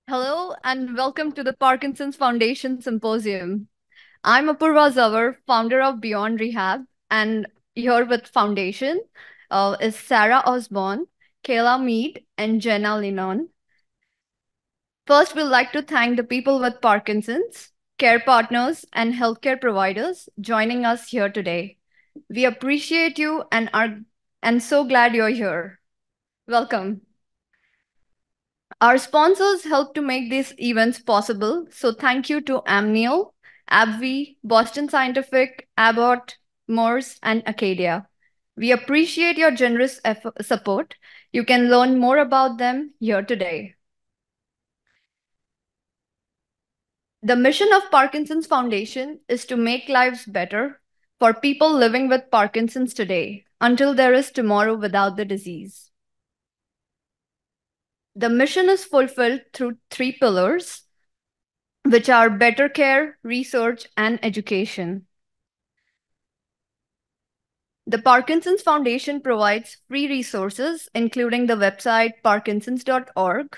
Hello and welcome to the Parkinson's Foundation Symposium. I'm Apurva Zawar, founder of Beyond Rehab, and here with Foundation is Sarah Osborne, Kayla Mead, and Jenna Linon. First, we'd like to thank the people with Parkinson's, care partners, and healthcare providers joining us here today. We appreciate you and are so glad you're here. Welcome. Our sponsors help to make these events possible, so thank you to Amneal, AbbVie, Boston Scientific, Abbott, Morse, and Acadia. We appreciate your generous support. You can learn more about them here today. The mission of Parkinson's Foundation is to make lives better for people living with Parkinson's today until there is tomorrow without the disease. The mission is fulfilled through three pillars, which are better care, research, and education. The Parkinson's Foundation provides free resources, including the website parkinsons.org,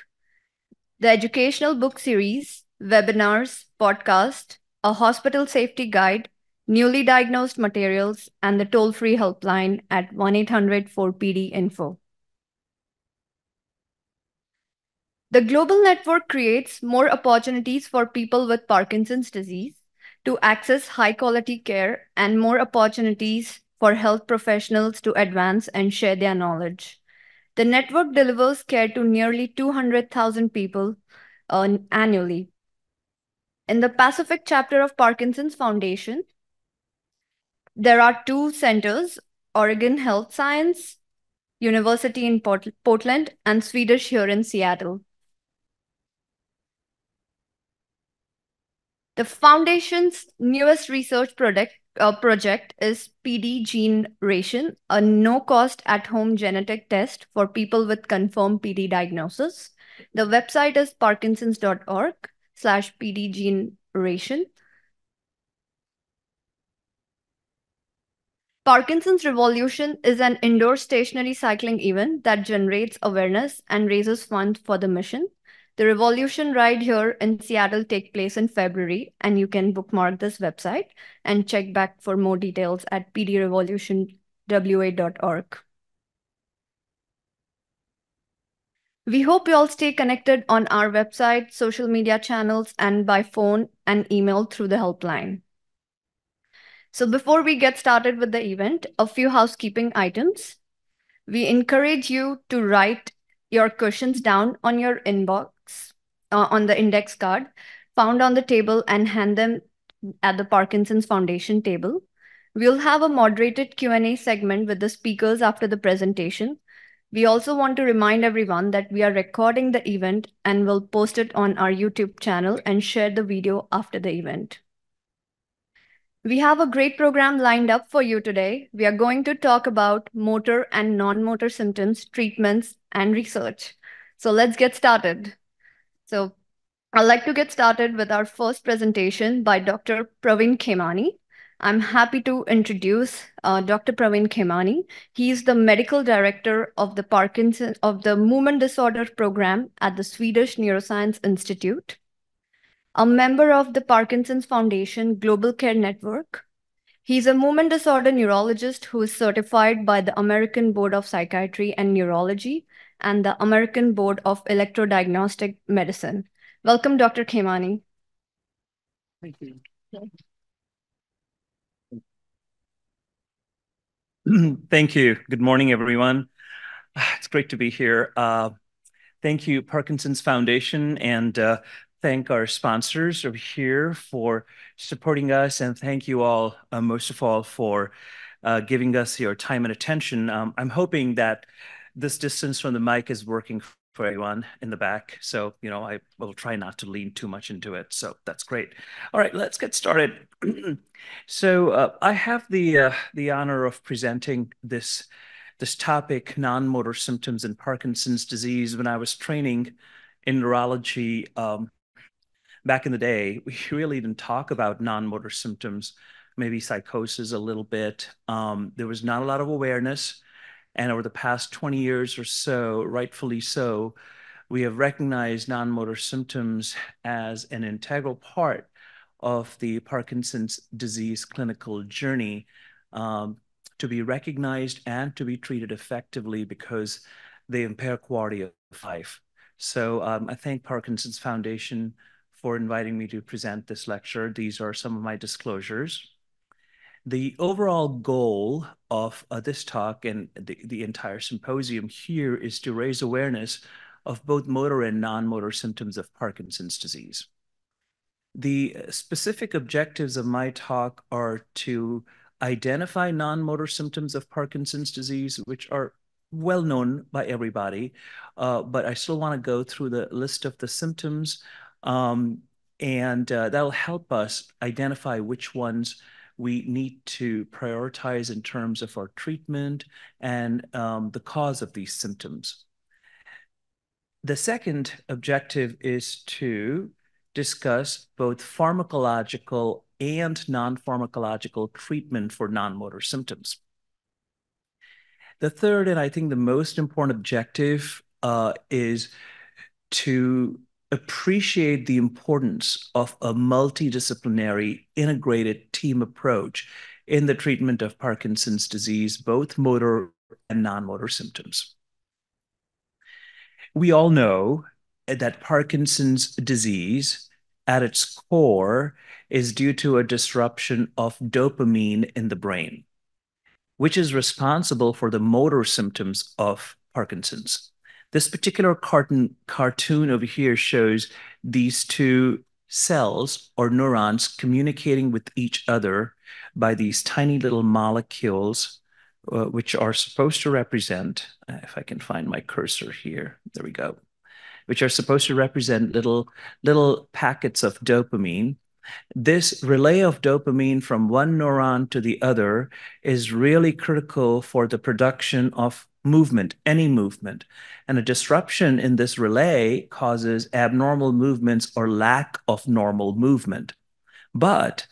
the educational book series, webinars, podcast, a hospital safety guide, newly diagnosed materials, and the toll-free helpline at 1-800-4PD-INFO. The global network creates more opportunities for people with Parkinson's disease to access high-quality care and more opportunities for health professionals to advance and share their knowledge. The network delivers care to nearly 200,000 people annually. In the Pacific chapter of Parkinson's Foundation, there are two centers, Oregon Health Science University in Portland and Swedish here in Seattle. The Foundation's newest research project is PD Generation, a no-cost at-home genetic test for people with confirmed PD diagnosis. The website is parkinsons.org/PD Generation. Parkinson's Revolution is an indoor stationary cycling event that generates awareness and raises funds for the mission. The Revolution ride here in Seattle takes place in February, and you can bookmark this website and check back for more details at pdrevolutionwa.org. We hope you all stay connected on our website, social media channels, and by phone and email through the helpline. So before we get started with the event, a few housekeeping items. We encourage you to write your questions down on your inbox, on the index card found on the table and hand them at the Parkinson's Foundation table. We'll have a moderated Q&A segment with the speakers after the presentation. We also want to remind everyone that we are recording the event and will post it on our YouTube channel and share the video after the event. We have a great program lined up for you today. We are going to talk about motor and non-motor symptoms, treatments, and research. So let's get started. So I'd like to get started with our first presentation by Dr. Pravin Khemani. I'm happy to introduce Dr. Pravin Khemani. He's the medical director of the Movement Disorder Program at the Swedish Neuroscience Institute, a member of the Parkinson's Foundation Global Care Network. He's a movement disorder neurologist who is certified by the American Board of Psychiatry and Neurology and the American Board of Electrodiagnostic Medicine. Welcome, Dr. Khemani. Thank you. Thank you. Good morning, everyone. It's great to be here. Thank you, Parkinson's Foundation, and thank our sponsors over here for supporting us, and thank you all, most of all, for giving us your time and attention. I'm hoping that this distance from the mic is working for everyone in the back, so I will try not to lean too much into it. So that's great. All right, let's get started. So I have the honor of presenting this topic, non-motor symptoms in Parkinson's disease. When I was training in neurology back in the day, we really didn't talk about non-motor symptoms, maybe psychosis a little bit. There was not a lot of awareness. And over the past 20 years or so, rightfully so, We have recognized non-motor symptoms as an integral part of the Parkinson's disease clinical journey, to be recognized and to be treated effectively because they impair quality of life. So I thank Parkinson's Foundation for inviting me to present this lecture. These are some of my disclosures. The overall goal of this talk and the entire symposium here is to raise awareness of both motor and non-motor symptoms of Parkinson's disease. The specific objectives of my talk are to identify non-motor symptoms of Parkinson's disease, which are well known by everybody, but I still want to go through the list of the symptoms, and that'll help us identify which ones we need to prioritize in terms of our treatment and the cause of these symptoms. The second objective is to discuss both pharmacological and non-pharmacological treatment for non-motor symptoms. The third, and I think the most important objective, is to appreciate the importance of a multidisciplinary, integrated team approach in the treatment of Parkinson's disease, both motor and non-motor symptoms. We all know that Parkinson's disease, at its core, is due to a disruption of dopamine in the brain, which is responsible for the motor symptoms of Parkinson's. This particular cartoon over here shows these two cells or neurons communicating with each other by these tiny little molecules, which are supposed to represent, if I can find my cursor here, there we go, which are supposed to represent little packets of dopamine. This relay of dopamine from one neuron to the other is really critical for the production of movement, any movement. And a disruption in this relay causes abnormal movements or lack of normal movement. But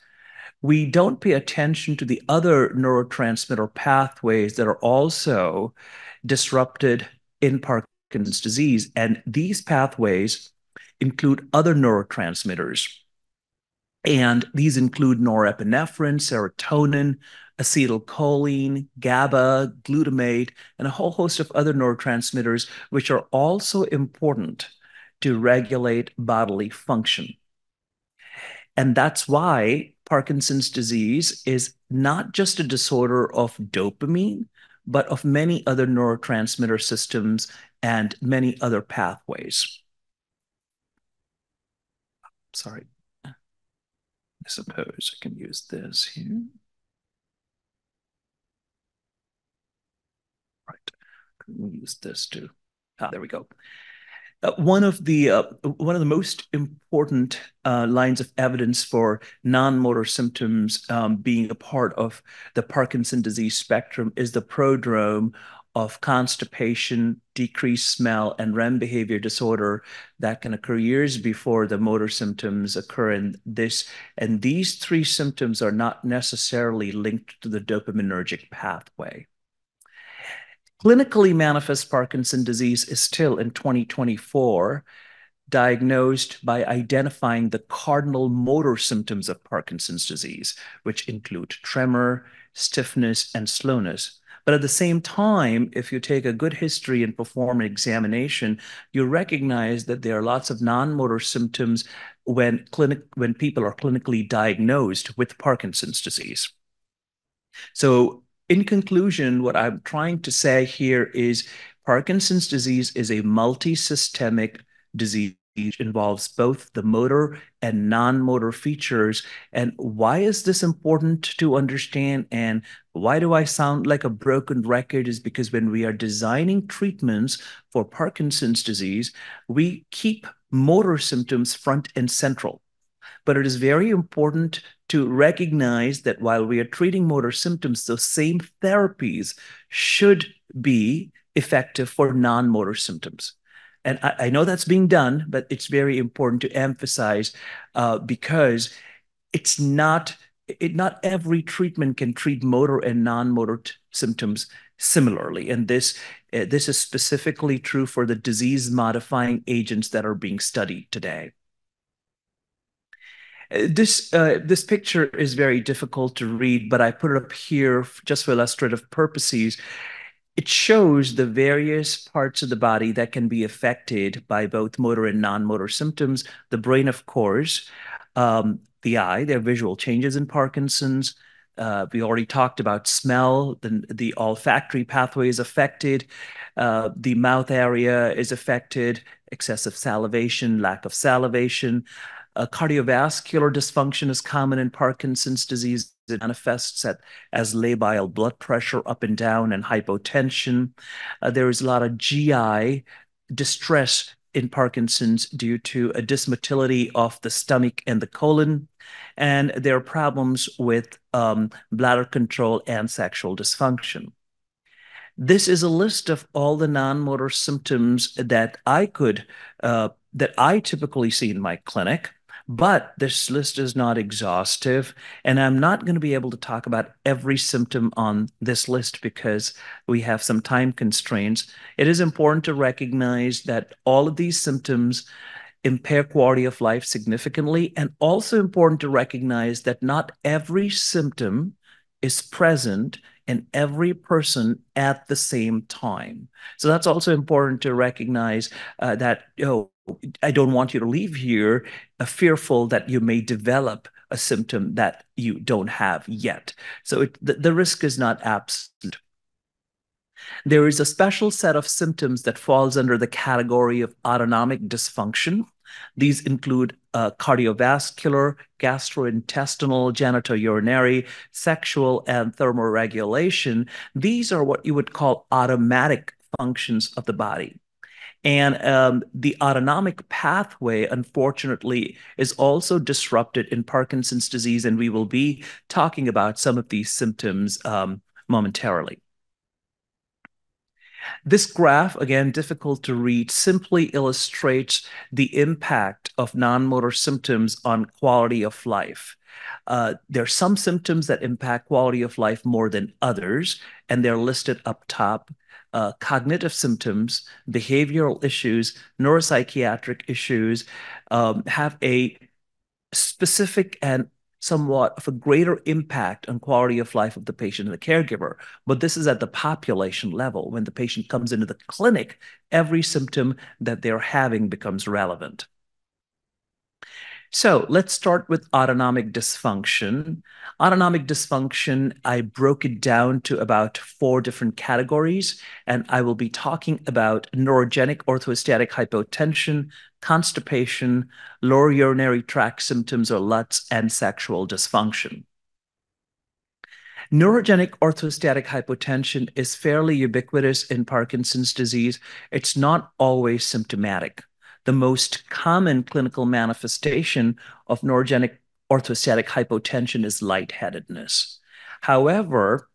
we don't pay attention to the other neurotransmitter pathways that are also disrupted in Parkinson's disease. And these pathways include other neurotransmitters. And these include norepinephrine, serotonin, acetylcholine, GABA, glutamate, and a whole host of other neurotransmitters, which are also important to regulate bodily function. And that's why Parkinson's disease is not just a disorder of dopamine, but of many other neurotransmitter systems and many other pathways. Sorry. I suppose I can use this here. Right. Can we use this too? There we go. One of the most important lines of evidence for non-motor symptoms being a part of the Parkinson disease spectrum is the prodrome of constipation, decreased smell, and REM behavior disorder that can occur years before the motor symptoms occur. And these three symptoms are not necessarily linked to the dopaminergic pathway. Clinically manifest Parkinson's disease is still in 2024 diagnosed by identifying the cardinal motor symptoms of Parkinson's disease, which include tremor, stiffness, and slowness. But at the same time, if you take a good history and perform an examination, you recognize that there are lots of non-motor symptoms when people are clinically diagnosed with Parkinson's disease. So in conclusion, what I'm trying to say here is Parkinson's disease is a multi-systemic disease. It involves both the motor and non-motor features. And why is this important to understand? And why do I sound like a broken record? Is because when we are designing treatments for Parkinson's disease, we keep motor symptoms front and central. But it is very important to recognize that while we are treating motor symptoms, those same therapies should be effective for non-motor symptoms. And I know that's being done, but it's very important to emphasize because it's not every treatment can treat motor and non-motor symptoms similarly. And this This is specifically true for the disease-modifying agents that are being studied today. This picture is very difficult to read, but I put it up here just for illustrative purposes. It shows the various parts of the body that can be affected by both motor and non-motor symptoms. The brain, of course, the eye, there are visual changes in Parkinson's. We already talked about smell, the olfactory pathway is affected, the mouth area is affected, excessive salivation, lack of salivation. Cardiovascular dysfunction is common in Parkinson's disease. It manifests as labile blood pressure up and down and hypotension. There is a lot of GI distress in Parkinson's due to a dysmotility of the stomach and the colon. And there are problems with bladder control and sexual dysfunction. This is a list of all the non-motor symptoms that I typically see in my clinic, but this list is not exhaustive, and I'm not going to be able to talk about every symptom on this list because we have some time constraints. It is important to recognize that all of these symptoms impair quality of life significantly, and also important to recognize that not every symptom is present in every person at the same time. So that's also important to recognize that, I don't want you to leave here fearful that you may develop a symptom that you don't have yet. So the risk is not absent. There is a special set of symptoms that falls under the category of autonomic dysfunction. These include cardiovascular, gastrointestinal, genitourinary, sexual, and thermoregulation. These are what you would call automatic functions of the body. And the autonomic pathway, unfortunately, is also disrupted in Parkinson's disease, and we will be talking about some of these symptoms momentarily. This graph, again, difficult to read, simply illustrates the impact of non-motor symptoms on quality of life. There are some symptoms that impact quality of life more than others, and they're listed up top. Cognitive symptoms, behavioral issues, neuropsychiatric issues have a specific and somewhat of a greater impact on quality of life of the patient and the caregiver. But this is at the population level. When the patient comes into the clinic, every symptom that they're having becomes relevant. So let's start with autonomic dysfunction. Autonomic dysfunction, I broke it down to about 4 different categories, and I will be talking about neurogenic orthostatic hypotension, constipation, lower urinary tract symptoms or LUTs, and sexual dysfunction. Neurogenic orthostatic hypotension is fairly ubiquitous in Parkinson's disease. It's not always symptomatic. The most common clinical manifestation of neurogenic orthostatic hypotension is lightheadedness. However,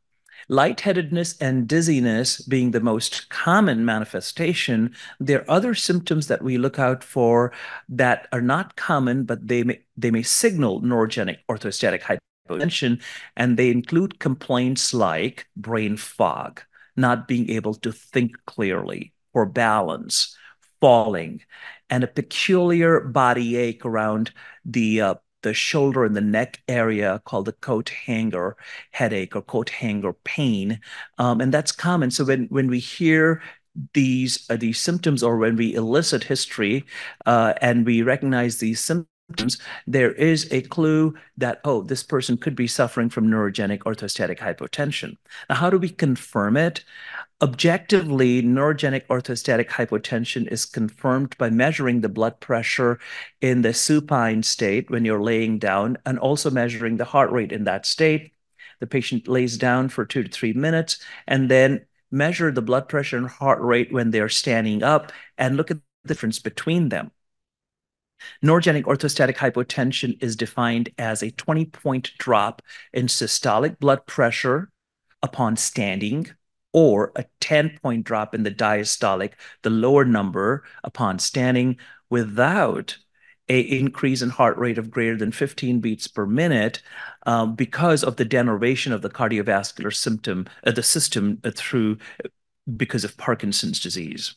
lightheadedness and dizziness being the most common manifestation, there are other symptoms that we look out for that are not common, but they may signal neurogenic orthostatic hypotension, and they include complaints like brain fog, not being able to think clearly, or balance, falling, and a peculiar body ache around the shoulder and the neck area called the coat hanger headache or coat hanger pain. And that's common. So when we hear these symptoms, or when we elicit history and we recognize these symptoms, there is a clue that, oh, this person could be suffering from neurogenic orthostatic hypotension. Now, how do we confirm it? Objectively, neurogenic orthostatic hypotension is confirmed by measuring the blood pressure in the supine state when you're laying down, and also measuring the heart rate in that state. The patient lays down for 2 to 3 minutes and then measure the blood pressure and heart rate when they're standing up and look at the difference between them. Neurogenic orthostatic hypotension is defined as a 20-point drop in systolic blood pressure upon standing, or a 10-point drop in the diastolic, the lower number, upon standing, without an increase in heart rate of greater than 15 beats per minute, because of the denervation of the cardiovascular system through because of Parkinson's disease.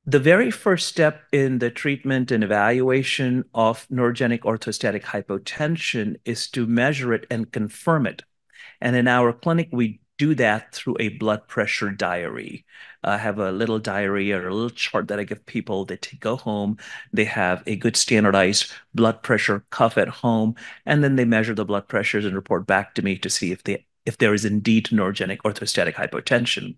The very first step in the treatment and evaluation of neurogenic orthostatic hypotension is to measure it and confirm it. And in our clinic, we do that through a blood pressure diary. I have a little diary or a little chart that I give people. They go home, they have a good standardized blood pressure cuff at home, and then they measure the blood pressures and report back to me to see if there is indeed neurogenic orthostatic hypotension.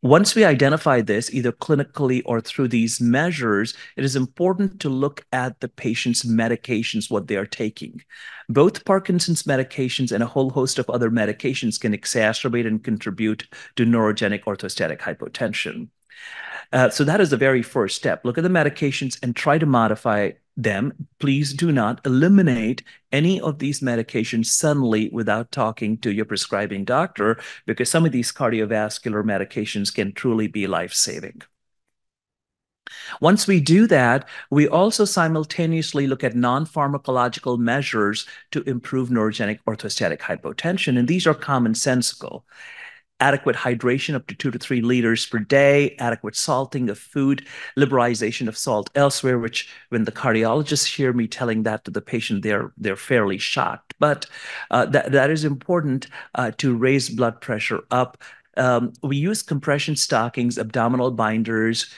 Once we identify this, either clinically or through these measures, it is important to look at the patient's medications, what they are taking. Both Parkinson's medications and a whole host of other medications can exacerbate and contribute to neurogenic orthostatic hypotension. So that is the very first step. Look at the medications and try to modify them. Please do not eliminate any of these medications suddenly without talking to your prescribing doctor, because some of these cardiovascular medications can truly be life-saving. Once we do that, we also simultaneously look at non-pharmacological measures to improve neurogenic orthostatic hypotension, and these are commonsensical. Adequate hydration up to 2 to 3 liters per day, adequate salting of food, liberalization of salt elsewhere, which when the cardiologists hear me telling that to the patient, they're fairly shocked. But that is important to raise blood pressure up. We use compression stockings, abdominal binders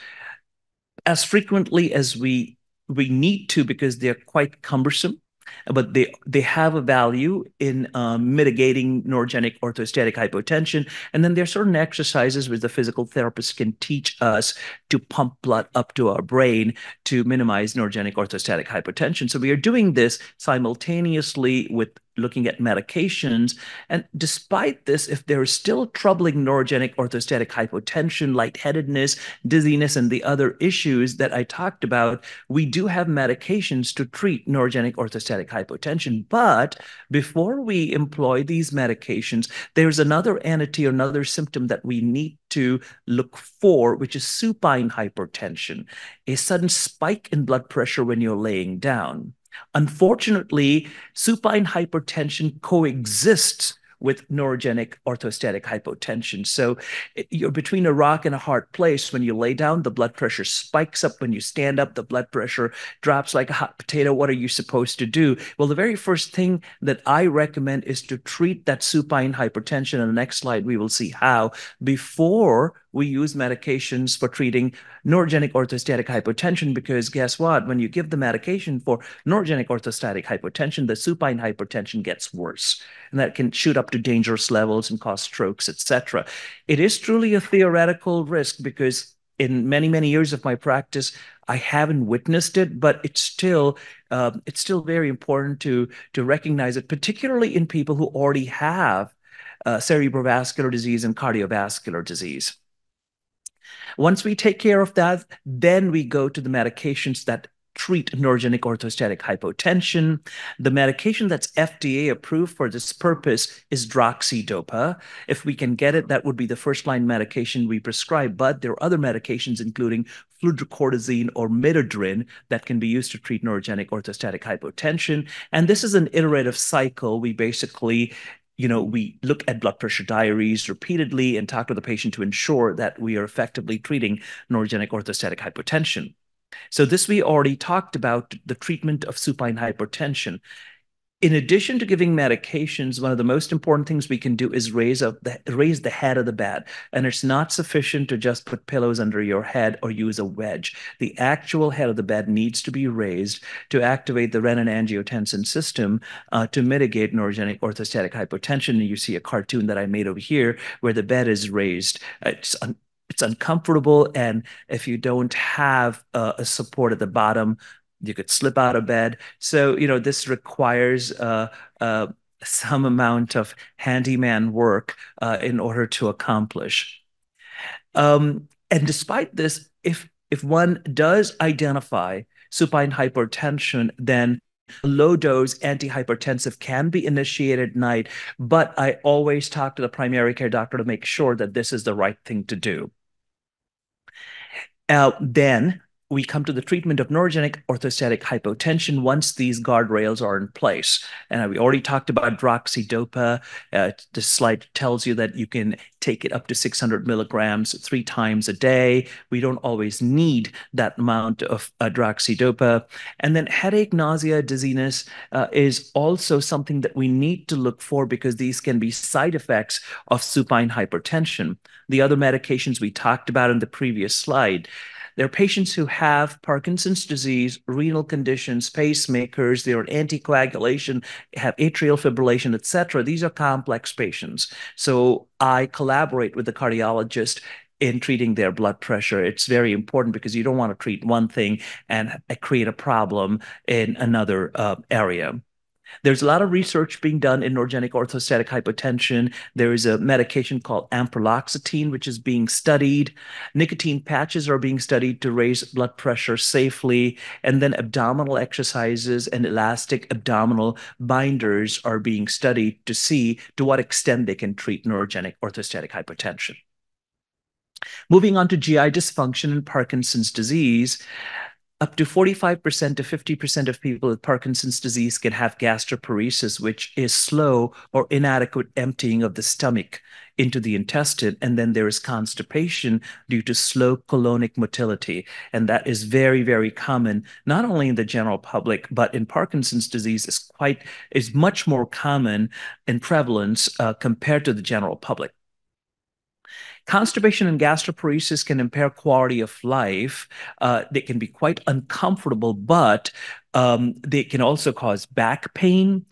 as frequently as we need to, because they're quite cumbersome, but they have a value in mitigating neurogenic orthostatic hypotension. And then there are certain exercises which the physical therapist can teach us to pump blood up to our brain to minimize neurogenic orthostatic hypotension. So we are doing this simultaneously with looking at medications. And despite this, if there is still troubling neurogenic orthostatic hypotension, lightheadedness, dizziness, and the other issues that I talked about, we do have medications to treat neurogenic orthostatic hypotension. But before we employ these medications, there's another entity or another symptom that we need to look for, which is supine hypertension, a sudden spike in blood pressure when you're laying down. Unfortunately, supine hypertension coexists with neurogenic orthostatic hypotension. So you're between a rock and a hard place. When you lay down, the blood pressure spikes up. When you stand up, the blood pressure drops like a hot potato. What are you supposed to do? Well, the very first thing that I recommend is to treat that supine hypertension. On the next slide, we will see how, before we use medications for treating neurogenic orthostatic hypotension, because guess what? When you give the medication for neurogenic orthostatic hypotension, the supine hypertension gets worse, and that can shoot up to dangerous levels and cause strokes, etc. It is truly a theoretical risk, because in many, many years of my practice, I haven't witnessed it, but it's still very important to recognize it, particularly in people who already have cerebrovascular disease and cardiovascular disease. Once we take care of that, then we go to the medications that treat neurogenic orthostatic hypotension. The medication that's FDA approved for this purpose is droxidopa. If we can get it, that would be the first-line medication we prescribe. But there are other medications, including fludrocortisone or midodrine, that can be used to treat neurogenic orthostatic hypotension. And this is an iterative cycle. We basically we look at blood pressure diaries repeatedly and talk to the patient to ensure that we are effectively treating neurogenic orthostatic hypotension. So this, we already talked about the treatment of supine hypertension. In addition to giving medications, one of the most important things we can do is raise the head of the bed. And it's not sufficient to just put pillows under your head or use a wedge. The actual head of the bed needs to be raised to activate the renin-angiotensin system to mitigate neurogenic orthostatic hypotension. And you see a cartoon that I made over here where the bed is raised. It's uncomfortable, and if you don't have a support at the bottom, you could slip out of bed. So, this requires some amount of handyman work in order to accomplish. And despite this, if one does identify supine hypertension, then low-dose antihypertensive can be initiated at night, but I always talk to the primary care doctor to make sure that this is the right thing to do. Then we come to the treatment of neurogenic orthostatic hypotension once these guardrails are in place. And we already talked about droxidopa. This slide tells you that you can take it up to 600 milligrams 3 times a day. We don't always need that amount of droxidopa. And then headache, nausea, dizziness is also something that we need to look for because these can be side effects of supine hypertension. The other medications we talked about in the previous slide. There are patients who have Parkinson's disease, renal conditions, pacemakers, they're on anticoagulation, have atrial fibrillation, etc. These are complex patients. So I collaborate with the cardiologist in treating their blood pressure. It's very important because you don't want to treat one thing and create a problem in another area. There's a lot of research being done in neurogenic orthostatic hypotension. There is a medication called ampreloxetine, which is being studied. Nicotine patches are being studied to raise blood pressure safely. And then abdominal exercises and elastic abdominal binders are being studied to see to what extent they can treat neurogenic orthostatic hypotension. Moving on to GI dysfunction and Parkinson's disease, up to 45% to 50% of people with Parkinson's disease can have gastroparesis, which is slow or inadequate emptying of the stomach into the intestine. And then there is constipation due to slow colonic motility. And that is very, very common, not only in the general public, but in Parkinson's disease is much more common in prevalence compared to the general public. Constipation and gastroparesis can impair quality of life. They can be quite uncomfortable, but they can also cause back pain.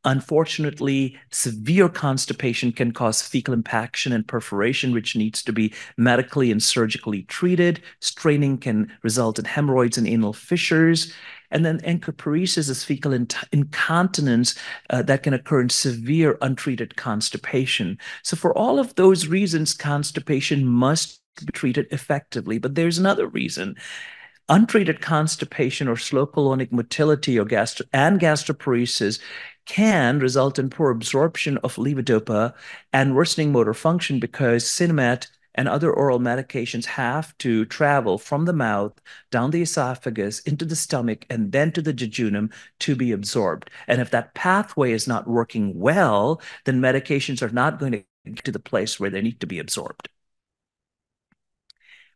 Unfortunately, severe constipation can cause fecal impaction and perforation, which needs to be medically and surgically treated. Straining can result in hemorrhoids and anal fissures. And then encopresis is fecal incontinence that can occur in severe untreated constipation. So for all of those reasons, constipation must be treated effectively. But there's another reason. Untreated constipation or slow colonic motility or gastroparesis can result in poor absorption of levodopa and worsening motor function because Sinemet and other oral medications have to travel from the mouth down the esophagus into the stomach and then to the jejunum to be absorbed. And if that pathway is not working well, then medications are not going to get to the place where they need to be absorbed.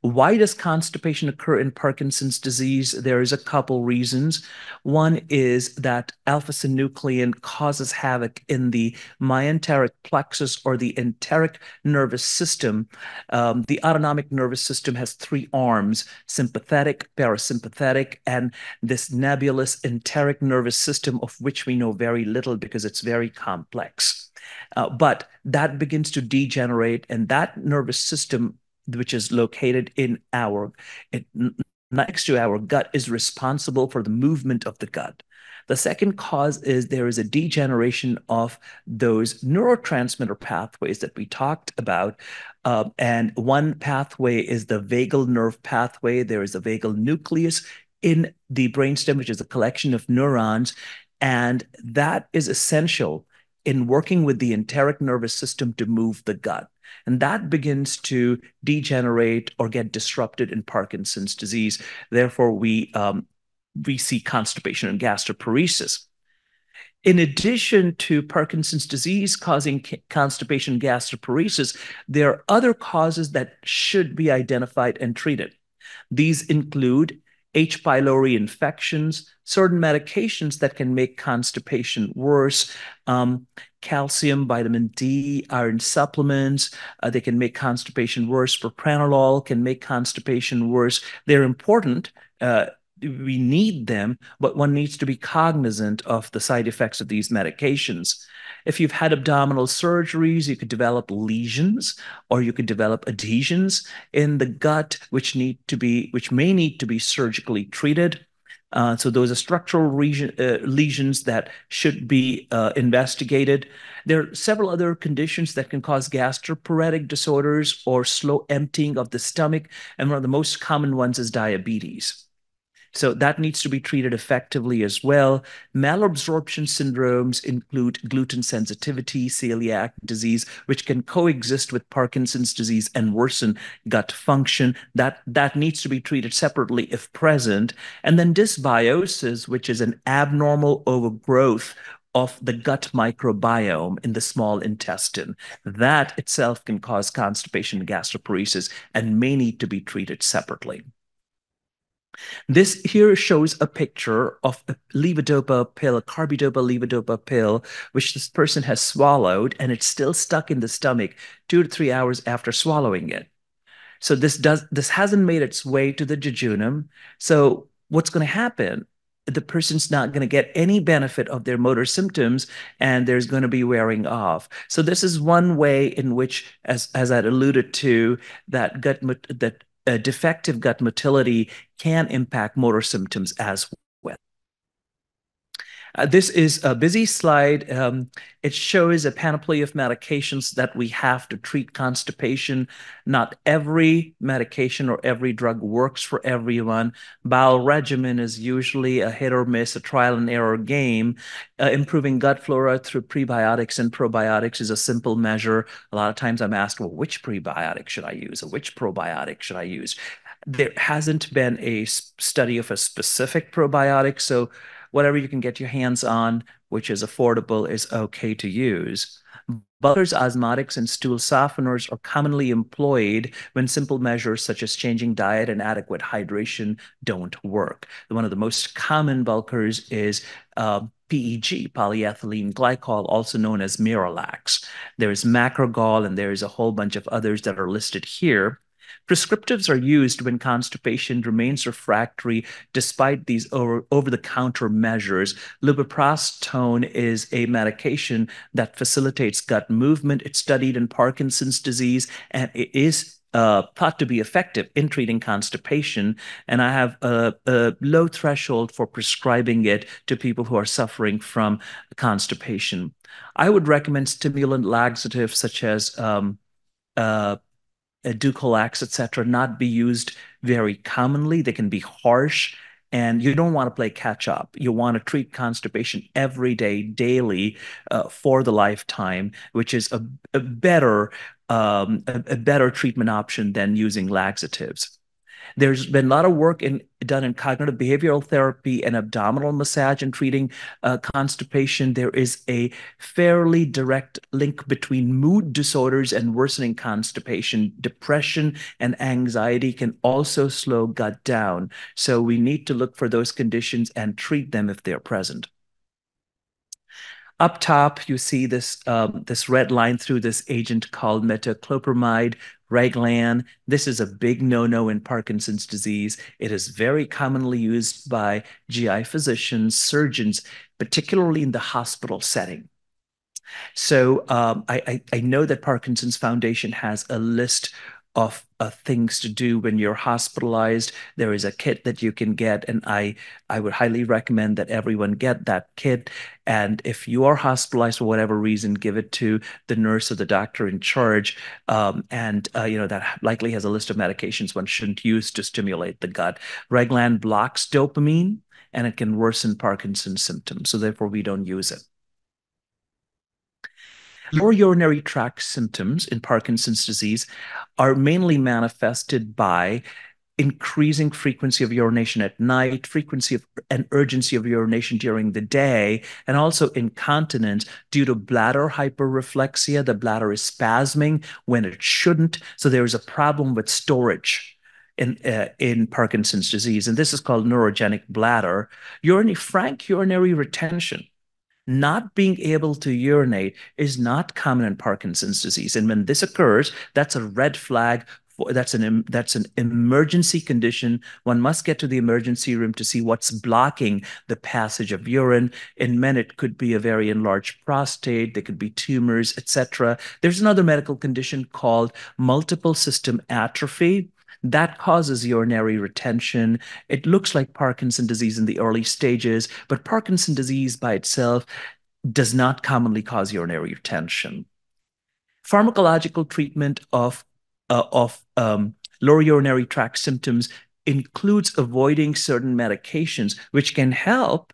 Why does constipation occur in Parkinson's disease? There is a couple reasons. One is that alpha-synuclein causes havoc in the myenteric plexus or the enteric nervous system. The autonomic nervous system has 3 arms: sympathetic, parasympathetic, and this nebulous enteric nervous system, of which we know very little because it's very complex. But that begins to degenerate, and that nervous system, which is located next to our gut, is responsible for the movement of the gut. The second cause is there is a degeneration of those neurotransmitter pathways that we talked about. And one pathway is the vagal nerve pathway. There is a vagal nucleus in the brainstem, which is a collection of neurons. And that is essential in working with the enteric nervous system to move the gut. And that begins to degenerate or get disrupted in Parkinson's disease. Therefore, we see constipation and gastroparesis. In addition to Parkinson's disease causing constipation and gastroparesis, there are other causes that should be identified and treated. These include H. pylori infections, certain medications that can make constipation worse, calcium, vitamin D, iron supplements. They can make constipation worse. Propranolol can make constipation worse. They're important. We need them, but one needs to be cognizant of the side effects of these medications. If you've had abdominal surgeries, you could develop lesions or you could develop adhesions in the gut, which may need to be surgically treated. So those are structural lesions that should be investigated. There are several other conditions that can cause gastroparetic disorders or slow emptying of the stomach, and one of the most common ones is diabetes. So that needs to be treated effectively as well. Malabsorption syndromes include gluten sensitivity, celiac disease, which can coexist with Parkinson's disease and worsen gut function. That needs to be treated separately if present. And then dysbiosis, which is an abnormal overgrowth of the gut microbiome in the small intestine. That itself can cause constipation and gastroparesis and may need to be treated separately. This here shows a picture of a levodopa pill, a carbidopa levodopa pill, which this person has swallowed, and it's still stuck in the stomach 2 to 3 hours after swallowing it. So this hasn't made its way to the jejunum. So what's going to happen? The person's not going to get any benefit of their motor symptoms, and there's going to be wearing off. So this is one way in which, as I'd alluded to, that defective gut motility can impact motor symptoms as well. This is a busy slide. It shows a panoply of medications that we have to treat constipation. Not every medication or every drug works for everyone. Bowel regimen is usually a hit or miss, a trial and error game. Improving gut flora through prebiotics and probiotics is a simple measure. A lot of times I'm asked, well, which prebiotic should I use or which probiotic should I use? There hasn't been a study of a specific probiotic, so whatever you can get your hands on, which is affordable, is okay to use. Bulkers, osmotics, and stool softeners are commonly employed when simple measures such as changing diet and adequate hydration don't work. One of the most common bulkers is PEG, polyethylene glycol, also known as Miralax. There's Macrogol, and there's a whole bunch of others that are listed here. Prescriptives are used when constipation remains refractory despite these over-the-counter measures. Lubiprostone is a medication that facilitates gut movement. It's studied in Parkinson's disease, and it is thought to be effective in treating constipation. And I have a low threshold for prescribing it to people who are suffering from constipation. I would recommend stimulant laxatives such as Dulcolax, etc., not be used very commonly. They can be harsh, and you don't want to play catch up. You want to treat constipation every day, daily, for the lifetime, which is a better treatment option than using laxatives. There's been a lot of work done in cognitive behavioral therapy and abdominal massage in treating constipation. There is a fairly direct link between mood disorders and worsening constipation. Depression and anxiety can also slow gut down. So we need to look for those conditions and treat them if they're present. Up top, you see this red line through this agent called metoclopramide, Reglan. This is a big no-no in Parkinson's disease. It is very commonly used by GI physicians, surgeons, particularly in the hospital setting. So I know that Parkinson's Foundation has a list of things to do when you're hospitalized. There is a kit that you can get, and I would highly recommend that everyone get that kit. And if you are hospitalized for whatever reason, give it to the nurse or the doctor in charge. That likely has a list of medications one shouldn't use to stimulate the gut. Reglan blocks dopamine, and it can worsen Parkinson's symptoms. So therefore, we don't use it. Lower urinary tract symptoms in Parkinson's disease are mainly manifested by increasing frequency of urination at night, frequency of and urgency of urination during the day, and also incontinence due to bladder hyperreflexia. The bladder is spasming when it shouldn't. So there is a problem with storage in Parkinson's disease, and this is called neurogenic bladder. Frank urinary retention, not being able to urinate, is not common in Parkinson's disease. And when this occurs, that's a red flag. That's an emergency condition. One must get to the emergency room to see what's blocking the passage of urine. In men, it could be a very enlarged prostate. There could be tumors, etc. There's another medical condition called multiple system atrophy that causes urinary retention. It looks like Parkinson's disease in the early stages, but Parkinson's disease by itself does not commonly cause urinary retention. Pharmacological treatment of lower urinary tract symptoms includes avoiding certain medications, which can help,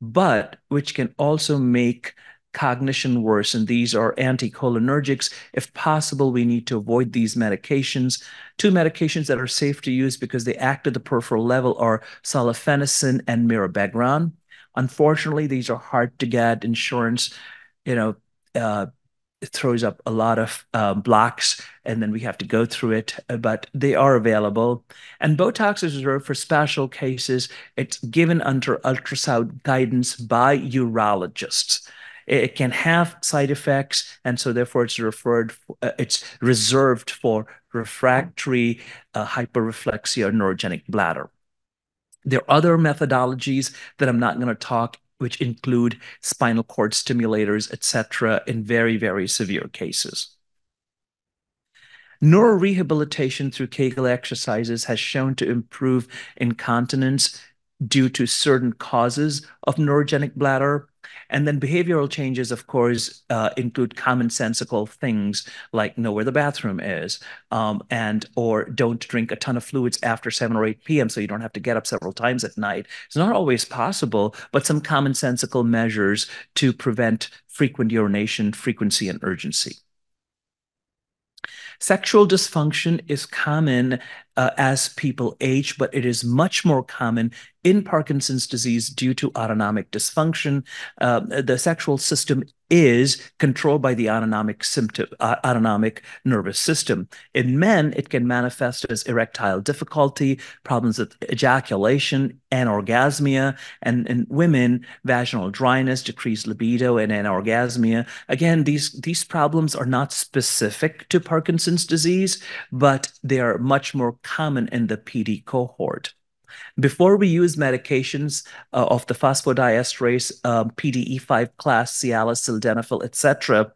but which can also make cognition worse. And these are anticholinergics. If possible, we need to avoid these medications. Two medications that are safe to use because they act at the peripheral level are solifenacin and mirabegron. Unfortunately, these are hard to get. Insurance, you know, uh, it throws up a lot of blocks, and then we have to go through it, but they are available. And Botox is reserved for special cases. It's given under ultrasound guidance by urologists. It can have side effects, and so therefore it's reserved for refractory hyperreflexia or neurogenic bladder. There are other methodologies that I'm not going to talk, which include spinal cord stimulators, etc., in very, very severe cases. Neurorehabilitation through Kegel exercises has shown to improve incontinence due to certain causes of neurogenic bladder. And then behavioral changes, of course, include commonsensical things like know where the bathroom is, and or don't drink a ton of fluids after 7 or 8 p.m. so you don't have to get up several times at night. It's not always possible, but some commonsensical measures to prevent frequent urination, frequency, and urgency. Sexual dysfunction is common as people age, but it is much more common in Parkinson's disease due to autonomic dysfunction. The sexual system is controlled by the autonomic nervous system. In men, it can manifest as erectile difficulty, problems with ejaculation, anorgasmia, and in women, vaginal dryness, decreased libido, and anorgasmia. Again, these problems are not specific to Parkinson's disease, but they are much more common in the PD cohort. Before we use medications of the phosphodiesterase, PDE5 class, Cialis, sildenafil, etc.,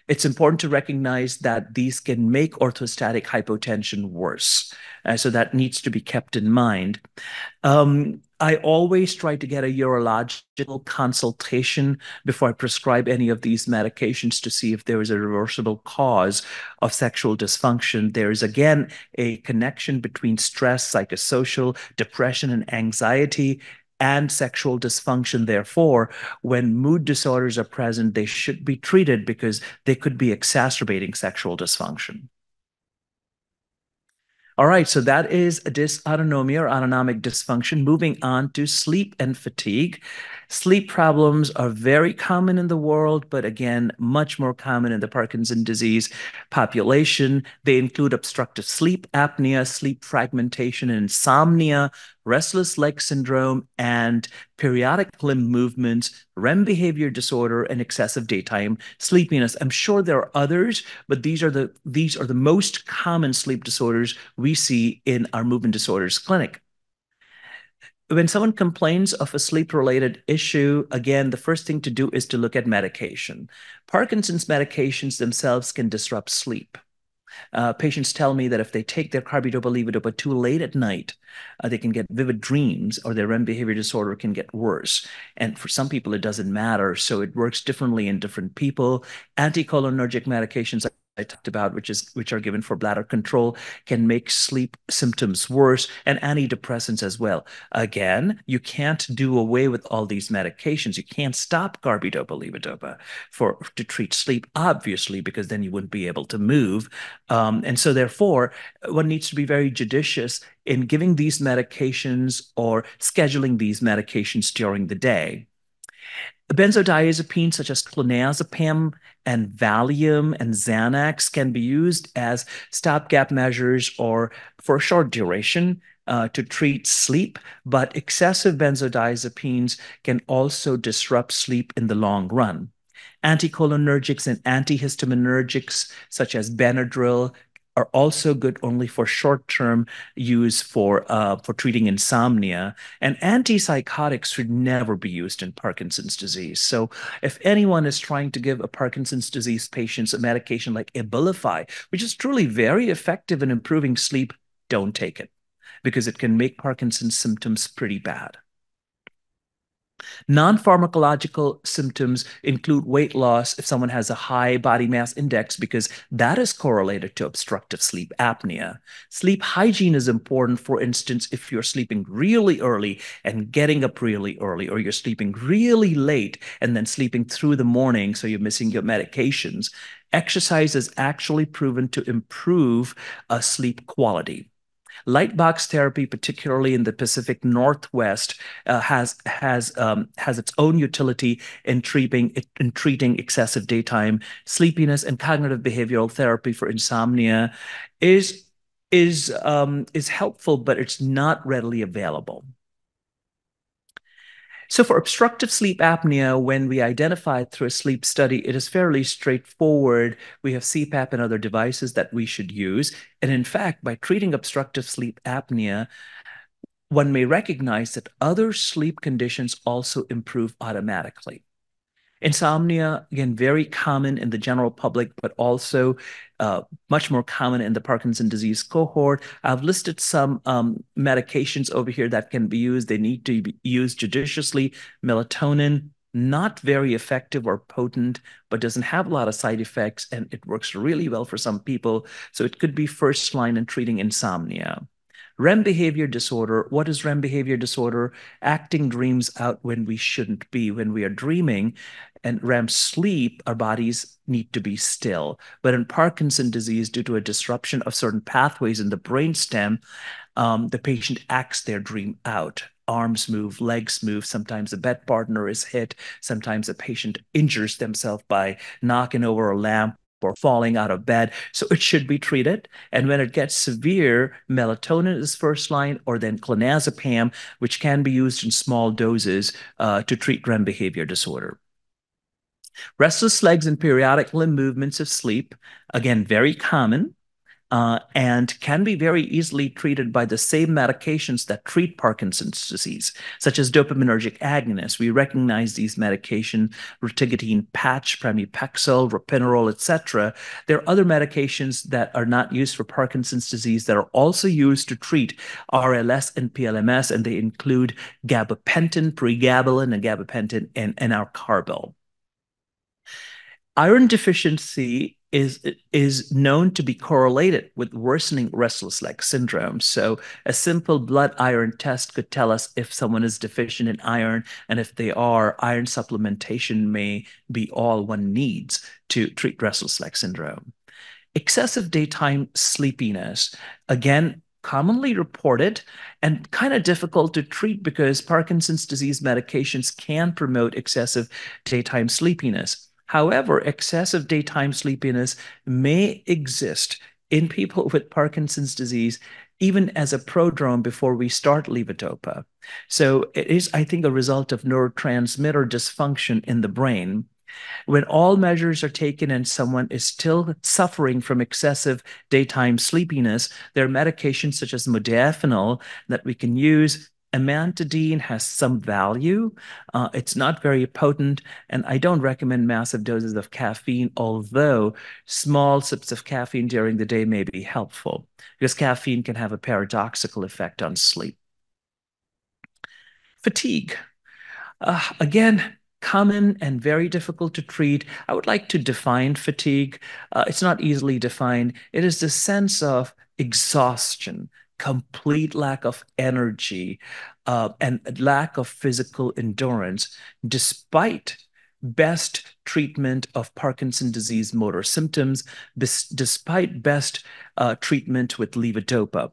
it's important to recognize that these can make orthostatic hypotension worse. So that needs to be kept in mind. I always try to get a urological consultation before I prescribe any of these medications to see if there is a reversible cause of sexual dysfunction. There is, again, a connection between stress, psychosocial, depression, and anxiety and sexual dysfunction. Therefore, when mood disorders are present, they should be treated because they could be exacerbating sexual dysfunction. All right, so that is dysautonomia or autonomic dysfunction. Moving on to sleep and fatigue. Sleep problems are very common in the world, but again, much more common in the Parkinson's disease population. They include obstructive sleep apnea, sleep fragmentation, and insomnia, restless leg syndrome, and periodic limb movements, REM behavior disorder, and excessive daytime sleepiness. I'm sure there are others, but these are the most common sleep disorders we see in our movement disorders clinic. When someone complains of a sleep-related issue, again, the first thing to do is to look at medication. Parkinson's medications themselves can disrupt sleep. Patients tell me that if they take their carbidopa-levodopa too late at night, they can get vivid dreams or their REM behavior disorder can get worse. And for some people, it doesn't matter. So it works differently in different people. Anticholinergic medications I talked about, which are given for bladder control, can make sleep symptoms worse, and antidepressants as well. Again, you can't do away with all these medications. You can't stop carbidopa-levodopa to treat sleep, obviously, because then you wouldn't be able to move. And so therefore, one needs to be very judicious in giving these medications or scheduling these medications during the day. Benzodiazepines such as clonazepam and Valium and Xanax can be used as stopgap measures or for a short duration to treat sleep, but excessive benzodiazepines can also disrupt sleep in the long run. Anticholinergics and antihistaminergics such as Benadryl are also good only for short-term use for treating insomnia. And antipsychotics should never be used in Parkinson's disease. So if anyone is trying to give a Parkinson's disease patient a medication like Abilify, which is truly very effective in improving sleep, don't take it because it can make Parkinson's symptoms pretty bad. Non-pharmacological symptoms include weight loss if someone has a high body mass index, because that is correlated to obstructive sleep apnea. Sleep hygiene is important. For instance, if you're sleeping really early and getting up really early, or you're sleeping really late and then sleeping through the morning, so you're missing your medications, exercise is actually proven to improve sleep quality. Light box therapy, particularly in the Pacific Northwest, has its own utility in treating excessive daytime sleepiness, and cognitive behavioral therapy for insomnia is is helpful, but it's not readily available. So for obstructive sleep apnea, when we identify it through a sleep study, it is fairly straightforward. We have CPAP and other devices that we should use. And in fact, by treating obstructive sleep apnea, one may recognize that other sleep conditions also improve automatically. Insomnia, again, very common in the general public, but also much more common in the Parkinson disease cohort. I've listed some medications over here that can be used. They need to be used judiciously. Melatonin, not very effective or potent, but doesn't have a lot of side effects, and it works really well for some people. So it could be first line in treating insomnia. REM behavior disorder. What is REM behavior disorder? Acting dreams out when we shouldn't be. When we are dreaming and REM sleep, our bodies need to be still. But in Parkinson disease, due to a disruption of certain pathways in the brainstem, the patient acts their dream out. Arms move, legs move. Sometimes a bed partner is hit. Sometimes a patient injures themselves by knocking over a lamp or falling out of bed. So it should be treated. And when it gets severe, melatonin is first line, or then clonazepam, which can be used in small doses to treat REM behavior disorder. Restless legs and periodic limb movements of sleep, again, very common. And can be very easily treated by the same medications that treat Parkinson's disease, such as dopaminergic agonists. We recognize these medications: rotigotine patch, pramipexole, ropinirole, etc. There are other medications that are not used for Parkinson's disease that are also used to treat RLS and PLMS, and they include gabapentin, pregabalin, and gabapentin, and arcarbil. Iron deficiency is known to be correlated with worsening restless leg syndrome. So a simple blood iron test could tell us if someone is deficient in iron, and if they are, iron supplementation may be all one needs to treat restless leg syndrome. Excessive daytime sleepiness, again, commonly reported and kind of difficult to treat because Parkinson's disease medications can promote excessive daytime sleepiness. However, excessive daytime sleepiness may exist in people with Parkinson's disease even as a prodrome before we start levodopa. So it is, I think, a result of neurotransmitter dysfunction in the brain. When all measures are taken and someone is still suffering from excessive daytime sleepiness, there are medications such as modafinil that we can use. Amantadine has some value. It's not very potent, and I don't recommend massive doses of caffeine, although small sips of caffeine during the day may be helpful, because caffeine can have a paradoxical effect on sleep. Fatigue. Again, common and very difficult to treat. I would like to define fatigue. It's not easily defined. It is the sense of exhaustion, complete lack of energy, and lack of physical endurance, despite best treatment of Parkinson's disease motor symptoms, despite best treatment with levodopa.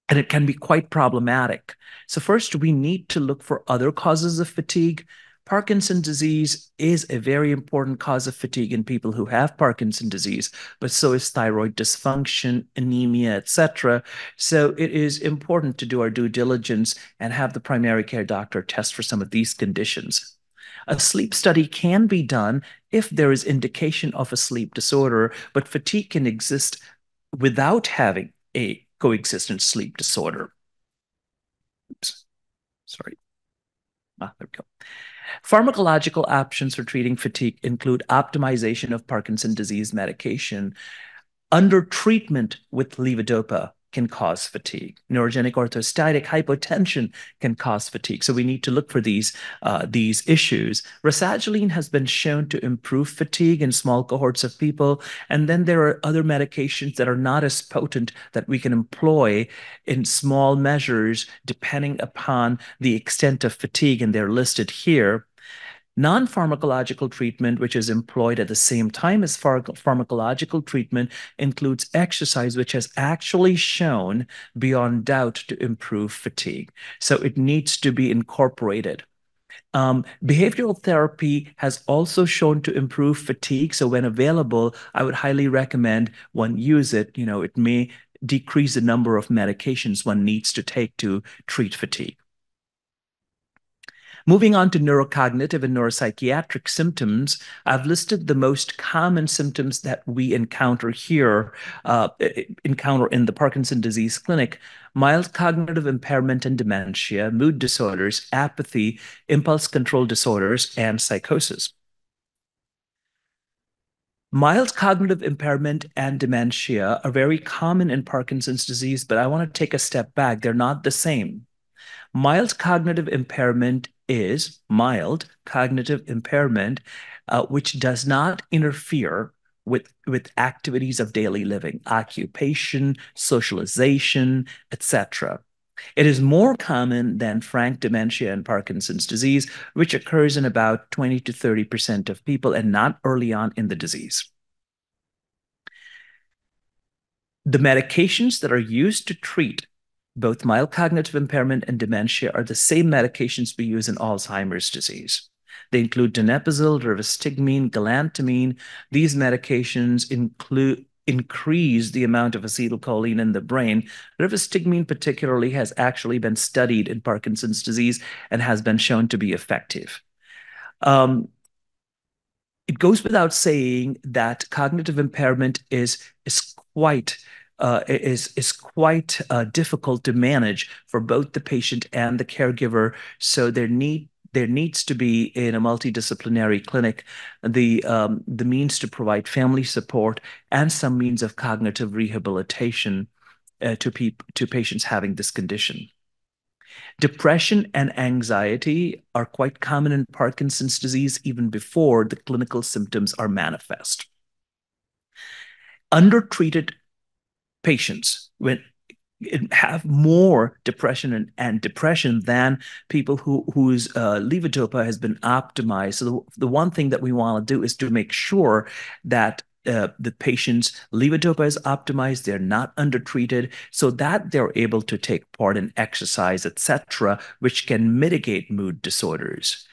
And it can be quite problematic. So first, we need to look for other causes of fatigue. Parkinson's disease is a very important cause of fatigue in people who have Parkinson's disease, but so is thyroid dysfunction, anemia, etc. So it is important to do our due diligence and have the primary care doctor test for some of these conditions. A sleep study can be done if there is indication of a sleep disorder, but fatigue can exist without having a coexistent sleep disorder. Oops, sorry. There we go. Pharmacological options for treating fatigue include optimization of Parkinson's disease medication. Under treatment with levodopa can cause fatigue. Neurogenic orthostatic hypotension can cause fatigue. So we need to look for these issues. Rasagiline has been shown to improve fatigue in small cohorts of people. And then there are other medications that are not as potent that we can employ in small measures depending upon the extent of fatigue, and they're listed here. Non-pharmacological treatment, which is employed at the same time as pharmacological treatment, includes exercise, which has actually shown beyond doubt to improve fatigue. So it needs to be incorporated. Behavioral therapy has also shown to improve fatigue. So when available, I would highly recommend one use it. It may decrease the number of medications one needs to take to treat fatigue. Moving on to neurocognitive and neuropsychiatric symptoms, I've listed the most common symptoms that we encounter here, encounter in the Parkinson disease clinic: mild cognitive impairment and dementia, mood disorders, apathy, impulse control disorders, and psychosis. Mild cognitive impairment and dementia are very common in Parkinson's disease, but I want to take a step back. They're not the same. Mild cognitive impairment is mild cognitive impairment, which does not interfere with activities of daily living, occupation, socialization, etc. It is more common than frank dementia and Parkinson's disease, which occurs in about 20 to 30% of people and not early on in the disease. The medications that are used to treat both mild cognitive impairment and dementia are the same medications we use in Alzheimer's disease. They include donepezil, rivastigmine, galantamine. These medications increase the amount of acetylcholine in the brain. Rivastigmine particularly has actually been studied in Parkinson's disease and has been shown to be effective. It goes without saying that cognitive impairment is quite difficult to manage for both the patient and the caregiver. So there needs to be, in a multidisciplinary clinic, the means to provide family support and some means of cognitive rehabilitation to patients having this condition. Depression and anxiety are quite common in Parkinson's disease even before the clinical symptoms are manifest. Undertreated patients have more depression and depression than people whose levodopa has been optimized. So the one thing that we want to do is to make sure that the patient's levodopa is optimized, they're not undertreated, so that they're able to take part in exercise, etc., which can mitigate mood disorders.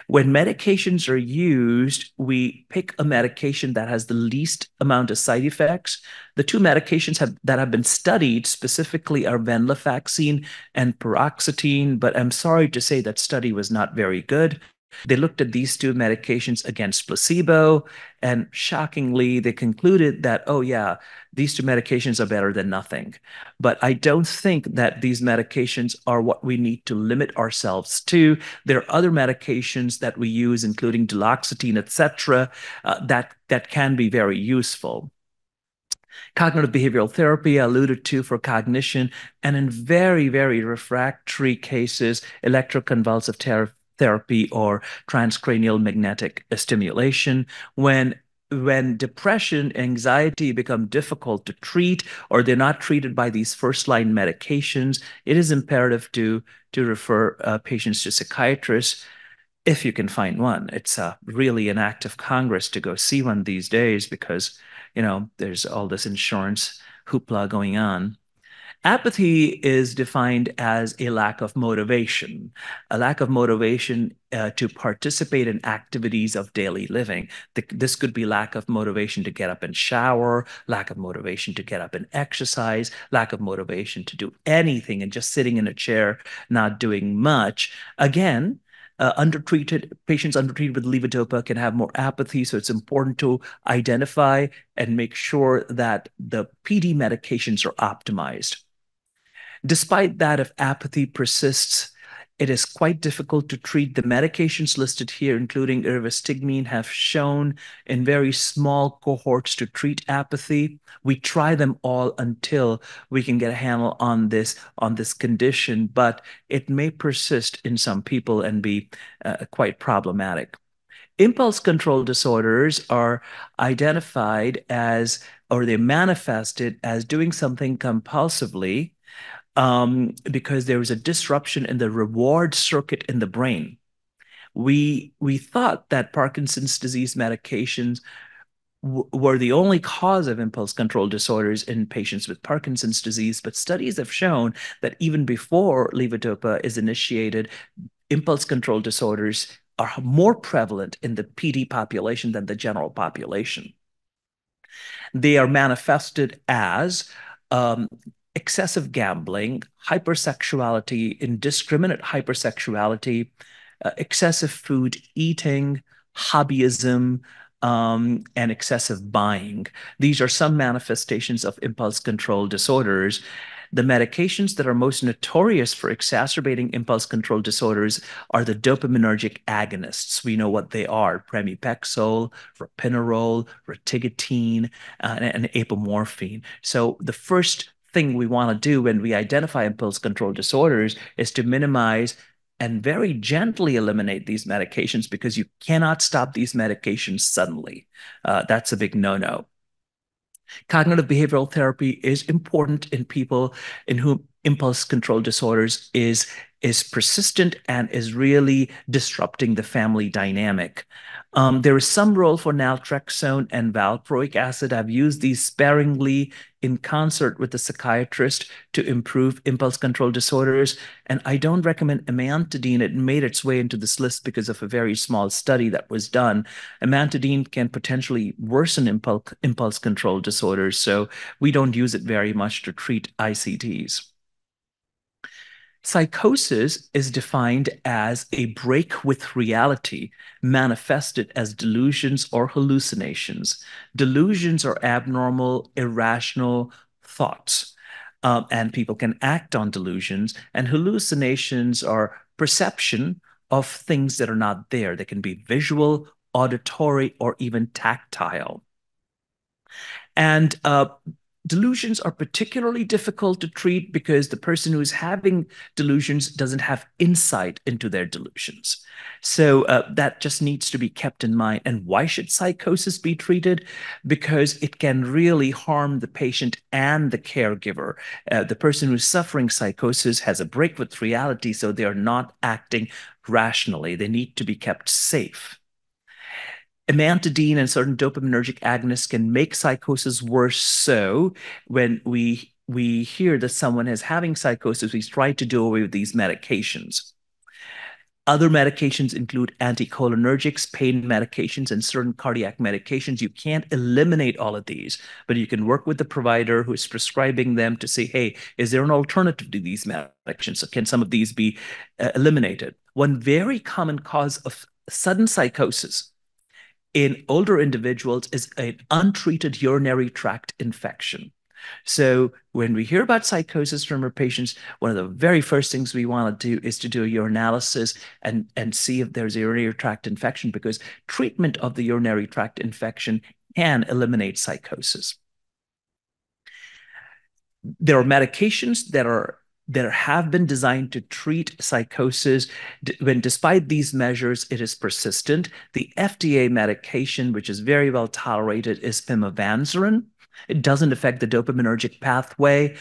When medications are used, we pick a medication that has the least amount of side effects. The two medications that have been studied specifically are venlafaxine and paroxetine, but I'm sorry to say that study was not very good. They looked at these two medications against placebo, and shockingly, they concluded that, oh yeah, these two medications are better than nothing. But I don't think that these medications are what we need to limit ourselves to. There are other medications that we use, including duloxetine, etc., that can be very useful. Cognitive behavioral therapy, I alluded to for cognition, and in very, very refractory cases, electroconvulsive therapy or transcranial magnetic stimulation. When depression, anxiety become difficult to treat, or they're not treated by these first-line medications, it is imperative to refer patients to psychiatrists if you can find one. It's really an act of Congress to go see one these days because, there's all this insurance hoopla going on. Apathy is defined as a lack of motivation to participate in activities of daily living. This could be lack of motivation to get up and shower, lack of motivation to get up and exercise, lack of motivation to do anything and just sitting in a chair, not doing much. Again, patients undertreated with levodopa can have more apathy, so it's important to identify and make sure that the PD medications are optimized. Despite that, if apathy persists, It is quite difficult to treat. The medications listed here, including rivastigmine, have shown in very small cohorts to treat apathy. We try them all until we can get a handle on this condition, but it may persist in some people and be quite problematic. Impulse control disorders are identified as, or they manifested as doing something compulsively because there was a disruption in the reward circuit in the brain. We thought that Parkinson's disease medications were the only cause of impulse control disorders in patients with Parkinson's disease, but studies have shown that even before levodopa is initiated, impulse control disorders are more prevalent in the PD population than the general population. They are manifested as um, excessive gambling, hypersexuality, indiscriminate hypersexuality, excessive food eating, hobbyism, and excessive buying. These are some manifestations of impulse control disorders. The medications that are most notorious for exacerbating impulse control disorders are the dopaminergic agonists. We know what they are: pramipexole, ropinirole, rotigotine, and apomorphine. So the first thing we want to do when we identify impulse control disorders is to minimize and very gently eliminate these medications, because you cannot stop these medications suddenly. That's a big no-no. Cognitive behavioral therapy is important in people in whom impulse control disorders is persistent and is really disrupting the family dynamic. There is some role for naltrexone and valproic acid. I've used these sparingly in concert with the psychiatrist to improve impulse control disorders. And I don't recommend amantadine. It made its way into this list because of a very small study that was done. Amantadine can potentially worsen impulse control disorders, so we don't use it very much to treat ICDs. Psychosis is defined as a break with reality, manifested as delusions or hallucinations. Delusions are abnormal, irrational thoughts, and people can act on delusions, and hallucinations are perception of things that are not there. They can be visual, auditory, or even tactile. And delusions are particularly difficult to treat because the person who's having delusions doesn't have insight into their delusions. So that just needs to be kept in mind. And why should psychosis be treated? Because it can really harm the patient and the caregiver. The person who's suffering psychosis has a break with reality, so they are not acting rationally. They need to be kept safe. Amantadine and certain dopaminergic agonists can make psychosis worse. So when we hear that someone is having psychosis, we try to do away with these medications. Other medications include anticholinergics, pain medications, and certain cardiac medications. You can't eliminate all of these, but you can work with the provider who is prescribing them to say, hey, is there an alternative to these medications? So can some of these be eliminated? One very common cause of sudden psychosis in older individuals is an untreated urinary tract infection. So when we hear about psychosis from our patients, one of the very first things we want to do is to do a urinalysis and see if there's a urinary tract infection, because treatment of the urinary tract infection can eliminate psychosis. There are medications that have been designed to treat psychosis. When despite these measures, it is persistent. The FDA medication, which is very well tolerated, is pimavanserin. It doesn't affect the dopaminergic pathway,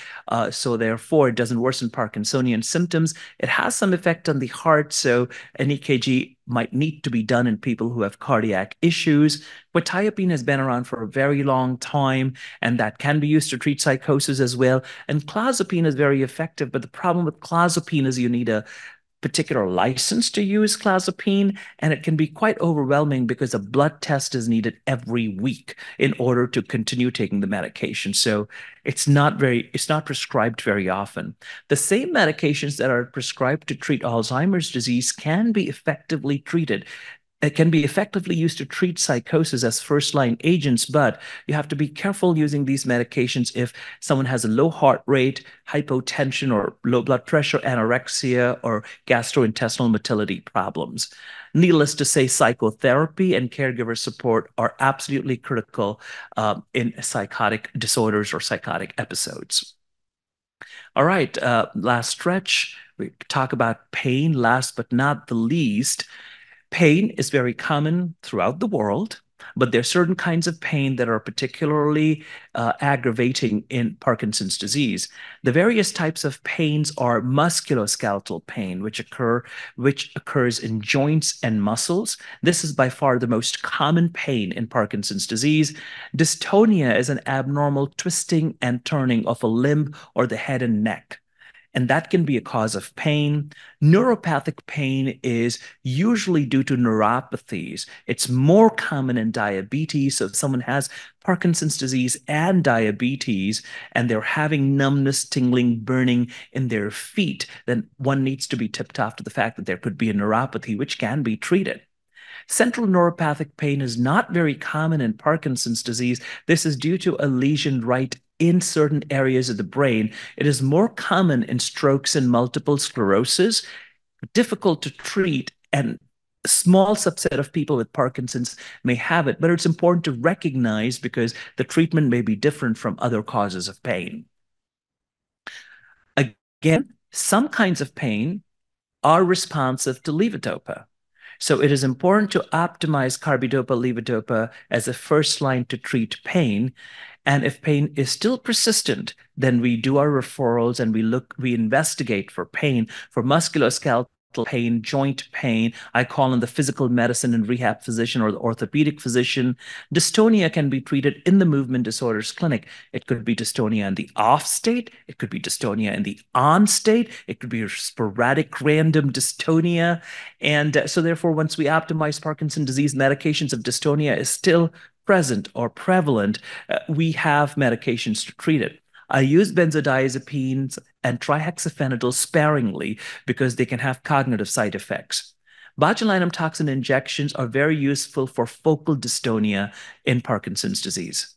so therefore it doesn't worsen Parkinsonian symptoms. It has some effect on the heart, so an EKG might need to be done in people who have cardiac issues. Quetiapine has been around for a very long time, and that can be used to treat psychosis as well. And clozapine is very effective, but the problem with clozapine is you need a particular license to use clozapine, and it can be quite overwhelming because a blood test is needed every week in order to continue taking the medication. So it's not prescribed very often. The same medications that are prescribed to treat Alzheimer's disease can be effectively treated. It can be effectively used to treat psychosis as first-line agents, but you have to be careful using these medications if someone has a low heart rate, hypotension, or low blood pressure, anorexia, or gastrointestinal motility problems. Needless to say, psychotherapy and caregiver support are absolutely critical in psychotic disorders or psychotic episodes. All right, last stretch. We talk about pain, last but not the least. Pain is very common throughout the world, but there are certain kinds of pain that are particularly aggravating in Parkinson's disease. The various types of pains are musculoskeletal pain, which occurs in joints and muscles. This is by far the most common pain in Parkinson's disease. Dystonia is an abnormal twisting and turning of a limb or the head and neck, and that can be a cause of pain. Neuropathic pain is usually due to neuropathies. It's more common in diabetes. So if someone has Parkinson's disease and diabetes, and they're having numbness, tingling, burning in their feet, then one needs to be tipped off to the fact that there could be a neuropathy, which can be treated. Central neuropathic pain is not very common in Parkinson's disease. This is due to a lesion right in certain areas of the brain. It is more common in strokes and multiple sclerosis, difficult to treat, and a small subset of people with Parkinson's may have it, but it's important to recognize because the treatment may be different from other causes of pain. Again, some kinds of pain are responsive to levodopa. So it is important to optimize carbidopa-levodopa as a first line to treat pain. And if pain is still persistent, then we do our referrals and we investigate for pain, for musculoskeletal pain, joint pain. I call in the physical medicine and rehab physician or the orthopedic physician. Dystonia can be treated in the movement disorders clinic. It could be dystonia in the off state. It could be dystonia in the on state. It could be sporadic random dystonia. And so therefore, once we optimize Parkinson's disease, medications of dystonia is still present or prevalent, we have medications to treat it. I use benzodiazepines and trihexyphenidyl sparingly because they can have cognitive side effects. Botulinum toxin injections are very useful for focal dystonia in Parkinson's disease.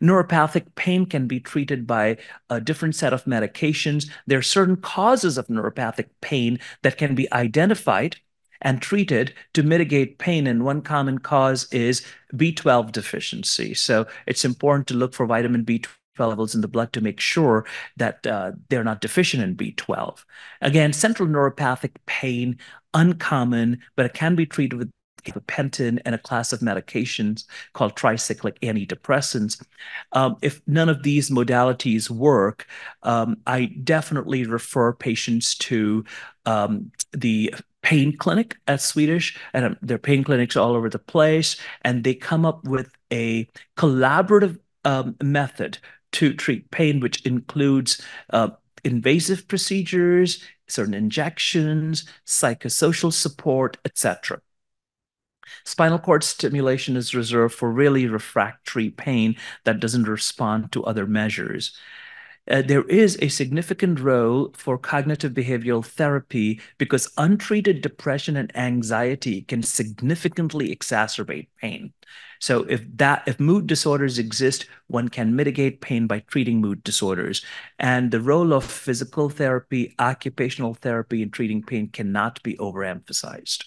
Neuropathic pain can be treated by a different set of medications. There are certain causes of neuropathic pain that can be identified and treated to mitigate pain. And one common cause is B12 deficiency. So it's important to look for vitamin B12 levels in the blood to make sure that they're not deficient in B12. Again, central neuropathic pain, uncommon, but it can be treated with gabapentin and a class of medications called tricyclic antidepressants. If none of these modalities work, I definitely refer patients to the pain clinic at Swedish, and there are pain clinics all over the place, and they come up with a collaborative method to treat pain, which includes invasive procedures, certain injections, psychosocial support, etc. Spinal cord stimulation is reserved for really refractory pain that doesn't respond to other measures. There is a significant role for cognitive behavioral therapy because untreated depression and anxiety can significantly exacerbate pain. So if mood disorders exist, one can mitigate pain by treating mood disorders. And the role of physical therapy, occupational therapy in treating pain cannot be overemphasized.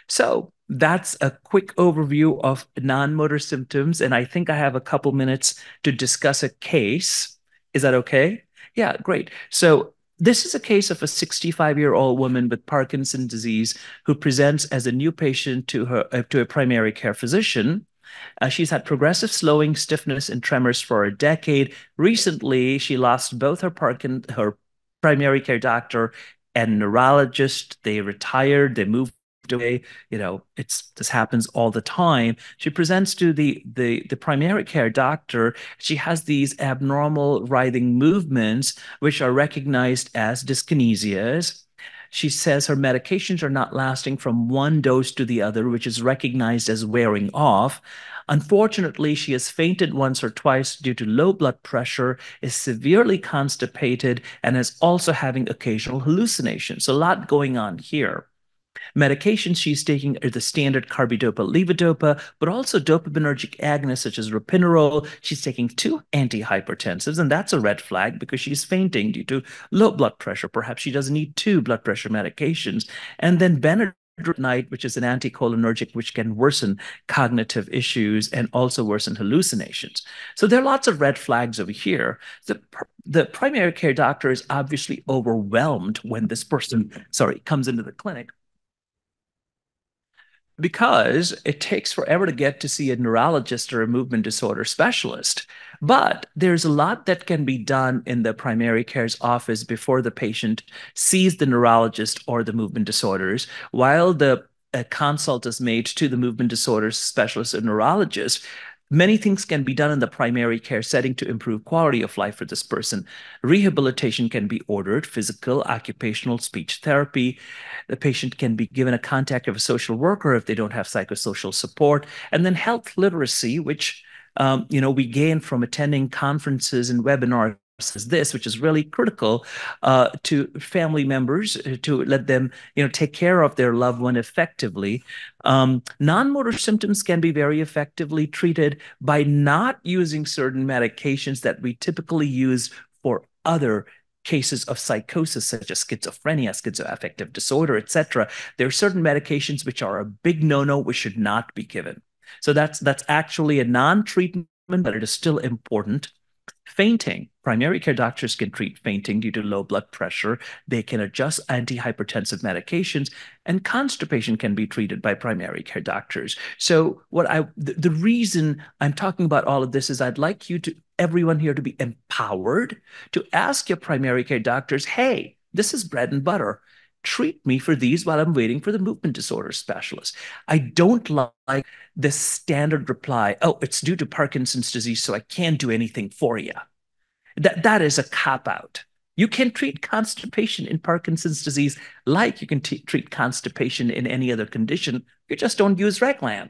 So that's a quick overview of non-motor symptoms. And I think I have a couple minutes to discuss a case. Is that okay? Yeah, great. So this is a case of a 65-year-old woman with Parkinson's disease who presents as a new patient to a primary care physician. She's had progressive slowing, stiffness, and tremors for a decade. Recently, she lost both her primary care doctor and neurologist. They retired. They moved away. This happens all the time. She presents to the primary care doctor. She has these abnormal writhing movements, which are recognized as dyskinesias. She says her medications are not lasting from one dose to the other, which is recognized as wearing off. Unfortunately, she has fainted once or twice due to low blood pressure, is severely constipated, and is also having occasional hallucinations. So a lot going on here. Medications she's taking are the standard carbidopa levodopa, but also dopaminergic agonists such as ropinirole. She's taking two antihypertensives, and that's a red flag because she's fainting due to low blood pressure. Perhaps she doesn't need two blood pressure medications. And then Benadryl night, which is an anticholinergic, which can worsen cognitive issues and also worsen hallucinations. So there are lots of red flags over here. The primary care doctor is obviously overwhelmed when this person, sorry, comes into the clinic because it takes forever to get to see a neurologist or a movement disorder specialist. But there's a lot that can be done in the primary care's office before the patient sees the neurologist or the movement disorders, while the a consult is made to the movement disorders specialist or neurologist. Many things can be done in the primary care setting to improve quality of life for this person. Rehabilitation can be ordered, physical, occupational, speech therapy. The patient can be given a contact of a social worker if they don't have psychosocial support, and then health literacy, which we gain from attending conferences and webinars as this, which is really critical to family members to let them, take care of their loved one effectively. Non-motor symptoms can be very effectively treated by not using certain medications that we typically use for other cases of psychosis, such as schizophrenia, schizoaffective disorder, etc. There are certain medications which are a big no-no, which should not be given. So that's actually a non-treatment, but it is still important. Fainting. Primary care doctors can treat fainting due to low blood pressure. They can adjust antihypertensive medications, and constipation can be treated by primary care doctors. So, the reason I'm talking about all of this is I'd like everyone here to be empowered to ask your primary care doctors, hey, this is bread and butter. Treat me for these while I'm waiting for the movement disorder specialist. I don't like the standard reply, oh, it's due to Parkinson's disease, so I can't do anything for you. That is a cop out. You can treat constipation in Parkinson's disease like you can treat constipation in any other condition. You just don't use Reglan.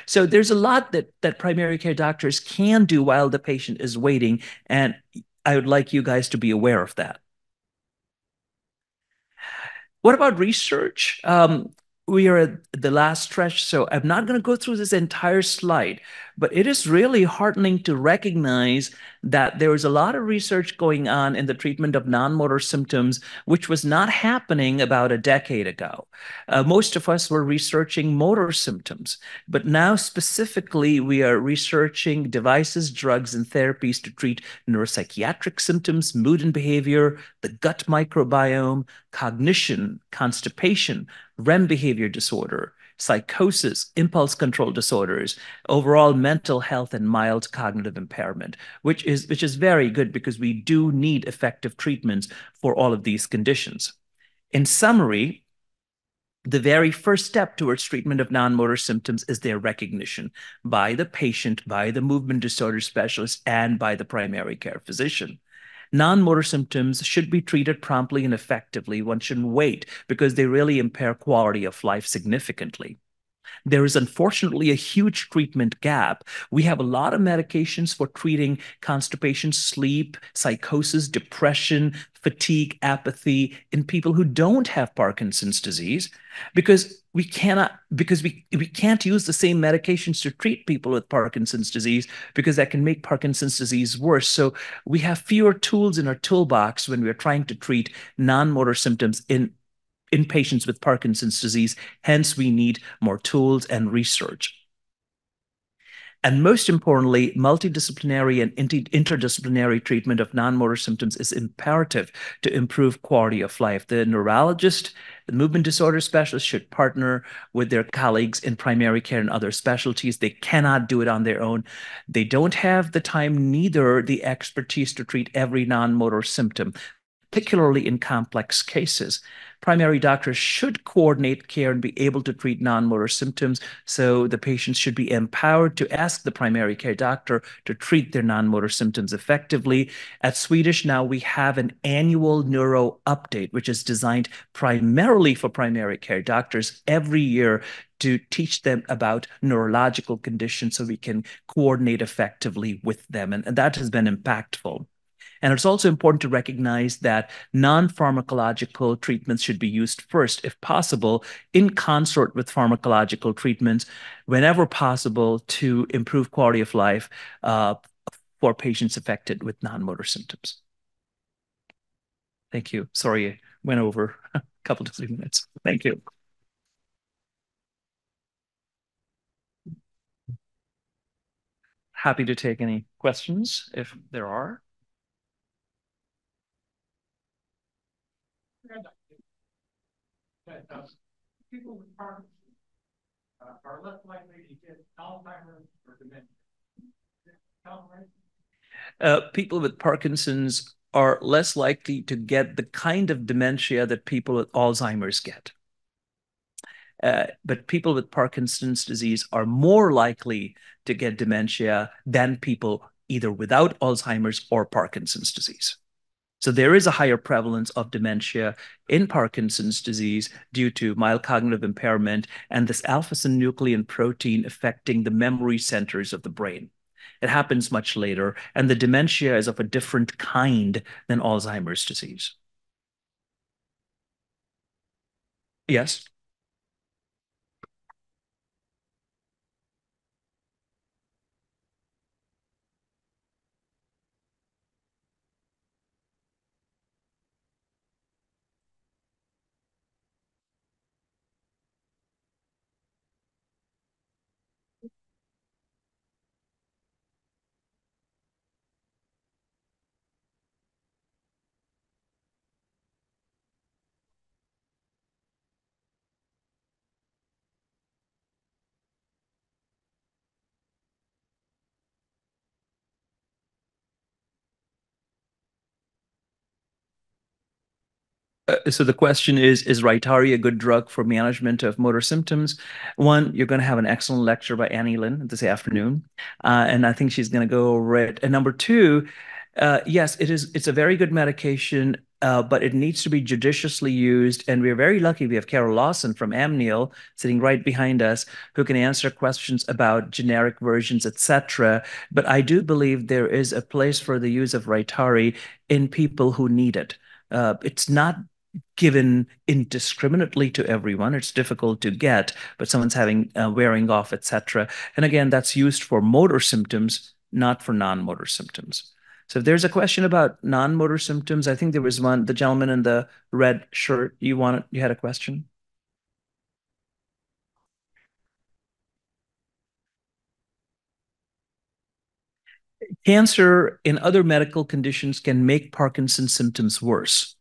So there's a lot that primary care doctors can do while the patient is waiting, and I would like you guys to be aware of that. What about research? We are at the last stretch, so I'm not going to go through this entire slide, but it is really heartening to recognize that there is a lot of research going on in the treatment of non-motor symptoms, which was not happening about a decade ago. Most of us were researching motor symptoms, but now specifically we are researching devices, drugs, and therapies to treat neuropsychiatric symptoms, mood and behavior, the gut microbiome, cognition, constipation, REM behavior disorder, psychosis, impulse control disorders, overall mental health, and mild cognitive impairment, which is very good because we do need effective treatments for all of these conditions. In summary, the very first step towards treatment of non-motor symptoms is their recognition by the patient, by the movement disorder specialist, and by the primary care physician. Non-motor symptoms should be treated promptly and effectively. One shouldn't wait because they really impair quality of life significantly. There is unfortunately a huge treatment gap. We have a lot of medications for treating constipation, sleep, psychosis, depression, fatigue, apathy in people who don't have Parkinson's disease because we can't use the same medications to treat people with Parkinson's disease because that can make Parkinson's disease worse. So we have fewer tools in our toolbox when we're trying to treat non-motor symptoms in patients with Parkinson's disease. Hence, we need more tools and research. And most importantly, multidisciplinary and interdisciplinary treatment of non-motor symptoms is imperative to improve quality of life. The neurologist, the movement disorder specialist should partner with their colleagues in primary care and other specialties. They cannot do it on their own. They don't have the time, neither the expertise to treat every non-motor symptom, particularly in complex cases. Primary doctors should coordinate care and be able to treat non-motor symptoms, so the patients should be empowered to ask the primary care doctor to treat their non-motor symptoms effectively. At Swedish now, we have an annual neuro update, which is designed primarily for primary care doctors every year to teach them about neurological conditions so we can coordinate effectively with them. And that has been impactful. And it's also important to recognize that non-pharmacological treatments should be used first, if possible, in consort with pharmacological treatments whenever possible to improve quality of life for patients affected with non-motor symptoms. Thank you. Sorry, I went over a couple of 3 minutes. Thank you. Happy to take any questions if there are. People with Parkinson are less likely to get Alzheimer's or dementia. People with Parkinson's are less likely to get the kind of dementia that people with Alzheimer's get. But people with Parkinson's disease are more likely to get dementia than people either without Alzheimer's or Parkinson's disease. So there is a higher prevalence of dementia in Parkinson's disease due to mild cognitive impairment and this alpha-synuclein protein affecting the memory centers of the brain. It happens much later, and the dementia is of a different kind than Alzheimer's disease. Yes. So the question is Rytary a good drug for management of motor symptoms? One, you're going to have an excellent lecture by Anny this afternoon, and I think she's going to go over it. And number two, yes, it is. It's a very good medication, but it needs to be judiciously used. And we're very lucky. We have Carol Lawson from Amneal sitting right behind us, who can answer questions about generic versions, etc. But I do believe there is a place for the use of Rytary in people who need it. It's not given indiscriminately to everyone. It's difficult to get, but someone's having wearing off, etc. And again, that's used for motor symptoms, not for non-motor symptoms. So if there's a question about non-motor symptoms, I think there was one, the gentleman in the red shirt, you had a question? Cancer and other medical conditions can make Parkinson's symptoms worse.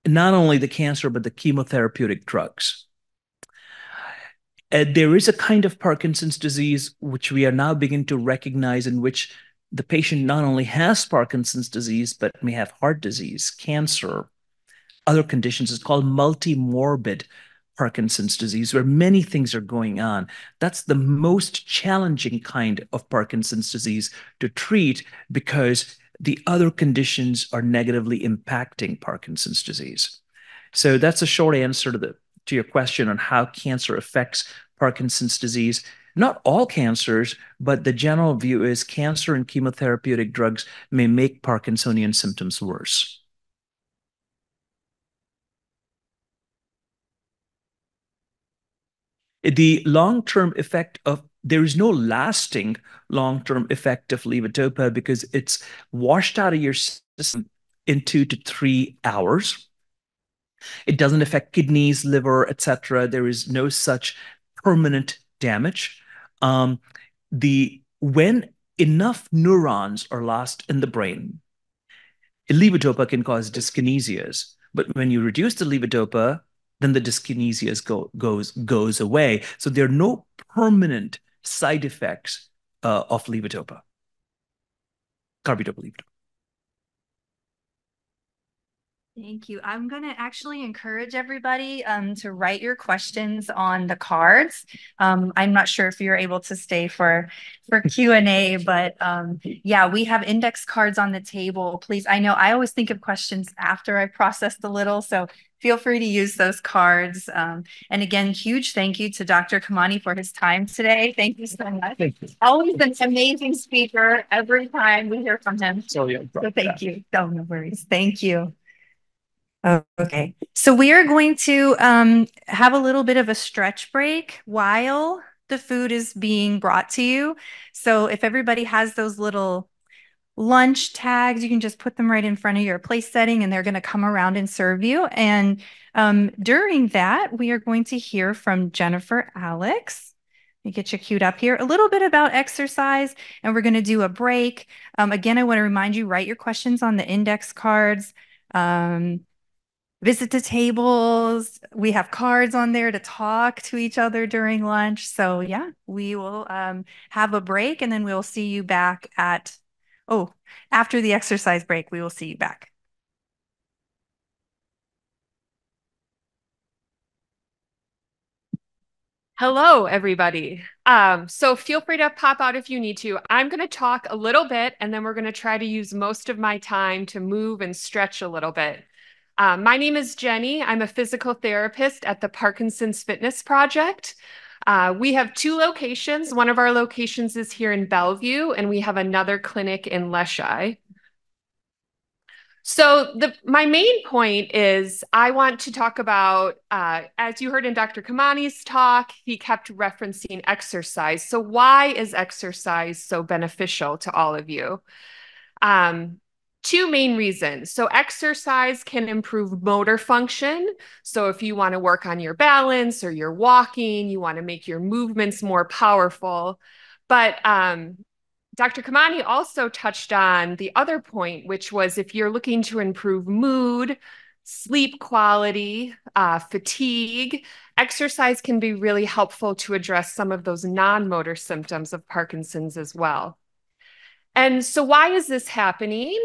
Not only the cancer, but the chemotherapeutic drugs. There is a kind of Parkinson's disease which we are now beginning to recognize, in which the patient not only has Parkinson's disease, but may have heart disease, cancer, other conditions. It's called multimorbid Parkinson's disease, where many things are going on. That's the most challenging kind of Parkinson's disease to treat because the other conditions are negatively impacting Parkinson's disease. So that's a short answer to your question on how cancer affects Parkinson's disease. Not all cancers, but the general view is cancer and chemotherapeutic drugs may make Parkinsonian symptoms worse. The long-term effect of there is no lasting long-term effect of levodopa because it's washed out of your system in 2 to 3 hours. It doesn't affect kidneys, liver, etc. There is no such permanent damage. When enough neurons are lost in the brain, levodopa can cause dyskinesias. But when you reduce the levodopa, then the dyskinesias goes away. So there are no permanent side effects of levodopa, carbidopa levodopa. Thank you. I'm going to actually encourage everybody to write your questions on the cards. I'm not sure if you're able to stay for Q&A, but yeah, we have index cards on the table. Please, I know I always think of questions after I've processed a little, so feel free to use those cards. And again, huge thank you to Dr. Khemani for his time today. Thank you so much. Thank you. Always an amazing speaker every time we hear from him. So thank you. Oh, no worries. Thank you. Okay, so we are going to have a little bit of a stretch break while the food is being brought to you. So if everybody has those little lunch tags, you can just put them right in front of your place setting and they're going to come around and serve you. And during that, we are going to hear from Jennifer Alex. Let me get you queued up here. A little bit about exercise, and we're going to do a break. Again, I want to remind you, write your questions on the index cards. Visit the tables. We have cards on there to talk to each other during lunch. So yeah, we will have a break and then we'll see you back after the exercise break, we will see you back. Hello, everybody. So feel free to pop out if you need to. I'm going to talk a little bit, and then we're going to try to use most of my time to move and stretch a little bit. My name is Jenny. I'm a physical therapist at the Parkinson's Fitness Project. We have two locations. One of our locations is here in Bellevue, and we have another clinic in Leshai. So my main point is I want to talk about, as you heard in Dr. Khemani's talk, he kept referencing exercise. So why is exercise so beneficial to all of you? Two main reasons. So exercise can improve motor function. So if you want to work on your balance or you're walking, you want to make your movements more powerful. But Dr. Khemani also touched on the other point, which was if you're looking to improve mood, sleep quality, fatigue, exercise can be really helpful to address some of those non-motor symptoms of Parkinson's as well. And so why is this happening?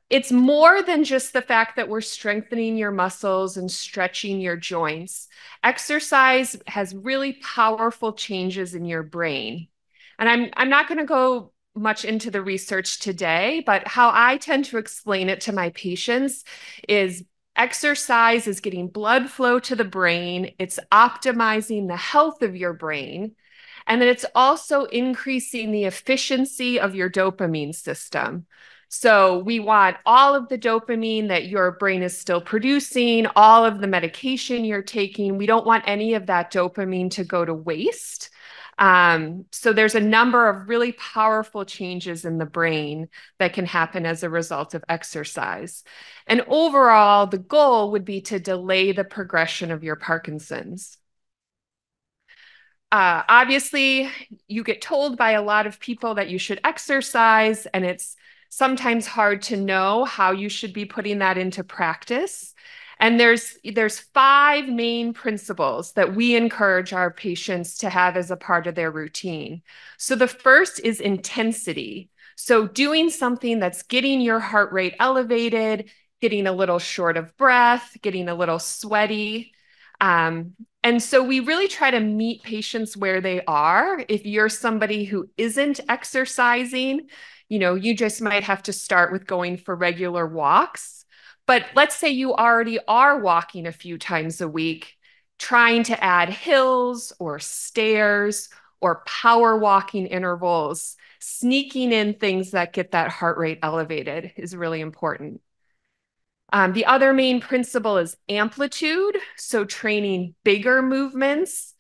It's more than just the fact that we're strengthening your muscles and stretching your joints. Exercise has really powerful changes in your brain. And I'm not going to go much into the research today, but how I tend to explain it to my patients is exercise is getting blood flow to the brain. It's optimizing the health of your brain. And then it's also increasing the efficiency of your dopamine system. So we want all of the dopamine that your brain is still producing, all of the medication you're taking. We don't want any of that dopamine to go to waste. So there's a number of really powerful changes in the brain that can happen as a result of exercise. And overall, the goal would be to delay the progression of your Parkinson's. Obviously, you get told by a lot of people that you should exercise, and it's sometimes hard to know how you should be putting that into practice. And there's 5 main principles that we encourage our patients to have as a part of their routine. So the first is intensity. So doing something that's getting your heart rate elevated, getting a little short of breath, getting a little sweaty. And so we really try to meet patients where they are. If you're somebody who isn't exercising, you just might have to start with going for regular walks. But let's say you already are walking a few times a week, trying to add hills or stairs or power walking intervals, sneaking in things that get that heart rate elevated is really important. The other main principle is amplitude, so training bigger movements.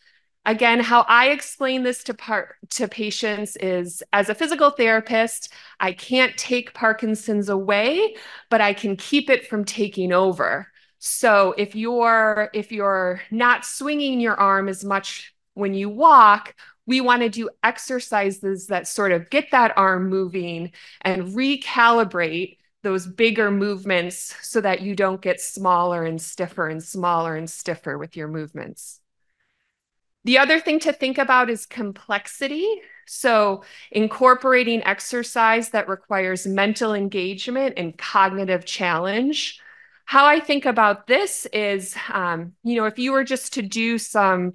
Again, how I explain this to patients is, as a physical therapist, I can't take Parkinson's away, but I can keep it from taking over. So if you're not swinging your arm as much when you walk, we want to do exercises that sort of get that arm moving and recalibrate those bigger movements so that you don't get smaller and stiffer with your movements. The other thing to think about is complexity. So incorporating exercise that requires mental engagement and cognitive challenge. how I think about this is, if you were just to do some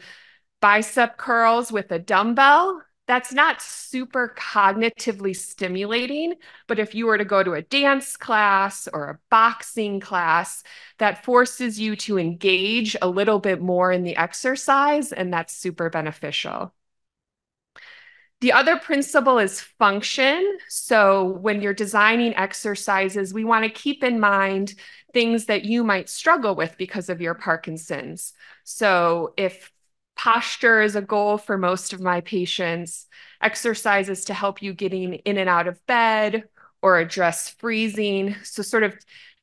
bicep curls with a dumbbell, that's not super cognitively stimulating. But if you were to go to a dance class or a boxing class, that forces you to engage a little bit more in the exercise, and that's super beneficial. The other principle is function. So when you're designing exercises, we want to keep in mind things that you might struggle with because of your Parkinson's. So if posture is a goal for most of my patients, exercises to help you getting in and out of bed or address freezing. So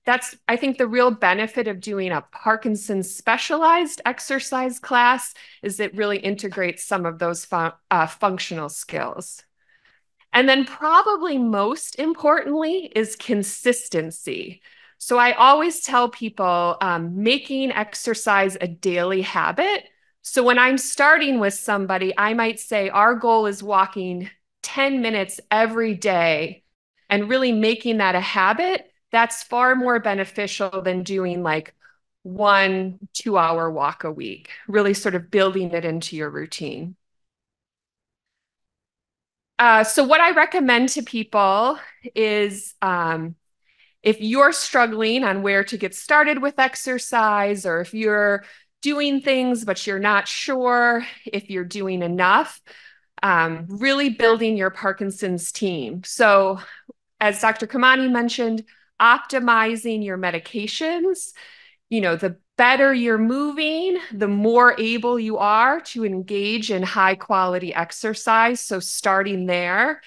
that's, I think, the real benefit of doing a Parkinson's specialized exercise class is it really integrates some of those functional skills. And then probably most importantly is consistency. So I always tell people making exercise a daily habit. So when I'm starting with somebody, I might say our goal is walking 10 minutes every day and really making that a habit. That's far more beneficial than doing like 1-2 hour walk a week, really sort of building it into your routine. So what I recommend to people is if you're struggling on where to get started with exercise, or if you're doing things but you're not sure if you're doing enough, really building your Parkinson's team. So as Dr. Khemani mentioned, optimizing your medications. The better you're moving, the more able you are to engage in high quality exercise. So starting there,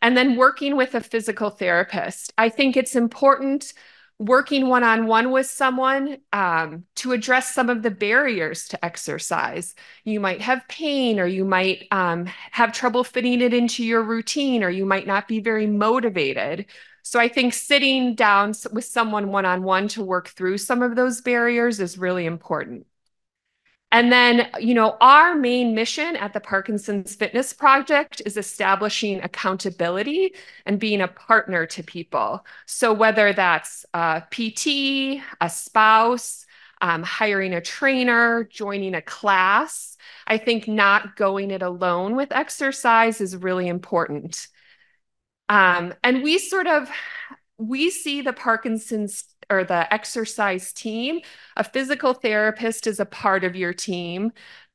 and then working with a physical therapist. I think it's important working one-on-one with someone to address some of the barriers to exercise. You might have pain, or you might have trouble fitting it into your routine, or you might not be very motivated. So I think sitting down with someone one-on-one to work through some of those barriers is really important. And then, our main mission at the Parkinson's Fitness Project is establishing accountability and being a partner to people. So whether that's a PT, a spouse, hiring a trainer, joining a class, I think not going it alone with exercise is really important. And we see the Parkinson's or the exercise team. A physical therapist is a part of your team,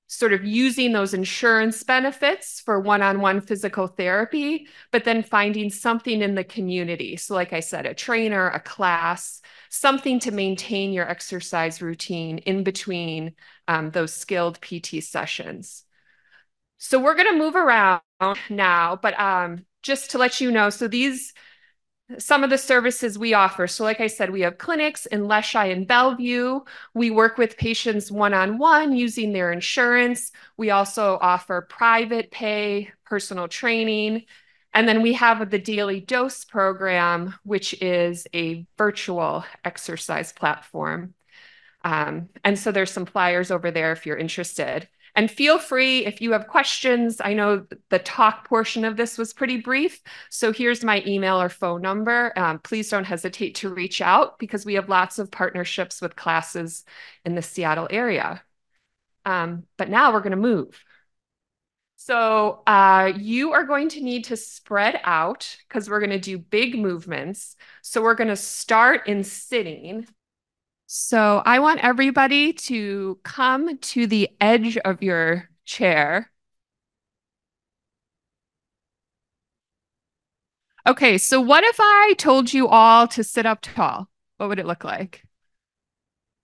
sort of using those insurance benefits for one-on-one physical therapy, but then finding something in the community. So like I said, a trainer, a class, something to maintain your exercise routine in between those skilled PT sessions. So we're going to move around now, but just to let you know, so some of the services we offer. So like I said, we have clinics in Leschi and Bellevue. We work with patients one-on-one using their insurance. We also offer private pay, personal training. And then we have the Daily Dose program, which is a virtual exercise platform. And so there's some flyers over there if you're interested. And feel free if you have questions. I know the talk portion of this was pretty brief. So here's my email or phone number. Please don't hesitate to reach out because we have lots of partnerships with classes in the Seattle area. But now we're going to move. So you are going to need to spread out because we're going to do big movements. So we're going to start in sitting. So I want everybody to come to the edge of your chair. Okay, so what if I told you all to sit up tall? What would it look like?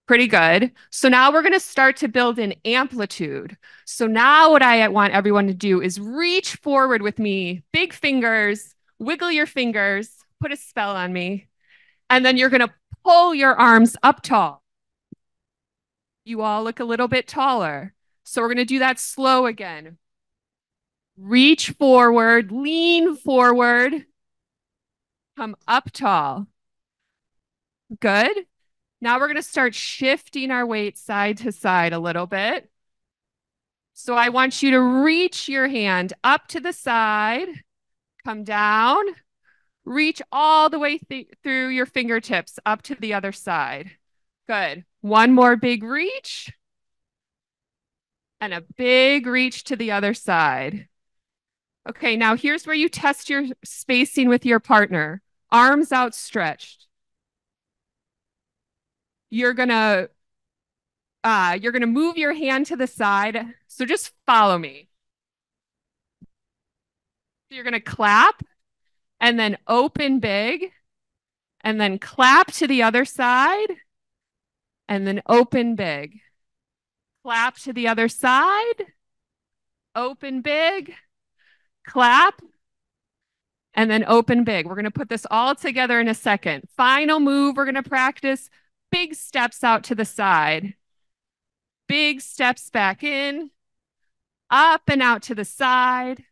Pretty good. So now we're going to start to build an amplitude. So now what I want everyone to do is reach forward with me, big fingers, wiggle your fingers, put a spell on me, and then you're going to pull your arms up tall. You all look a little bit taller. So we're going to do that slow again. Reach forward, lean forward, come up tall. Good. Now we're going to start shifting our weight side to side a little bit. So I want you to reach your hand up to the side, come down, reach all the way through your fingertips up to the other side. Good. One more big reach. And a big reach to the other side. Okay, now here's where you test your spacing with your partner. Arms outstretched. You're gonna move your hand to the side. So just follow me. So you're gonna clap and then open big and then clap to the other side and then open big. Clap to the other side, open big, clap, and then open big. We're going to put this all together in a second. Final move, we're going to practice big steps out to the side. Big steps back in, up and out to the side,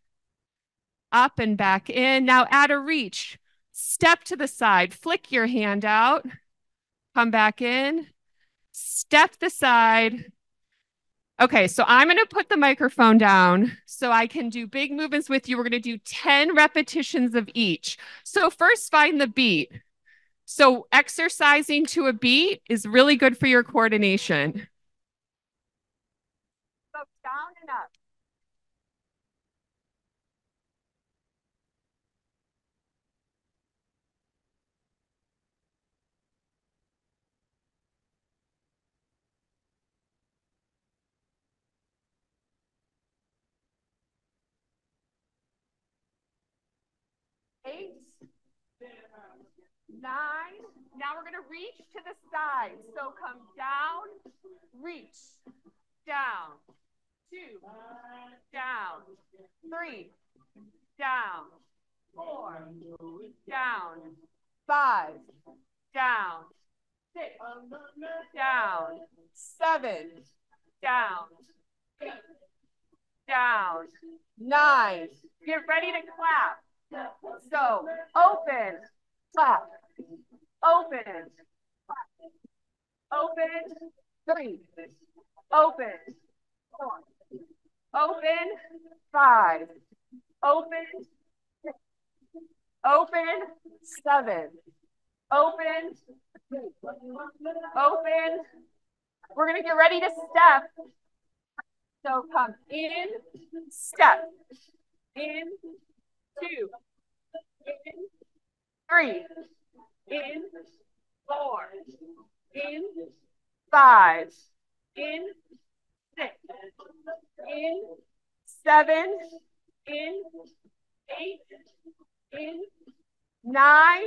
up and back in. Now add a reach. Step to the side, flick your hand out, come back in, step the side. Okay, so I'm going to put the microphone down so I can do big movements with you. We're going to do 10 repetitions of each. So first, find the beat. So exercising to a beat is really good for your coordination. So down and up. Eight, nine. Now we're going to reach to the side. So come down, reach, down, 2, down, 3, down, 4, down, 5, down, 6, down, 7, down, 8, down, 9. Get ready to clap. So open, clap, open, open, 3, open, 4, open, 5, open, 6, open, 7, open, 8, open. We're going to get ready to step. So come in, step, in, 2, in, 3, in, 4, in, 5, in, 6, in, 7, in, 8, in, 9,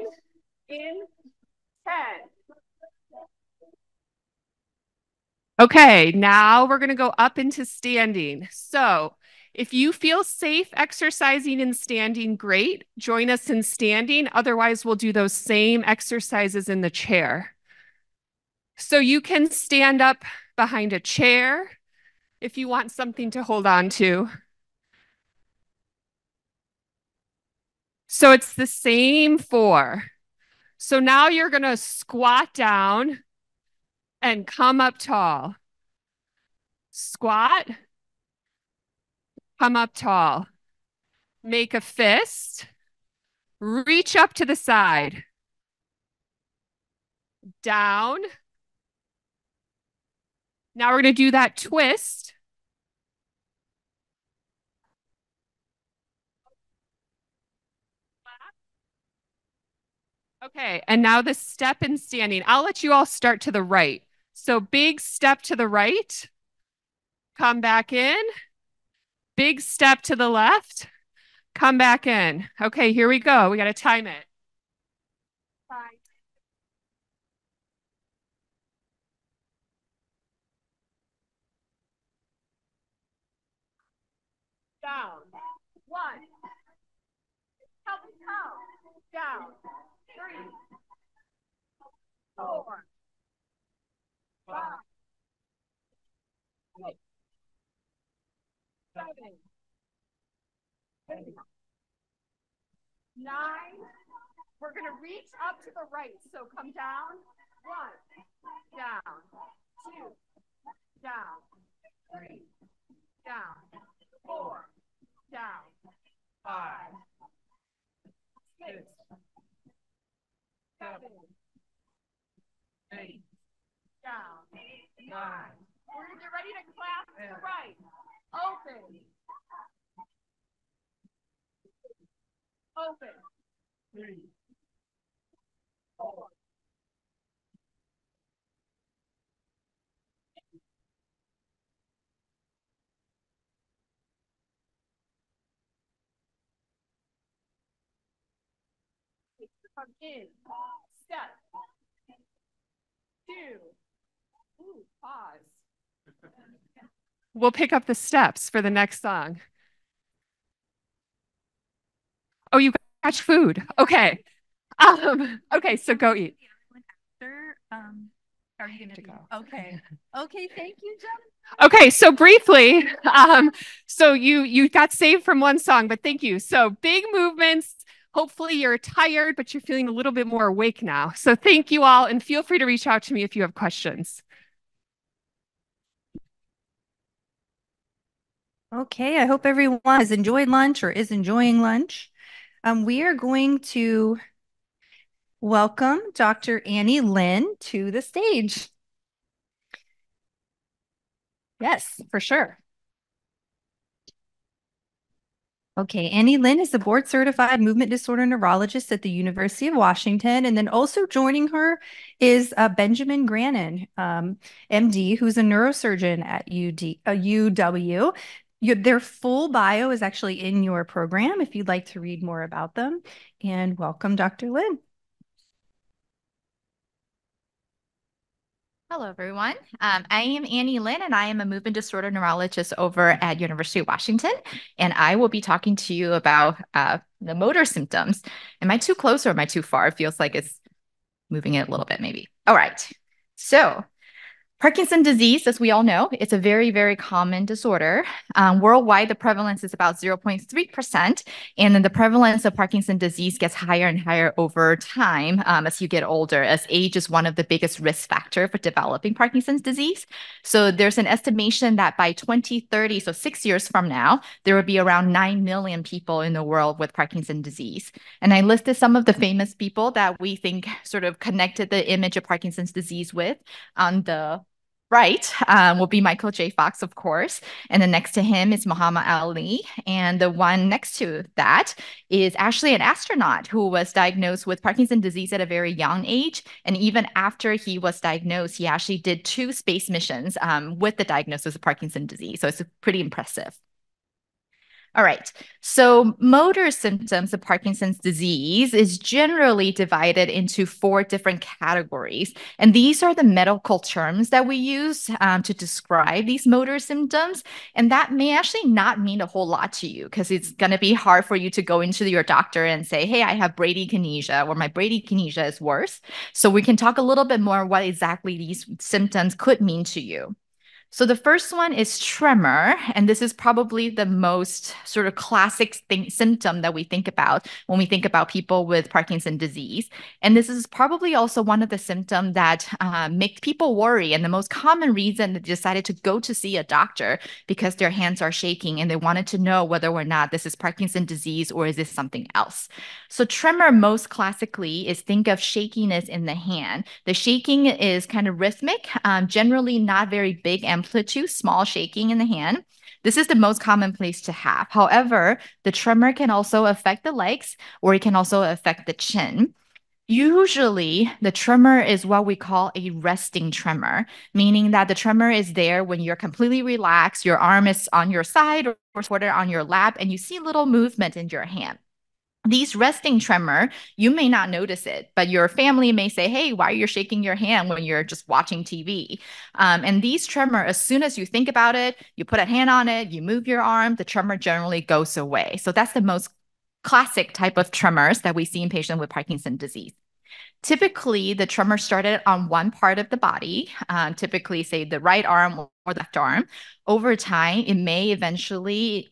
in, 10. Okay, now we're going to go up into standing. So if you feel safe exercising in standing, great. Join us in standing. Otherwise, we'll do those same exercises in the chair. So you can stand up behind a chair if you want something to hold on to. So it's the same 4. So now you're going to squat down and come up tall. Squat, come up tall. Make a fist. Reach up to the side. Down. Now we're going to do that twist. Okay, and now the step in standing. I'll let you all start to the right. So big step to the right. Come back in. Big step to the left. Come back in. Okay, here we go. We got to time it. 5. Down. 1. Help me count. Down. 3. 4. 5. 6. 7. 8. 9. We're going to reach up to the right. So come down. 1. Down. 2. Down. 3. Down. 4. Down. 5. 6. 7. 8. clasp to the right. Open. Open. 3, 4. Come in. Step. 2. Ooh, pause. We'll pick up the steps for the next song. Oh, you catch food. Okay. Okay, so go eat. After, are you gonna go? Okay. Okay, thank you, Jen. Okay, so briefly, so you got saved from one song, but thank you. So big movements. Hopefully you're tired, but you're feeling a little bit more awake now. So thank you all, and feel free to reach out to me if you have questions. Okay, I hope everyone has enjoyed lunch or is enjoying lunch. We are going to welcome Dr. Anny Lin to the stage. Yes, for sure. Okay, Anny Lin is a board-certified movement disorder neurologist at the University of Washington. And then also joining her is Benjamin Grannon, MD, who's a neurosurgeon at UW. Their full bio is actually in your program if you'd like to read more about them. And welcome, Dr. Lin. Hello, everyone. I am Anny Lin, and I am a movement disorder neurologist over at University of Washington. And I will be talking to you about the motor symptoms. Am I too close or am I too far? It feels like it's moving it a little bit, maybe. All right. So Parkinson's disease, as we all know, it's a very, very common disorder. Worldwide, the prevalence is about 0.3%. And then the prevalence of Parkinson's disease gets higher and higher over time as you get older, as age is one of the biggest risk factors for developing Parkinson's disease. So there's an estimation that by 2030, so 6 years from now, there will be around 9 million people in the world with Parkinson's disease. And I listed some of the famous people that we think sort of connected the image of Parkinson's disease with on the right will be Michael J. Fox, of course. And then next to him is Muhammad Ali. And the one next to that is actually an astronaut who was diagnosed with Parkinson's disease at a very young age. And even after he was diagnosed, he actually did 2 space missions with the diagnosis of Parkinson's disease. So it's pretty impressive. All right. So motor symptoms of Parkinson's disease is generally divided into 4 different categories. And these are the medical terms that we use to describe these motor symptoms. And that may actually not mean a whole lot to you because it's going to be hard for you to go into your doctor and say, hey, I have bradykinesia or my bradykinesia is worse. So we can talk a little bit more what exactly these symptoms could mean to you. So the first one is tremor, and this is probably the most sort of classic symptom that we think about when we think about people with Parkinson's disease. And this is probably also one of the symptoms that make people worry, and the most common reason they decided to go to see a doctor because their hands are shaking and they wanted to know whether or not this is Parkinson's disease or is this something else. So tremor most classically is think of shakiness in the hand. The shaking is kind of rhythmic, generally not very big amplitude, small shaking in the hand. This is the most common place to have. However, the tremor can also affect the legs or it can also affect the chin. Usually, the tremor is what we call a resting tremor, meaning that the tremor is there when you're completely relaxed, your arm is on your side or supported on your lap, and you see little movement in your hand. These resting tremor, you may not notice it, but your family may say, hey, why are you shaking your hand when you're just watching TV? And these tremor, as soon as you think about it, you put a hand on it, you move your arm, the tremor generally goes away. So that's the most classic type of tremors that we see in patients with Parkinson's disease. Typically, the tremor started on one part of the body, typically, say, the right arm or the left arm. Over time, it may eventually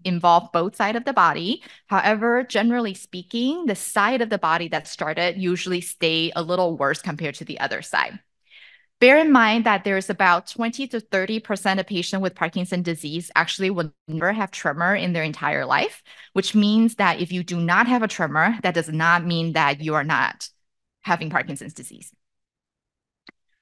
involve both sides of the body. However, generally speaking, the side of the body that started usually stay a little worse compared to the other side. Bear in mind that there's about 20 to 30% of patients with Parkinson's disease actually will never have tremor in their entire life, which means that if you do not have a tremor, that does not mean that you are not having Parkinson's disease.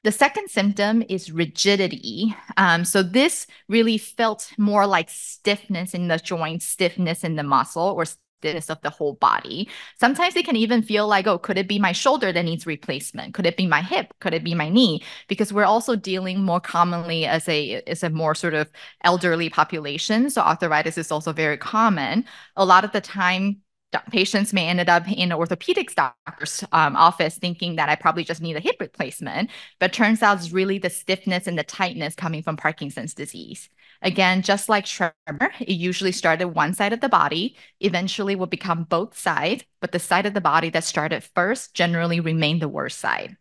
The second symptom is rigidity. So this really felt more like stiffness in the joint, stiffness in the muscle, or stiffness of the whole body. Sometimes it can even feel like, oh, could it be my shoulder that needs replacement? Could it be my hip? Could it be my knee? Because we're also dealing more commonly as a more sort of elderly population. So arthritis is also very common. A lot of the time, patients may end up in an orthopedics doctor's office thinking that I probably just need a hip replacement, but turns out it's really the stiffness and the tightness coming from Parkinson's disease. Again, just like tremor, it usually started one side of the body, eventually will become both sides, but the side of the body that started first generally remain the worst side.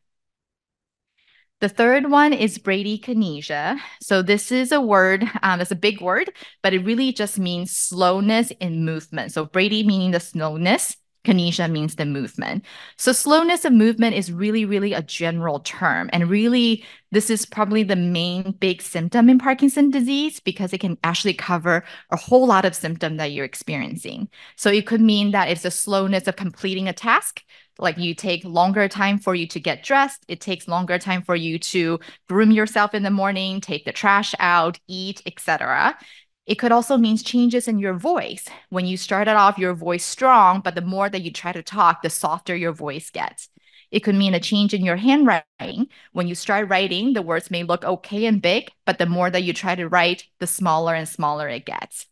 The third one is bradykinesia. So this is a word, it's a big word, but it really just means slowness in movement. So brady meaning the slowness, kinesia means the movement. So slowness of movement is really, really a general term. And really, this is probably the main big symptom in Parkinson's disease because it can actually cover a whole lot of symptoms that you're experiencing. So it could mean that it's a slowness of completing a task. Like you take longer time for you to get dressed. It takes longer time for you to groom yourself in the morning, take the trash out, eat, etc. It could also mean changes in your voice. When you started off your voice strong, but the more that you try to talk, the softer your voice gets. It could mean a change in your handwriting. When you start writing, the words may look okay and big, but the more that you try to write, the smaller and smaller it gets.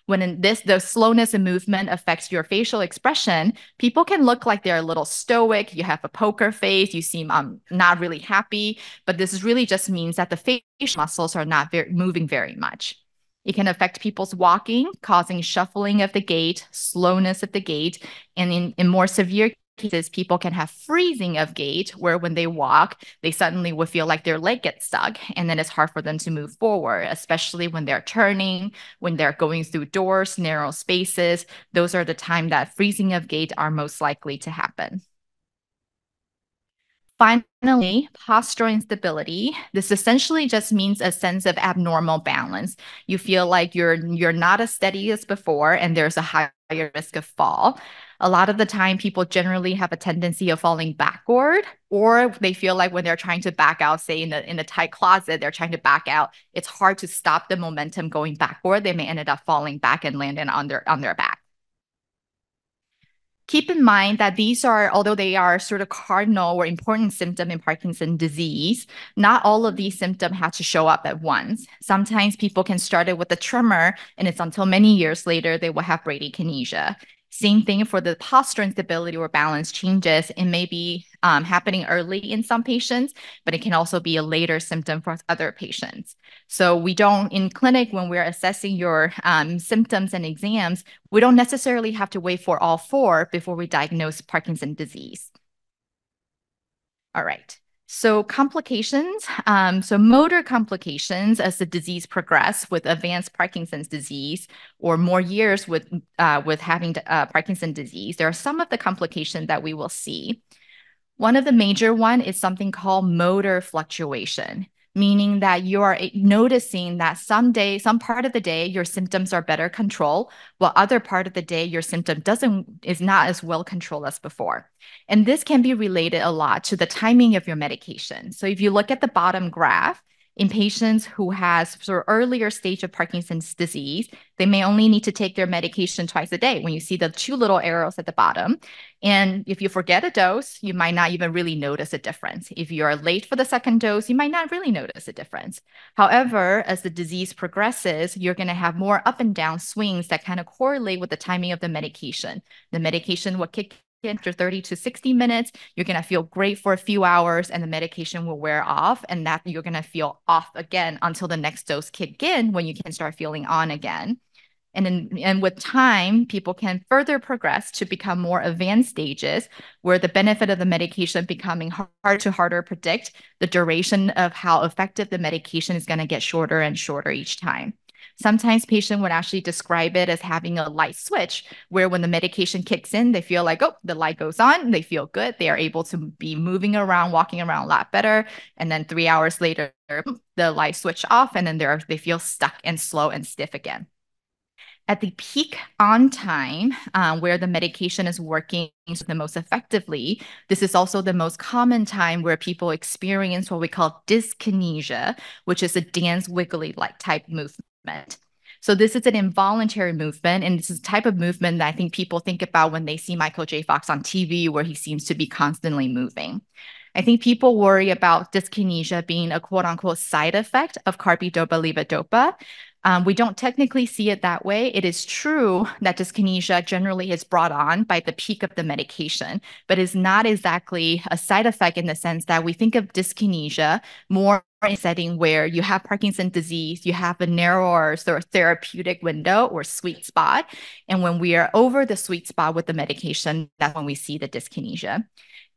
When the slowness in movement affects your facial expression, people can look like they're a little stoic. You have a poker face. You seem not really happy. But this really just means that the facial muscles are not moving very much. It can affect people's walking, causing shuffling of the gait, slowness of the gait, and in more severe cases, people can have freezing of gait, where when they walk, they suddenly would feel like their leg gets stuck, and then it's hard for them to move forward, especially when they're turning, when they're going through doors, narrow spaces. Those are the time that freezing of gait are most likely to happen. Finally, postural instability. This essentially just means a sense of abnormal balance. You feel like you're not as steady as before, and there's a higher risk of fall. A lot of the time, people generally have a tendency of falling backward, or they feel like when they're trying to back out, say in a tight closet, they're trying to back out. It's hard to stop the momentum going backward. They may end up falling back and landing on their back. Keep in mind that these are, although they are sort of cardinal or important symptom in Parkinson's disease, not all of these symptoms have to show up at once. Sometimes people can start it with a tremor, and it's until many years later they will have bradykinesia. Same thing for the postural instability or balance changes. It may be happening early in some patients, but it can also be a later symptom for other patients. So we don't, in clinic, when we're assessing your symptoms and exams, we don't necessarily have to wait for all four before we diagnose Parkinson's disease. All right. So complications, so motor complications as the disease progresses with advanced Parkinson's disease or more years with having Parkinson's disease, there are some of the complications that we will see. One of the major one is something called motor fluctuation, meaning that you are noticing that some part of the day, your symptoms are better controlled, while other part of the day, your symptom is not as well controlled as before. And this can be related a lot to the timing of your medication. So if you look at the bottom graph, in patients who has sort of earlier stage of Parkinson's disease, they may only need to take their medication twice a day when you see the two little arrows at the bottom. And if you forget a dose, you might not even really notice a difference. If you're late for the second dose, you might not really notice a difference. However, as the disease progresses, you're going to have more up and down swings that kind of correlate with the timing of the medication. The medication will kick after 30 to 60 minutes, you're going to feel great for a few hours and the medication will wear off, and that you're going to feel off again until the next dose kick in when you can start feeling on again. And with time, people can further progress to become more advanced stages where the benefit of the medication becoming harder to predict. The duration of how effective the medication is going to get shorter and shorter each time. Sometimes patients would actually describe it as having a light switch, where when the medication kicks in, they feel like, oh, the light goes on, they feel good, they are able to be moving around, walking around a lot better. And then 3 hours later, the light switch off, and then they feel stuck and slow and stiff again. At the peak on time, where the medication is working the most effectively, this is also the most common time where people experience what we call dyskinesia, which is a dance wiggly-like type movement. So this is an involuntary movement, and this is a type of movement that I think people think about when they see Michael J. Fox on TV, where he seems to be constantly moving. I think people worry about dyskinesia being a quote unquote side effect of carbidopa-levodopa. We don't technically see it that way. It is true that dyskinesia generally is brought on by the peak of the medication, but is not exactly a side effect in the sense that we think of dyskinesia more in a setting where you have Parkinson's disease, you have a narrower sort of therapeutic window or sweet spot. And when we are over the sweet spot with the medication, that's when we see the dyskinesia.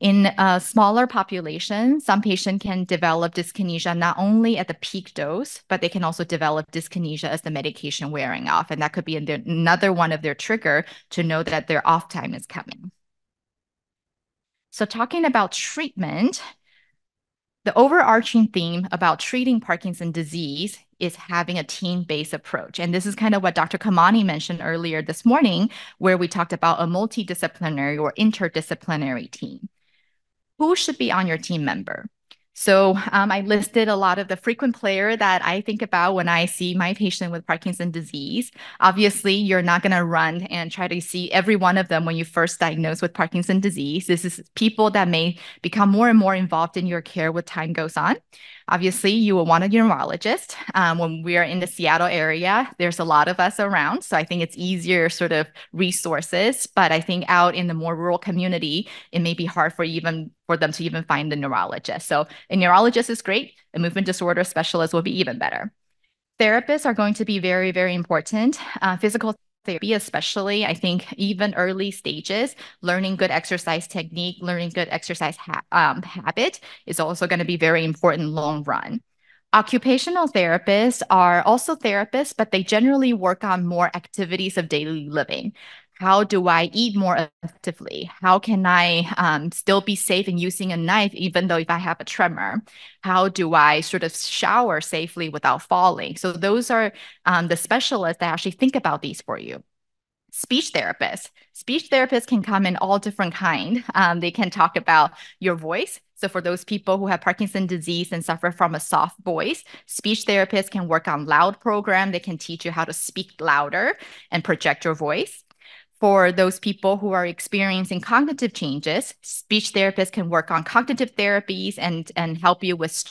In a smaller population, some patients can develop dyskinesia not only at the peak dose, but they can also develop dyskinesia as the medication wearing off. And that could be another one of their trigger to know that their off time is coming. So talking about treatment, the overarching theme about treating Parkinson's disease is having a team-based approach. And this is kind of what Dr. Khemani mentioned earlier this morning, where we talked about a multidisciplinary or interdisciplinary team. Who should be on your team member? So I listed a lot of the frequent player that I think about when I see my patient with Parkinson's disease. Obviously, you're not going to run and try to see every one of them when you first diagnose with Parkinson's disease. This is people that may become more and more involved in your care with time goes on. Obviously, you will want a neurologist. When we are in the Seattle area, there's a lot of us around. So I think it's easier sort of resources. But I think out in the more rural community, it may be hard for them to even find the neurologist. So a neurologist is great. A movement disorder specialist will be even better. Therapists are going to be very, very important. Physical therapy, especially, I think even early stages, learning good exercise technique, learning good exercise habit is also going to be very important long run. Occupational therapists are also therapists, but they generally work on more activities of daily living. How do I eat more effectively? How can I still be safe in using a knife, even though if I have a tremor? How do I sort of shower safely without falling? So those are the specialists that actually think about these for you. Speech therapists. Speech therapists can come in all different kind. They can talk about your voice. So for those people who have Parkinson's disease and suffer from a soft voice, speech therapists can work on loud program. They can teach you how to speak louder and project your voice. For those people who are experiencing cognitive changes, speech therapists can work on cognitive therapies and help you with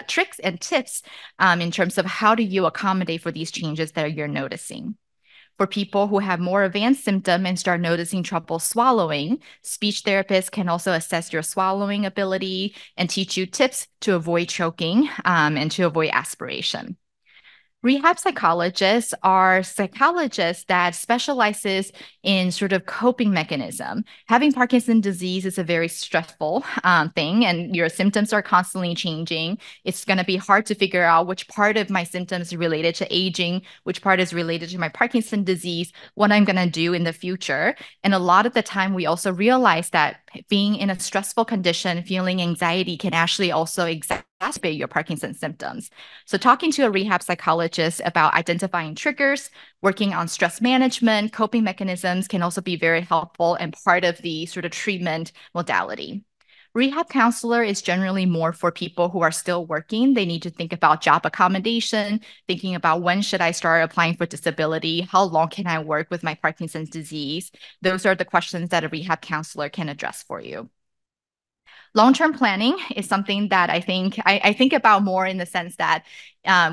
tricks and tips in terms of how do you accommodate for these changes that you're noticing. For people who have more advanced symptoms and start noticing trouble swallowing, speech therapists can also assess your swallowing ability and teach you tips to avoid choking and to avoid aspiration. Rehab psychologists are psychologists that specializes in sort of coping mechanism. Having Parkinson's disease is a very stressful thing, and your symptoms are constantly changing. It's going to be hard to figure out which part of my symptoms is related to aging, which part is related to my Parkinson's disease, what I'm going to do in the future. And a lot of the time, we also realize that being in a stressful condition, feeling anxiety can actually also exacerbate your Parkinson's symptoms. So talking to a rehab psychologist about identifying triggers, working on stress management, coping mechanisms can also be very helpful and part of the sort of treatment modality. Rehab counselor is generally more for people who are still working. They need to think about job accommodation, thinking about when should I start applying for disability, how long can I work with my Parkinson's disease. Those are the questions that a rehab counselor can address for you. Long-term planning is something that I think about more in the sense that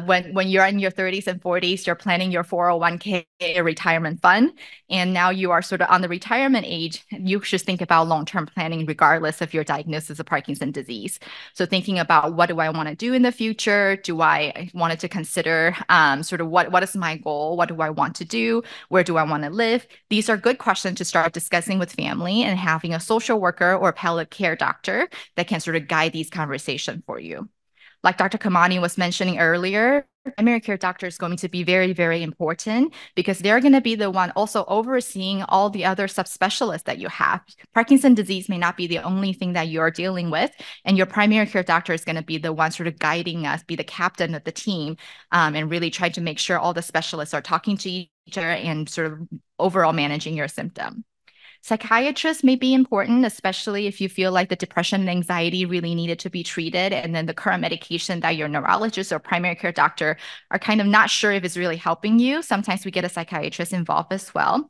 when you're in your 30s and 40s, you're planning your 401k retirement fund, and now you are sort of on the retirement age, you should think about long-term planning regardless of your diagnosis of Parkinson's disease. So thinking about what do I want to do in the future? Do I want to consider sort of what is my goal? What do I want to do? Where do I want to live? These are good questions to start discussing with family and having a social worker or palliative care doctor that can sort of guide these conversations for you. Like Dr. Khemani was mentioning earlier, primary care doctor is going to be very, very important because they're going to be the one also overseeing all the other subspecialists that you have. Parkinson's disease may not be the only thing that you're dealing with, and your primary care doctor is going to be the one sort of guiding us, be the captain of the team, and really try to make sure all the specialists are talking to each other and sort of overall managing your symptom. Psychiatrists may be important, especially if you feel like the depression and anxiety really needed to be treated, and then the current medication that your neurologist or primary care doctor are kind of not sure if it's really helping you. Sometimes we get a psychiatrist involved as well.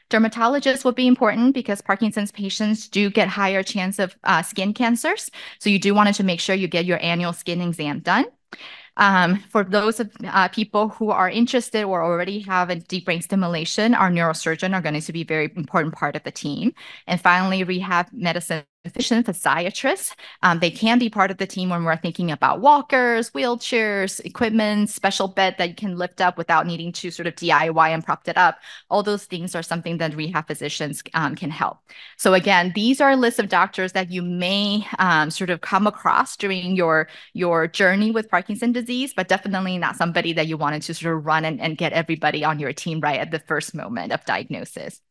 Dermatologists will be important because Parkinson's patients do get higher chance of skin cancers. So you do want to make sure you get your annual skin exam done. For those of people who are interested or already have a deep brain stimulation, our neurosurgeon are going to be a very important part of the team. And finally, rehab medicine physicians, physiatrists. They can be part of the team when we're thinking about walkers, wheelchairs, equipment, special bed that you can lift up without needing to sort of DIY and prop it up. All those things are something that rehab physicians can help. So again, these are a list of doctors that you may sort of come across during your journey with Parkinson's disease, but definitely not somebody that you wanted to sort of run and get everybody on your team right at the first moment of diagnosis.